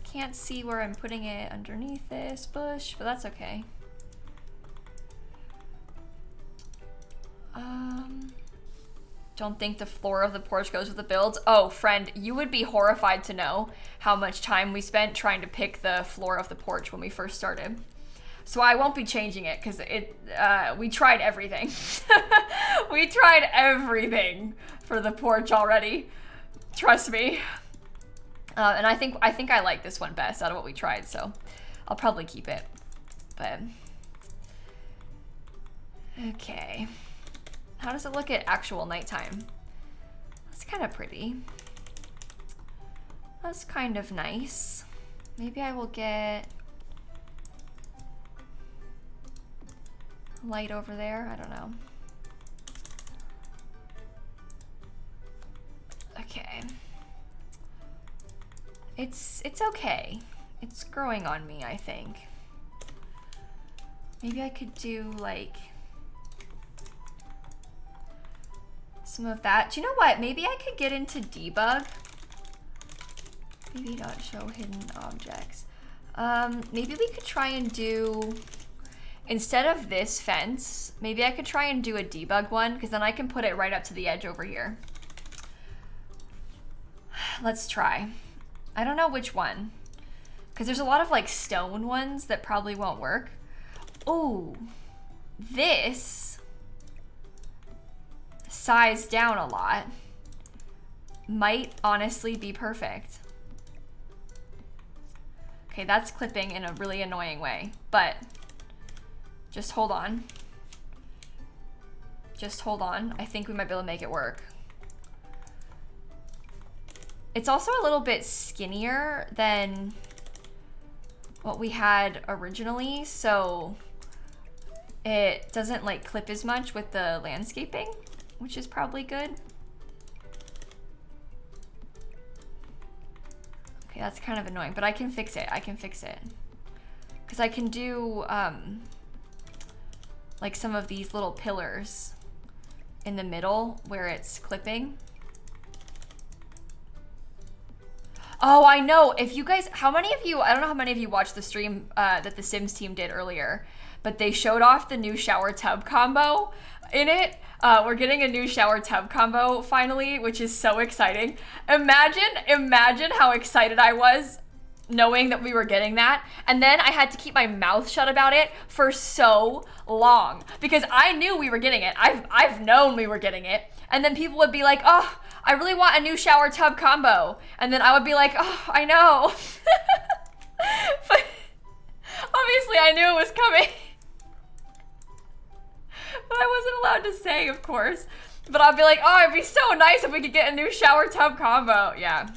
Can't see where I'm putting it underneath this bush, but that's okay. Don't think the floor of the porch goes with the build. Oh, friend, you would be horrified to know how much time we spent trying to pick the floor of the porch when we first started. So I won't be changing it because we tried everything. We tried everything for the porch already. Trust me. And I think I like this one best out of what we tried, so I'll probably keep it. But okay. How does it look at actual nighttime? That's kind of pretty. That's kind of nice. Maybe I will get light over there. I don't know. Okay. It's okay. It's growing on me, I think. Maybe I could do like some of that. Do you know what? Maybe I could get into debug. Maybe not show hidden objects. Maybe we could try and do, instead of this fence, maybe I could try and do a debug one, because then I can put it right up to the edge over here. Let's try. I don't know which one, because there's a lot of like stone ones that probably won't work. Oh, this size down a lot might honestly be perfect. Okay, that's clipping in a really annoying way, but just hold on. Just hold on. I think we might be able to make it work. It's also a little bit skinnier than what we had originally, so it doesn't like clip as much with the landscaping, which is probably good. Okay, that's kind of annoying, but I can fix it. I can fix it. Because I can do like some of these little pillars in the middle where it's clipping. Oh, I know. If you guys, how many of you, I don't know how many of you watched the stream that the Sims team did earlier, but they showed off the new shower tub combo in it. We're getting a new shower tub combo finally, which is so exciting. Imagine how excited I was knowing that we were getting that. And then I had to keep my mouth shut about it for so long because I knew we were getting it. I've known we were getting it. And then people would be like, oh, I really want a new shower tub combo. And then I would be like, oh, I know. But obviously I knew it was coming. But I wasn't allowed to say, of course. But I'd be like, oh, it'd be so nice if we could get a new shower tub combo. Yeah.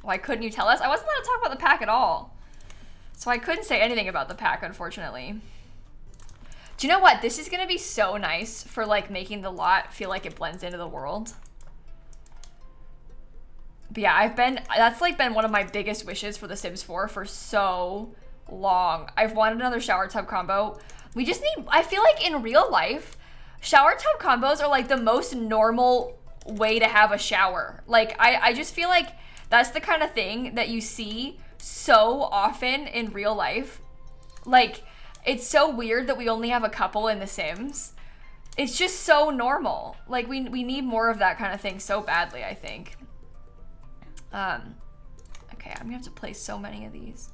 Why couldn't you tell us? I wasn't allowed to talk about the pack at all. So I couldn't say anything about the pack, unfortunately. Do you know what? This is gonna be so nice for like making the lot feel like it blends into the world. But yeah, that's like been one of my biggest wishes for The Sims 4 for so long. I've wanted another shower tub combo. We just need, I feel like in real life, shower tub combos are like the most normal way to have a shower. Like I just feel like that's the kind of thing that you see so often in real life. Like, it's so weird that we only have a couple in The Sims. It's just so normal. Like, we need more of that kind of thing so badly, I think. Okay, I'm gonna have to place so many of these.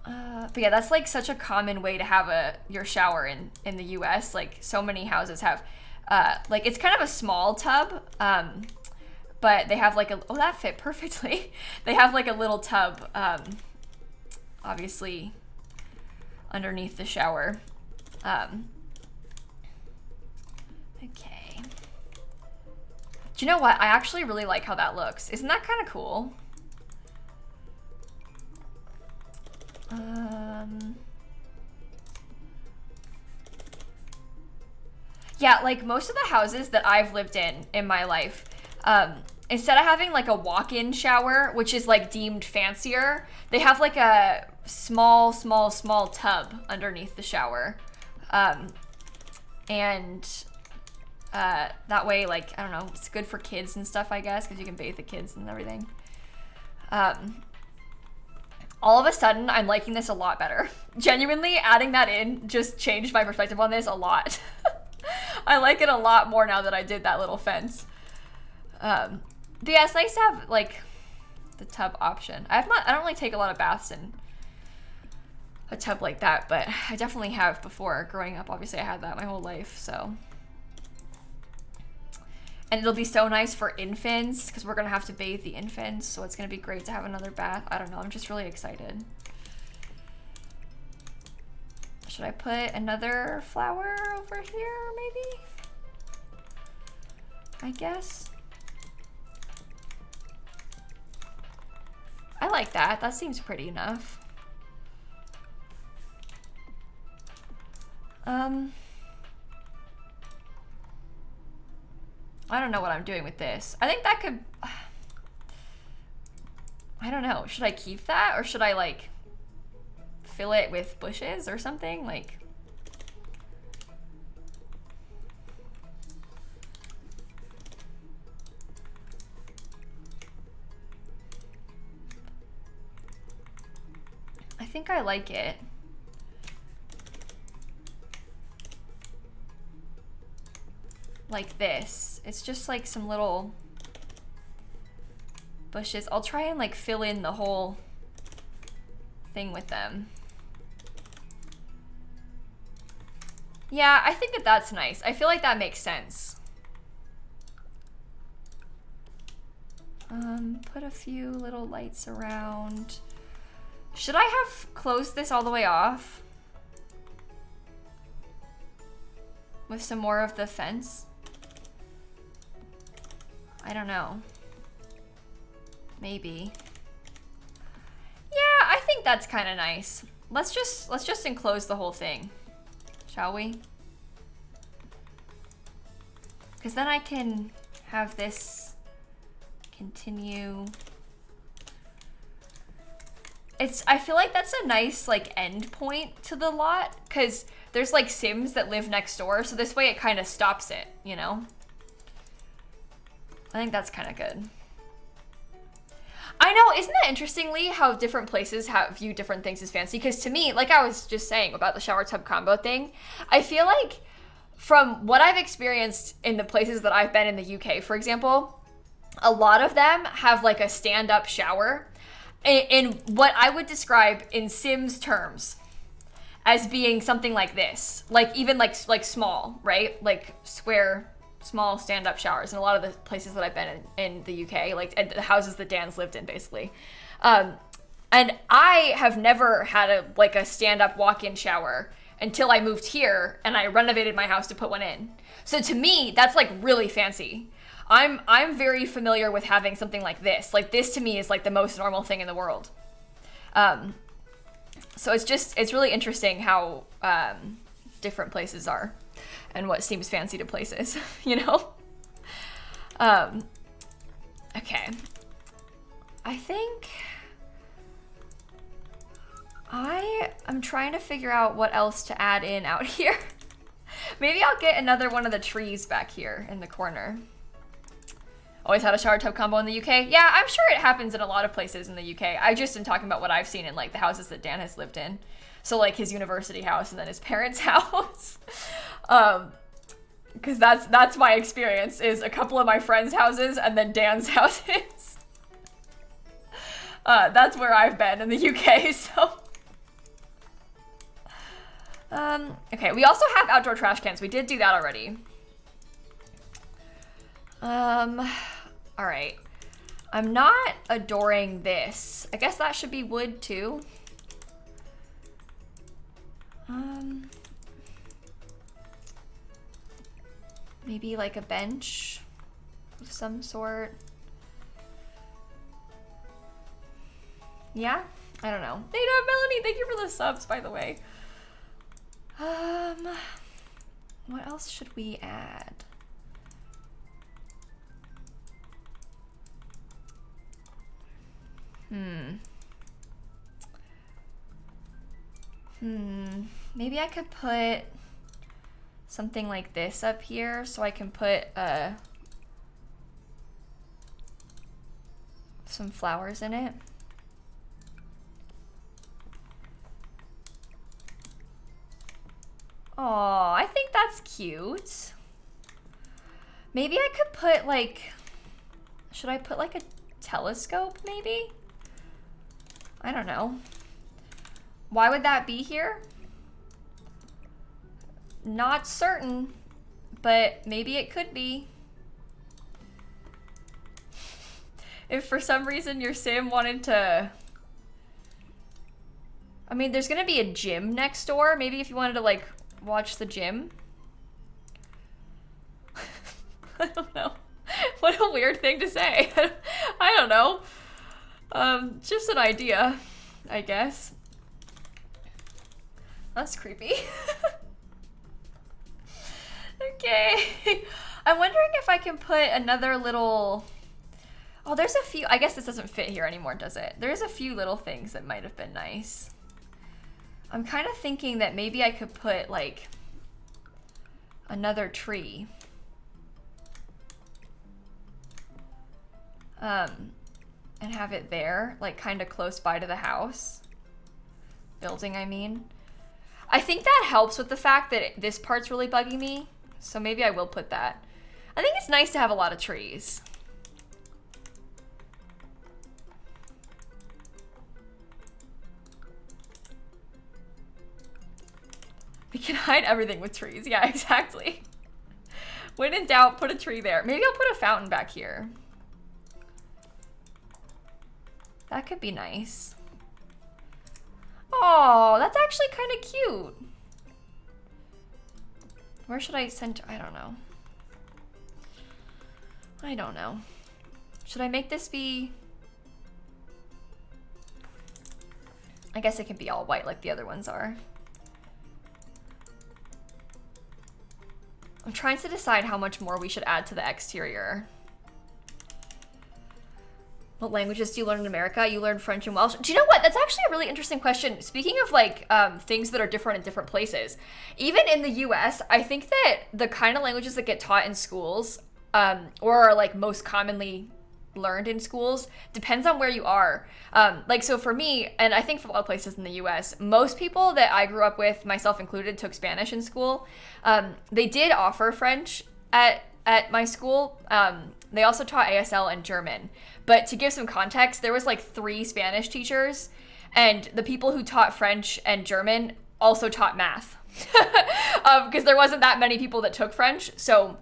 But yeah, that's like such a common way to have your shower in the US. Like, so many houses have, like, it's kind of a small tub, but they have like oh, that fit perfectly. They have like a little tub, obviously underneath the shower. Okay. Do you know what? I actually really like how that looks. Isn't that kind of cool? Yeah, like most of the houses that I've lived in my life, instead of having like a walk-in shower, which is like deemed fancier, they have like a small tub underneath the shower. And that way, like, I don't know, it's good for kids and stuff, I guess, because you can bathe the kids and everything. All of a sudden, I'm liking this a lot better. Genuinely, adding that in just changed my perspective on this a lot. I like it a lot more now that I did that little fence. But yeah, it's nice to have, like, the tub option. I don't really take a lot of baths in a tub like that, but I definitely have before. Growing up, obviously, I had that my whole life, so. And it'll be so nice for infants, because we're going to have to bathe the infants, so it's going to be great to have another bath. I don't know, I'm just really excited. Should I put another flower over here, maybe? I guess. I like that. That seems pretty enough. I don't know what I'm doing with this. I think that could... I don't know. Should I keep that? Or should I, like, fill it with bushes or something? Like... I think I like it. Like this. It's just like some little bushes. I'll try and like fill in the whole thing with them. Yeah, I think that that's nice. I feel like that makes sense. Put a few little lights around. Should I have closed this all the way off? With some more of the fence? I don't know. Maybe. Yeah, I think that's kind of nice. Let's just enclose the whole thing, shall we? Because then I can have this continue. I feel like that's a nice like end point to the lot, because there's like Sims that live next door, so this way it kind of stops it, you know? I think that's kind of good. I know, isn't that interestingly how different places view different things as fancy? Because to me, like I was just saying about the shower tub combo thing, I feel like from what I've experienced in the places that I've been in the UK, for example, a lot of them have like a stand-up shower in what I would describe in Sims terms as being something like this. Like even like small, right? Like square, small stand-up showers in a lot of the places that I've been in the UK, like the houses that Dan's lived in, basically. And I have never had a stand-up walk-in shower until I moved here and I renovated my house to put one in. So to me, that's like really fancy. I'm very familiar with having something like this. Like this to me is like the most normal thing in the world. So it's really interesting how different places are and what seems fancy to places, you know? Okay. I think I'm trying to figure out what else to add in out here. Maybe I'll get another one of the trees back here in the corner. Always had a shower tub combo in the UK? Yeah, I'm sure it happens in a lot of places in the UK. I just am talking about what I've seen in like the houses that Dan has lived in. So like his university house and then his parents' house. Because that's my experience, is a couple of my friends' houses and then Dan's houses. That's where I've been in the UK, so. Okay, we also have outdoor trash cans. We did do that already. All right. I'm not adoring this. I guess that should be wood too. Maybe like a bench of some sort. Yeah? I don't know. Nada, Melanie, thank you for the subs, by the way. What else should we add? Maybe I could put something like this up here so I can put some flowers in it. Oh, I think that's cute. Maybe I could put like, should I put like a telescope maybe? I don't know. Why would that be here? Not certain, but maybe it could be. If for some reason your sim wanted to, I mean, there's gonna be a gym next door. Maybe if you wanted to like watch the gym. I don't know. What a weird thing to say. I don't know. Just an idea, I guess. That's creepy. Okay. I'm wondering if I can put another little... Oh, there's a few... I guess this doesn't fit here anymore, does it? There's a few little things that might have been nice. I'm kind of thinking that maybe I could put, like, another tree. And have it there, like, kind of close by to the house. Building, I mean. I think that helps with the fact that this part's really bugging me. So maybe I will put that. I think it's nice to have a lot of trees. We can hide everything with trees. Yeah, exactly. When in doubt, put a tree there. Maybe I'll put a fountain back here. That could be nice. Oh, that's actually kind of cute. Where should I center? I don't know. I don't know. Should I make this be... I guess it can be all white like the other ones are. I'm trying to decide how much more we should add to the exterior. What languages do you learn in America? You learn French and Welsh. Do you know what? That's actually a really interesting question. Speaking of like things that are different in different places, even in the US, I think that the kind of languages that get taught in schools or are like most commonly learned in schools depends on where you are. Like, so for me, and I think for a lot of places in the US, most people that I grew up with, myself included, took Spanish in school. They did offer French at my school. They also taught ASL and German. But to give some context, there was like 3 Spanish teachers, and the people who taught French and German also taught math. Because there wasn't that many people that took French, so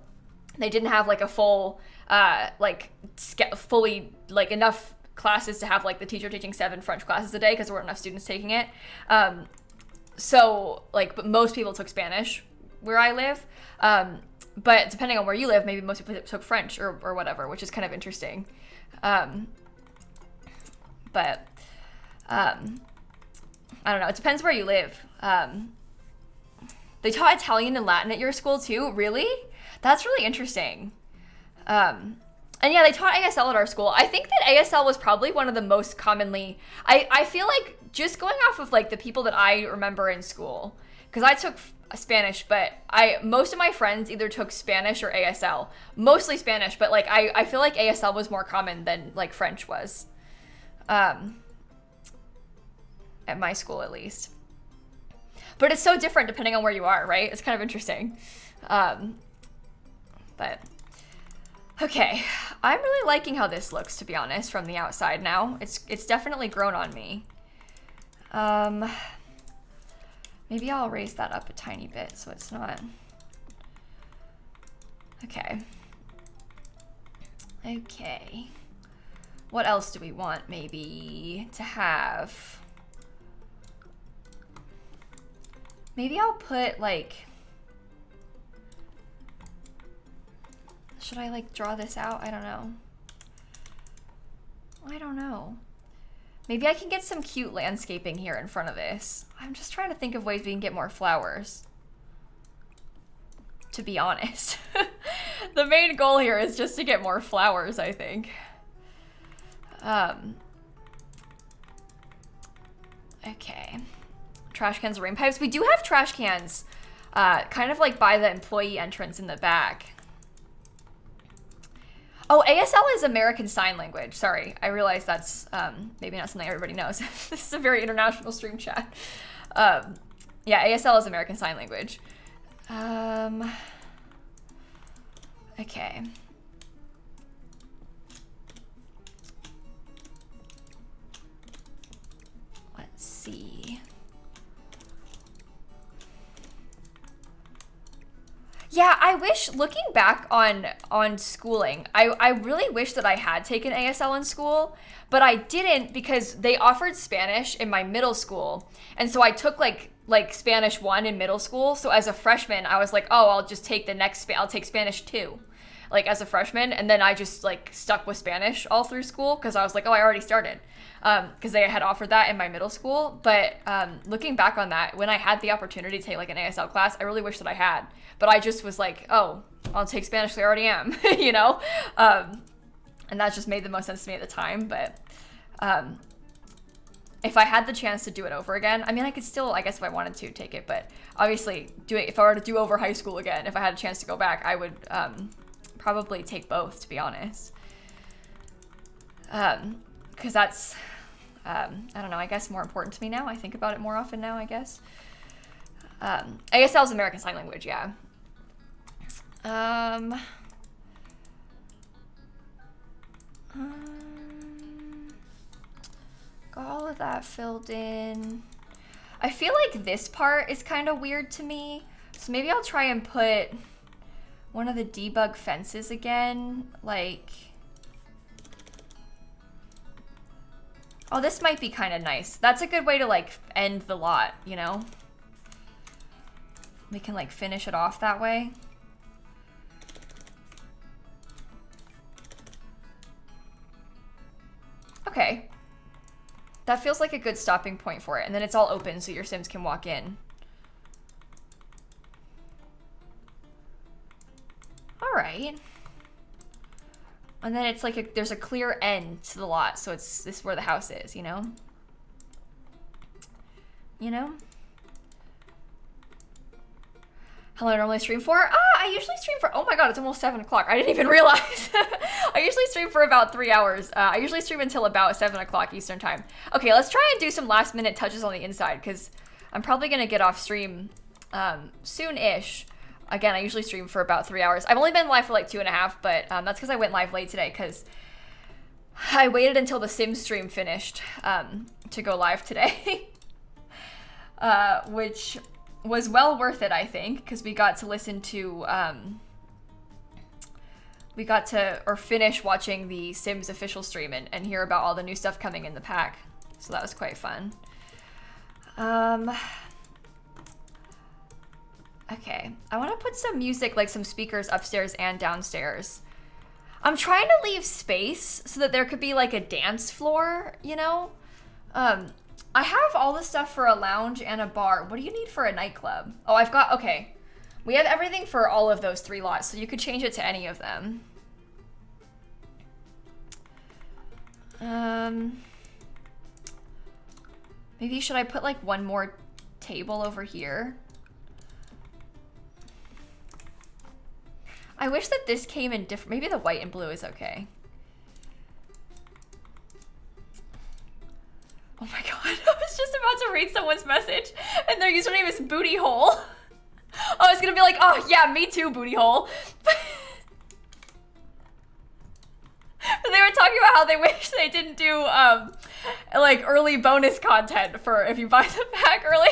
they didn't have like a full, fully, like enough classes to have like the teacher teaching 7 French classes a day because there weren't enough students taking it. So like, but most people took Spanish where I live. But depending on where you live, maybe most people took French or whatever, which is kind of interesting. I don't know. It depends where you live. They taught Italian and Latin at your school too? Really? That's really interesting. And yeah, they taught ASL at our school. I think that ASL was probably one of the most commonly, I feel like just going off of like the people that I remember in school, because I took Spanish, but most of my friends either took Spanish or ASL. Mostly Spanish, but like I feel like ASL was more common than like French was. At my school at least. But it's so different depending on where you are, right? It's kind of interesting. But okay, I'm really liking how this looks, to be honest, from the outside now. It's definitely grown on me. Maybe I'll raise that up a tiny bit so it's not. Okay. Okay. What else do we want maybe to have? Maybe I'll put like, should I like draw this out? I don't know. I don't know. Maybe I can get some cute landscaping here in front of this. I'm just trying to think of ways we can get more flowers. To be honest. The main goal here is just to get more flowers, I think. Okay. Trash cans, rain pipes. We do have trash cans kind of like by the employee entrance in the back. Oh, ASL is American Sign Language. Sorry, I realize that's maybe not something everybody knows. This is a very international stream chat. Yeah, ASL is American Sign Language. Okay. Let's see. Yeah, I wish, looking back on schooling, I really wish that I had taken ASL in school, but I didn't because they offered Spanish in my middle school. And so I took like Spanish 1 in middle school. So as a freshman, I was like, oh, I'll just take I'll take Spanish 2, like as a freshman. And then I just like stuck with Spanish all through school because I was like, oh, I already started. Because they had offered that in my middle school. But looking back on that, when I had the opportunity to take like an ASL class, I really wish that I had. But I just was like, oh, I'll take Spanish, I already am, you know? And that just made the most sense to me at the time. But if I had the chance to do it over again, I mean, I could still, I guess if I wanted to, take it. But obviously, if I were to do over high school again, if I had a chance to go back, I would probably take both, to be honest. Because that's, I don't know, I guess more important to me now. I think about it more often now, I guess. ASL is American Sign Language, yeah. Got all of that filled in. I feel like this part is kind of weird to me. So maybe I'll try and put one of the debug fences again, like... Oh, this might be kind of nice. That's a good way to like end the lot, you know? We can like finish it off that way. Okay. That feels like a good stopping point for it. And then it's all open so your Sims can walk in. All right. And then it's like there's a clear end to the lot, so this is where the house is, you know? You know? How long do I normally stream for? I usually stream for, oh my god, it's almost 7 o'clock. I didn't even realize. I usually stream for about 3 hours. I usually stream until about 7 o'clock Eastern time. Okay, let's try and do some last minute touches on the inside, because I'm probably gonna get off stream soon-ish. Again, I usually stream for about 3 hours. I've only been live for like 2.5, but that's because I went live late today, because I waited until the Sims stream finished to go live today. Which was well worth it, I think, because we got to listen to, finish watching the Sims official stream and hear about all the new stuff coming in the pack. So that was quite fun. Okay, I want to put some music, like some speakers upstairs and downstairs. I'm trying to leave space so that there could be like a dance floor, you know? I have all the stuff for a lounge and a bar. What do you need for a nightclub? Oh, I've got, okay. We have everything for all of those 3 lots, so you could change it to any of them. Maybe should I put like one more table over here? I wish that this came in different, maybe the white and blue is okay. Oh my god, I was just about to read someone's message and their username is booty hole. I was gonna be like, oh yeah, me too, booty hole. They were talking about how they wish they didn't do like early bonus content for if you buy the pack early.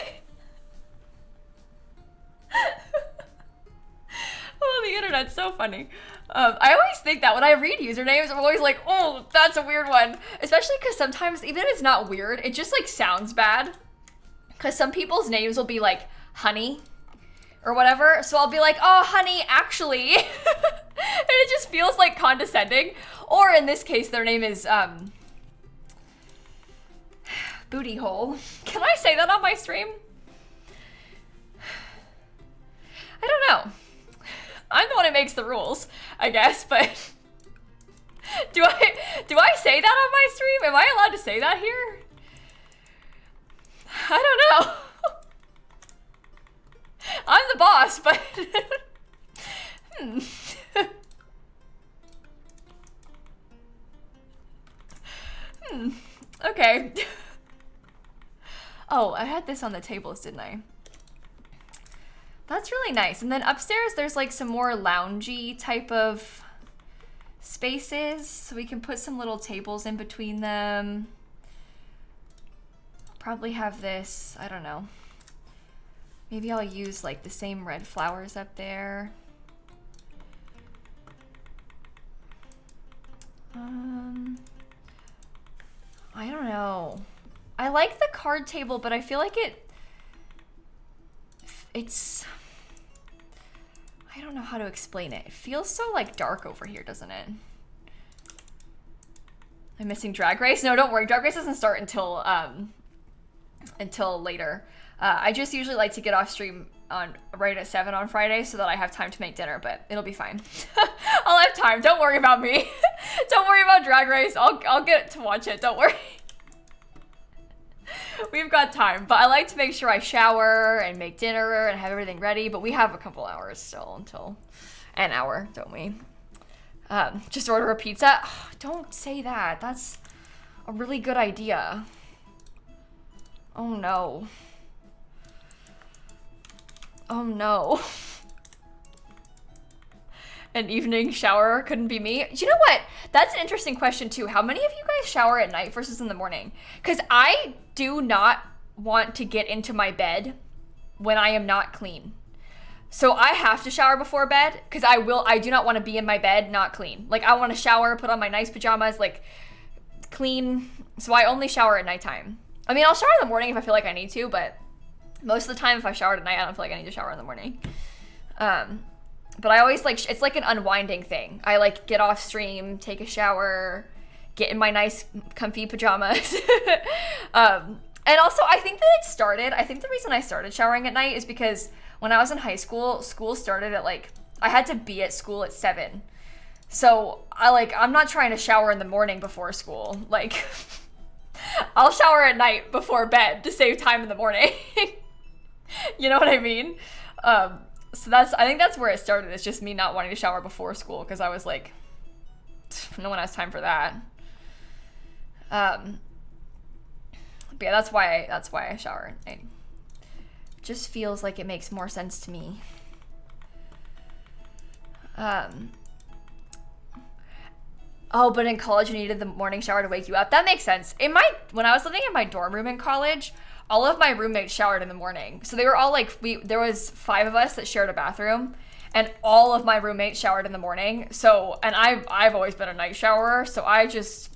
Oh, the internet's so funny. I always think that when I read usernames, I'm always like, oh, that's a weird one. Especially because sometimes, even if it's not weird, it just like sounds bad. Because some people's names will be like honey or whatever. So I'll be like, oh, honey, actually. And it just feels like condescending. Or in this case, their name is booty hole. Can I say that on my stream? I don't know. I'm the one who makes the rules, I guess, but do I say that on my stream? Am I allowed to say that here? I don't know. I'm the boss, but Okay. Oh, I had this on the tables, didn't I? That's really nice. And then upstairs, there's like some more loungy type of spaces. So we can put some little tables in between them. Probably have this, I don't know. Maybe I'll use like the same red flowers up there. I don't know. I like the card table, but I feel like it's, I don't know how to explain it. It feels so like dark over here, doesn't it? I'm missing Drag Race. No, don't worry. Drag Race doesn't start until later. I just usually like to get off stream right at 7 on Friday so that I have time to make dinner, but it'll be fine. I'll have time. Don't worry about me. Don't worry about Drag Race. I'll get to watch it. Don't worry. We've got time, but I like to make sure I shower and make dinner and have everything ready, but we have a couple hours still until an hour, don't we? Just order a pizza. Oh, don't say that. That's a really good idea. Oh no. Oh no. An evening shower couldn't be me. You know what? That's an interesting question too. How many of you guys shower at night versus in the morning? Because I do not want to get into my bed when I am not clean. So I have to shower before bed because I do not want to be in my bed not clean. Like I want to shower, put on my nice pajamas, like clean. So I only shower at nighttime. I mean, I'll shower in the morning if I feel like I need to, but most of the time if I showered at night, I don't feel like I need to shower in the morning. But I always like, it's like an unwinding thing. I like get off stream, take a shower, get in my nice comfy pajamas. And also I think the reason I started showering at night is because when I was in high school, school started at like, I had to be at school at 7. So I'm not trying to shower in the morning before school. Like, I'll shower at night before bed to save time in the morning. You know what I mean? So I think that's where it started. It's just me not wanting to shower before school because I was like, no one has time for that. But yeah, that's why I shower. It just feels like it makes more sense to me. Oh, but in college you needed the morning shower to wake you up. That makes sense. When I was living in my dorm room in college, all of my roommates showered in the morning. So they were all like, there was 5 of us that shared a bathroom, and all of my roommates showered in the morning. So, and I've always been a night showerer, so I just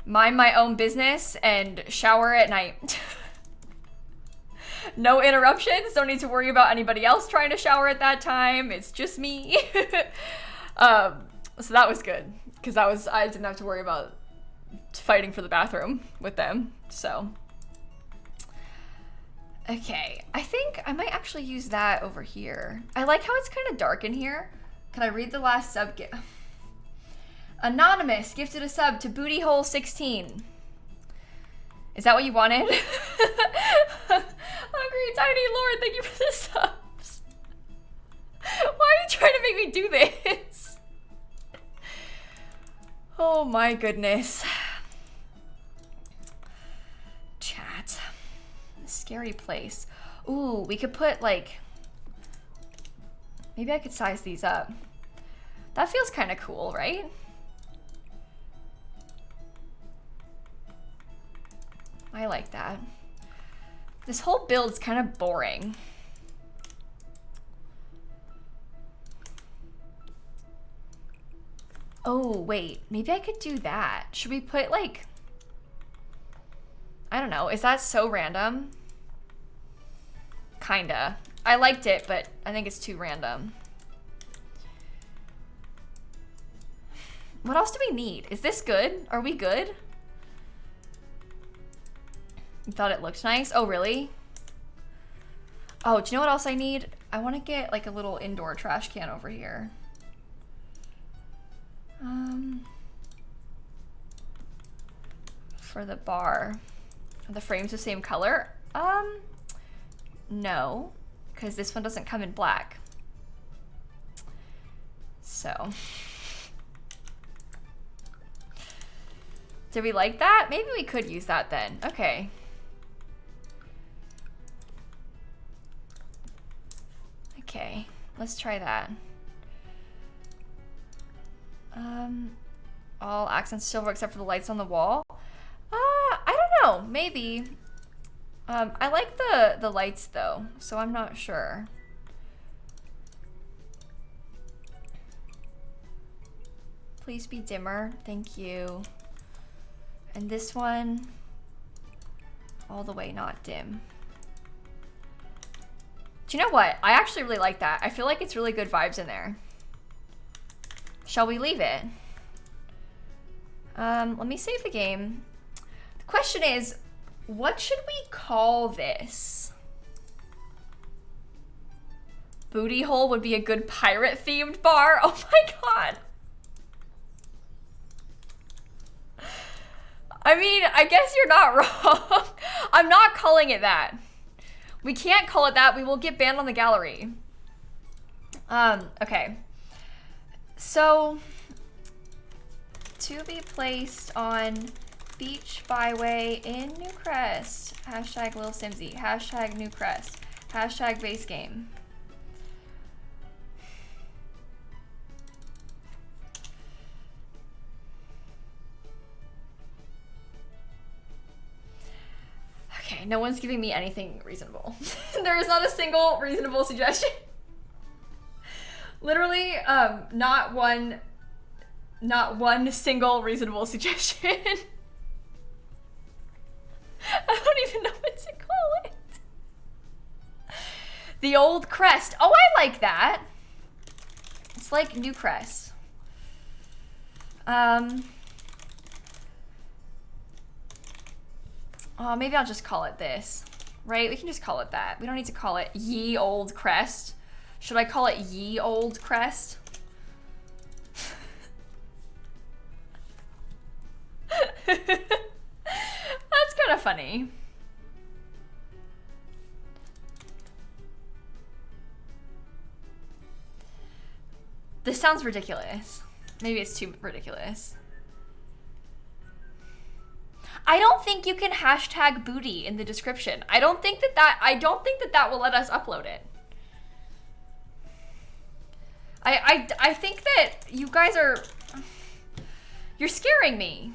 mind my own business and shower at night. No interruptions. Don't need to worry about anybody else trying to shower at that time. It's just me. So that was good because I didn't have to worry about fighting for the bathroom with them. So, okay, I think I might actually use that over here. I like how it's kind of dark in here. Can I read the last sub gift? Anonymous gifted a sub to bootyhole16. Is that what you wanted? Hungry Tiny Lord, thank you for the subs. Why are you trying to make me do this? Oh my goodness. Chat. Scary place. Ooh, we could put like, maybe I could size these up. That feels kind of cool, right? I like that. This whole build's kind of boring. Oh, wait, maybe I could do that. Should we put like, I don't know, is that so random? Kinda. I liked it, but I think it's too random. What else do we need? Is this good? Are we good? You thought it looked nice? Oh, really? Oh, do you know what else I need? I want to get like a little indoor trash can over here. For the bar. Are the frames the same color? No, because this one doesn't come in black. So. Did we like that? Maybe we could use that then. Okay. Okay, let's try that. All accents silver except for the lights on the wall. I don't know, maybe. I like the lights though, so I'm not sure. Please be dimmer, thank you. And this one, all the way not dim. Do you know what? I actually really like that. I feel like it's really good vibes in there. Shall we leave it? Let me save the game. The question is, what should we call this? Booty hole would be a good pirate themed bar. Oh my god. I mean, I guess you're not wrong. I'm not calling it that. We can't call it that. We will get banned on the gallery. Okay. So, to be placed on Beach Byway in Newcrest. Hashtag lilsimsie. Hashtag Newcrest. Hashtag base game. Okay, no one's giving me anything reasonable. There is not a single reasonable suggestion. Literally, not one single reasonable suggestion. I don't even know what to call it. The old crest. Oh, I like that. It's like Newcrest. Oh, maybe I'll just call it this, right? We can just call it that. We don't need to call it Ye Old Crest. Should I call it Ye Old Crest? funny. This sounds ridiculous. Maybe it's too ridiculous. I don't think you can hashtag booty in the description. I don't think that will let us upload it. I think that you guys are, you're scaring me.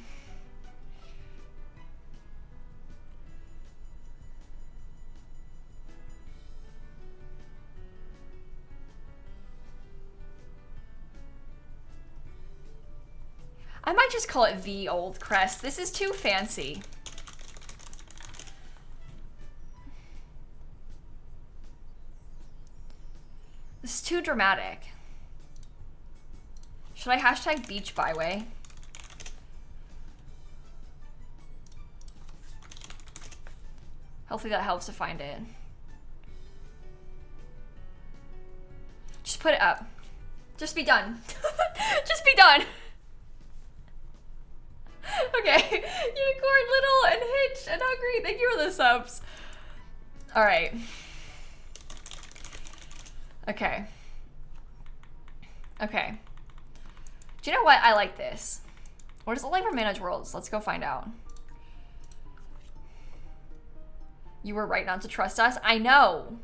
I might just call it the old crest. This is too fancy. This is too dramatic. Should I hashtag beach byway? Hopefully that helps to find it. Just put it up. Just be done. Just be done. Okay, Unicorn, Little, and Hitch, and Hungry, thank you for the subs. All right. Okay. Okay. Do you know what? I like this. What does it look like for Manage Worlds? Let's go find out. You were right not to trust us. I know.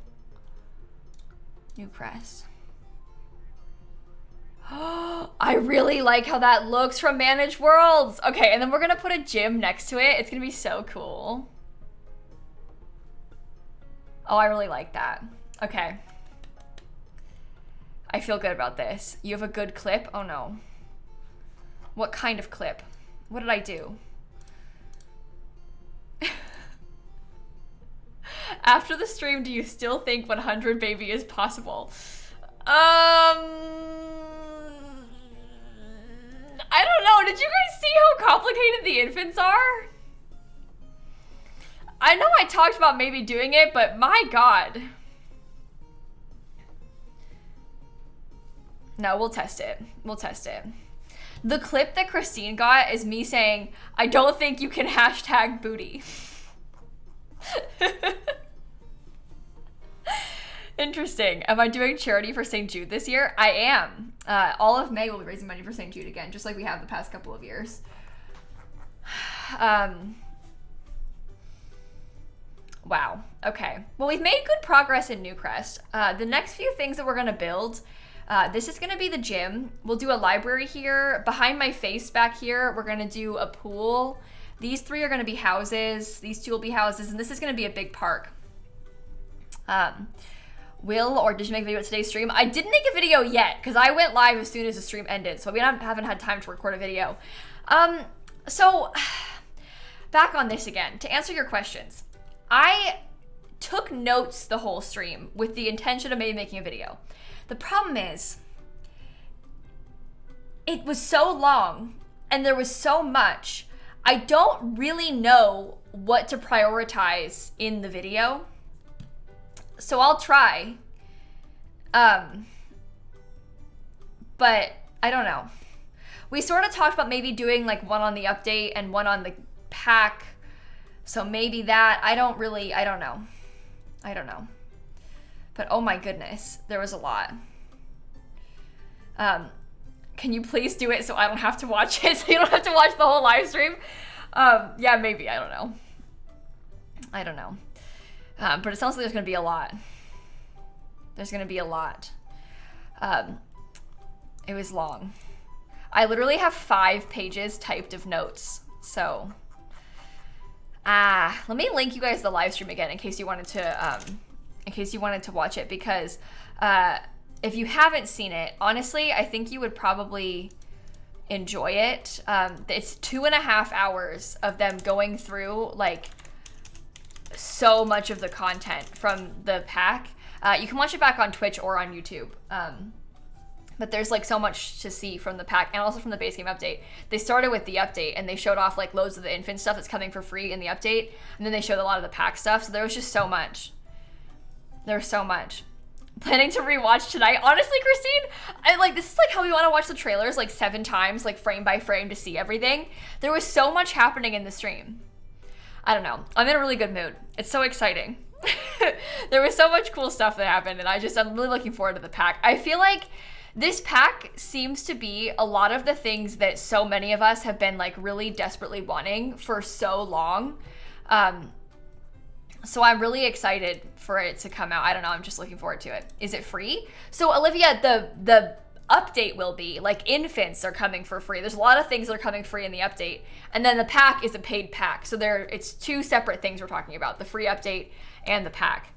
Newcrest. I really like how that looks from Managed Worlds. Okay, and then we're gonna put a gym next to it. It's gonna be so cool. Oh, I really like that. Okay. I feel good about this. You have a good clip? Oh no. What kind of clip? What did I do? After the stream, do you still think 100 baby is possible? I don't know. Did you guys see how complicated the infants are? I know I talked about maybe doing it, but my God. No, we'll test it. We'll test it. The clip that Christine got is me saying, I don't think you can hashtag booty. Interesting. Am I doing charity for St. Jude this year? I am. All of May we'll be raising money for St. Jude again, just like we have the past couple of years. Wow. Okay. Well, we've made good progress in Newcrest. The next few things that we're going to build, this is going to be the gym. We'll do a library here. Behind my face back here, we're going to do a pool. These three are going to be houses. These two will be houses. And this is going to be a big park. Will, or did you make a video at today's stream? I didn't make a video yet because I went live as soon as the stream ended. So we haven't had time to record a video. So back on this again, to answer your questions. I took notes the whole stream with the intention of maybe making a video. The problem is, it was so long and there was so much. I don't really know what to prioritize in the video. So I'll try. But I don't know. We sort of talked about maybe doing like one on the update and one on the pack. So maybe that. I don't know. I don't know. But oh my goodness, there was a lot. Can you please do it so I don't have to watch it, so you don't have to watch the whole live stream? Yeah, maybe. I don't know. I don't know. But it sounds like there's going to be a lot. There's going to be a lot. It was long. I literally have 5 pages typed of notes. So, let me link you guys the live stream again in case you wanted to watch it, because if you haven't seen it, honestly, I think you would probably enjoy it. It's 2.5 hours of them going through like so much of the content from the pack. You can watch it back on Twitch or on YouTube. But there's like so much to see from the pack and also from the base game update. They started with the update and they showed off like loads of the infant stuff that's coming for free in the update. And then they showed a lot of the pack stuff. So there was just so much. There was so much. Planning to rewatch tonight. Honestly, Christine, this is like how we want to watch the trailers like 7 times, like frame by frame to see everything. There was so much happening in the stream. I don't know. I'm in a really good mood. It's so exciting. There was so much cool stuff that happened, and I'm really looking forward to the pack. I feel like this pack seems to be a lot of the things that so many of us have been like really desperately wanting for so long. So I'm really excited for it to come out. I don't know. I'm just looking forward to it. Is it free? So Olivia, the update will be like infants are coming for free. There's a lot of things that are coming free in the update, and then the pack is a paid pack. So it's two separate things we're talking about: the free update and the pack.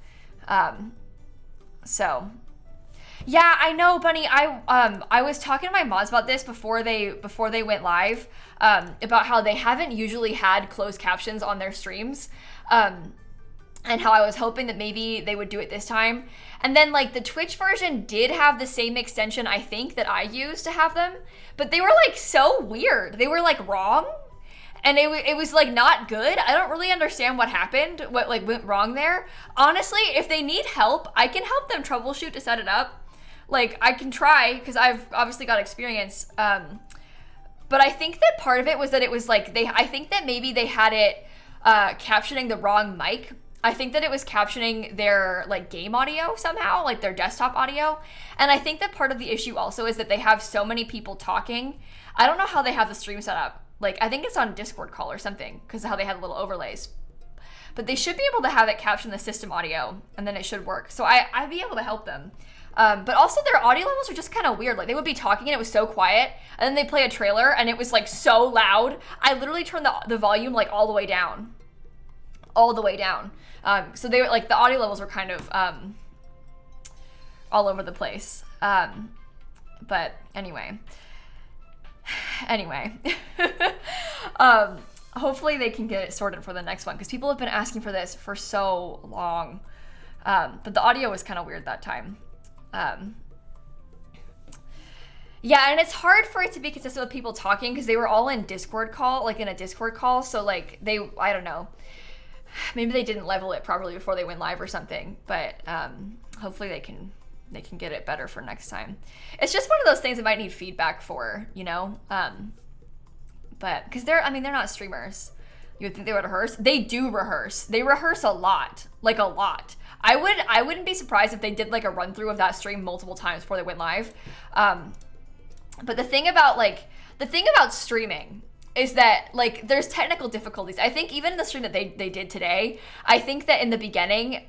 So yeah, I know, Bunny. I was talking to my mods about this before they went live, about how they haven't usually had closed captions on their streams, and how I was hoping that maybe they would do it this time. And then like the Twitch version did have the same extension, I think, that I used to have them, but they were like so weird. They were like wrong, and it was like not good. I don't really understand what happened, what like went wrong there. Honestly, if they need help, I can help them troubleshoot to set it up. Like I can try, because I've obviously got experience. But I think that part of it was that it was like I think that maybe they had it captioning the wrong mic. I think that it was captioning their like game audio somehow, like their desktop audio. And I think that part of the issue also is that they have so many people talking. I don't know how they have the stream set up. Like I think it's on Discord call or something, because of how they had little overlays. But they should be able to have it caption the system audio, and then it should work. So I'd be able to help them. But also their audio levels are just kind of weird. Like they would be talking and it was so quiet, and then they play a trailer and it was like so loud. I literally turned the volume like all the way down. So they were like, the audio levels were kind of all over the place. But anyway, hopefully they can get it sorted for the next one, because people have been asking for this for so long. But the audio was kind of weird that time. Yeah, and it's hard for it to be consistent with people talking, because they were all in Discord call, like in a Discord call. So like I don't know. Maybe they didn't level it properly before they went live or something, but hopefully they can get it better for next time. It's just one of those things that might need feedback for, you know? But because they're not streamers. You would think they would rehearse. They do rehearse. They rehearse a lot, like a lot. I wouldn't be surprised if they did like a run through of that stream multiple times before they went live. But the thing about streaming is that like there's technical difficulties. I think even in the stream that they did today, I think that in the beginning,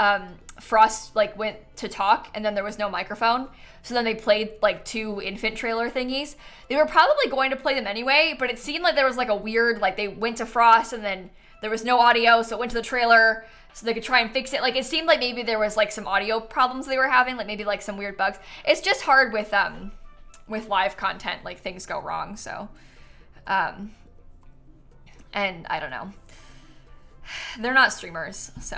Frost like went to talk and then there was no microphone. So then they played like 2 infant trailer thingies. They were probably going to play them anyway, but it seemed like there was like a weird, like they went to Frost and then there was no audio, so it went to the trailer so they could try and fix it. Like it seemed like maybe there was like some audio problems they were having, like maybe like some weird bugs. It's just hard with live content, like things go wrong. So, and I don't know. They're not streamers, so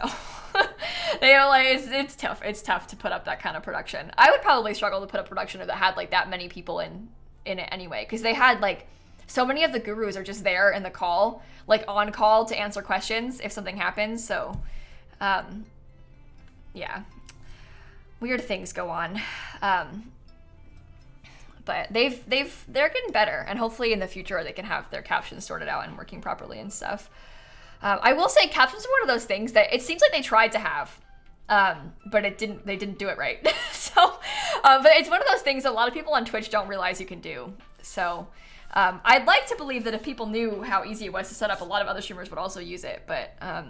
they are like, it's tough. It's tough to put up that kind of production. I would probably struggle to put up production if it had like that many people in it anyway, because they had like so many of the gurus are just there in the call, like on call to answer questions if something happens. So, yeah, weird things go on. But they're getting better, and hopefully in the future they can have their captions sorted out and working properly and stuff. I will say captions are one of those things that it seems like they tried to have, but they didn't do it right. So, but it's one of those things that a lot of people on Twitch don't realize you can do. So, I'd like to believe that if people knew how easy it was to set up, a lot of other streamers would also use it. But I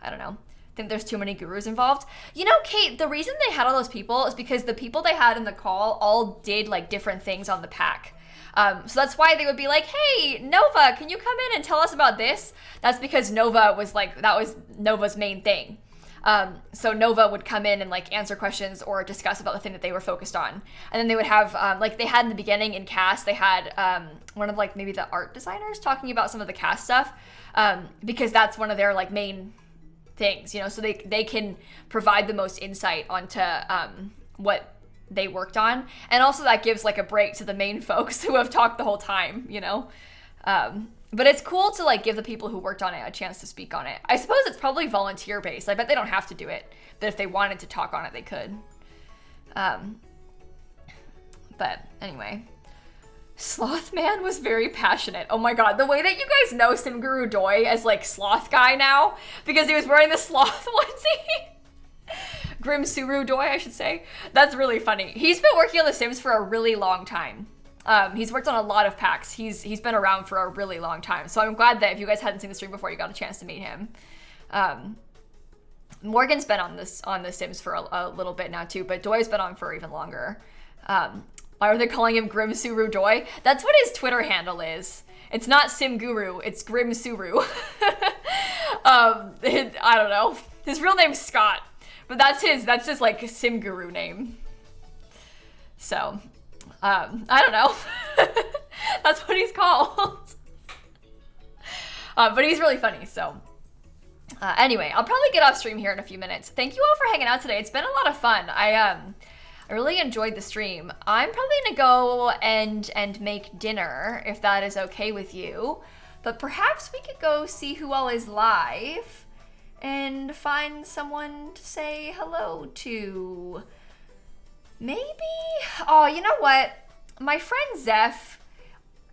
don't know. I think there's too many gurus involved. You know, Kate, the reason they had all those people is because the people they had in the call all did like different things on the pack. So that's why they would be like, hey, Nova, can you come in and tell us about this? That's because Nova was like, that was Nova's main thing. So Nova would come in and like answer questions or discuss about the thing that they were focused on. And then they would have, like they had in the beginning in cast, they had one of like maybe the art designers talking about some of the cast stuff, because that's one of their like main things, you know, so they can provide the most insight onto what they worked on, and also that gives like a break to the main folks who have talked the whole time, you know. But it's cool to like give the people who worked on it a chance to speak on it. I suppose it's probably volunteer based. I bet they don't have to do it, but if they wanted to talk on it, they could. But anyway, Slothman was very passionate. Oh my god, the way that you guys know Sim Guru Doi as like Sloth Guy now, because he was wearing the sloth onesie. Grim Suru Doi, I should say. That's really funny. He's been working on The Sims for a really long time. He's worked on a lot of packs. He's been around for a really long time. So I'm glad that if you guys hadn't seen the stream before, you got a chance to meet him. Morgan's been on The Sims for a little bit now too, but Doi's been on for even longer. Why are they calling him Grim Suru Doi? That's what his Twitter handle is. It's not Sim Guru, it's Grim Suru. I don't know. His real name's Scott, but that's his like Sim Guru name. So, I don't know. That's what he's called. But he's really funny, so. Anyway, I'll probably get off stream here in a few minutes. Thank you all for hanging out today. It's been a lot of fun. I really enjoyed the stream. I'm probably gonna go and make dinner, if that is okay with you. But perhaps we could go see who all is live and find someone to say hello to. Maybe? Oh, you know what? My friend Zeph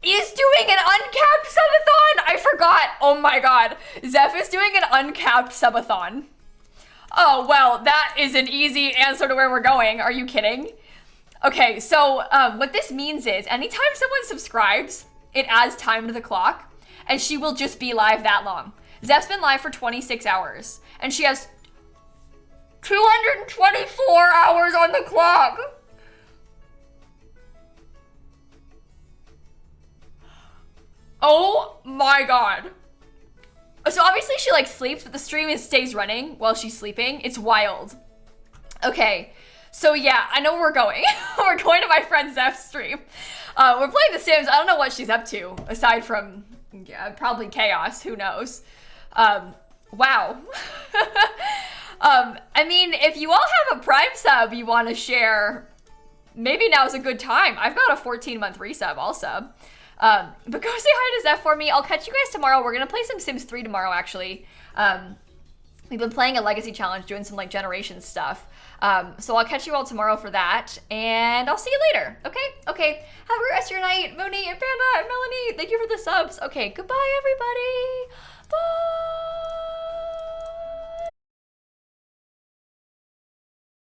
is doing an uncapped subathon! I forgot! Oh my god. Zeph is doing an uncapped subathon. Oh, well, that is an easy answer to where we're going. Are you kidding? Okay, so what this means is anytime someone subscribes, it adds time to the clock, and she will just be live that long. Zeph's been live for 26 hours, and she has 224 hours on the clock. Oh my god. So obviously she like sleeps, but the stream stays running while she's sleeping. It's wild. Okay, so yeah, I know where we're going. We're going to my friend Zeph's stream. We're playing The Sims. I don't know what she's up to, aside from, yeah, probably chaos. Who knows? Wow. I mean, if you all have a Prime sub you want to share, maybe now's a good time. I've got a 14-month resub also. But go say hi to Zeph for me. I'll catch you guys tomorrow. We're gonna play some Sims 3 tomorrow, actually. We've been playing a legacy challenge, doing some like generations stuff. So I'll catch you all tomorrow for that, and I'll see you later. Okay. Have a great rest of your night, Moni and Panda and Melanie. Thank you for the subs. Okay, goodbye, everybody. Bye.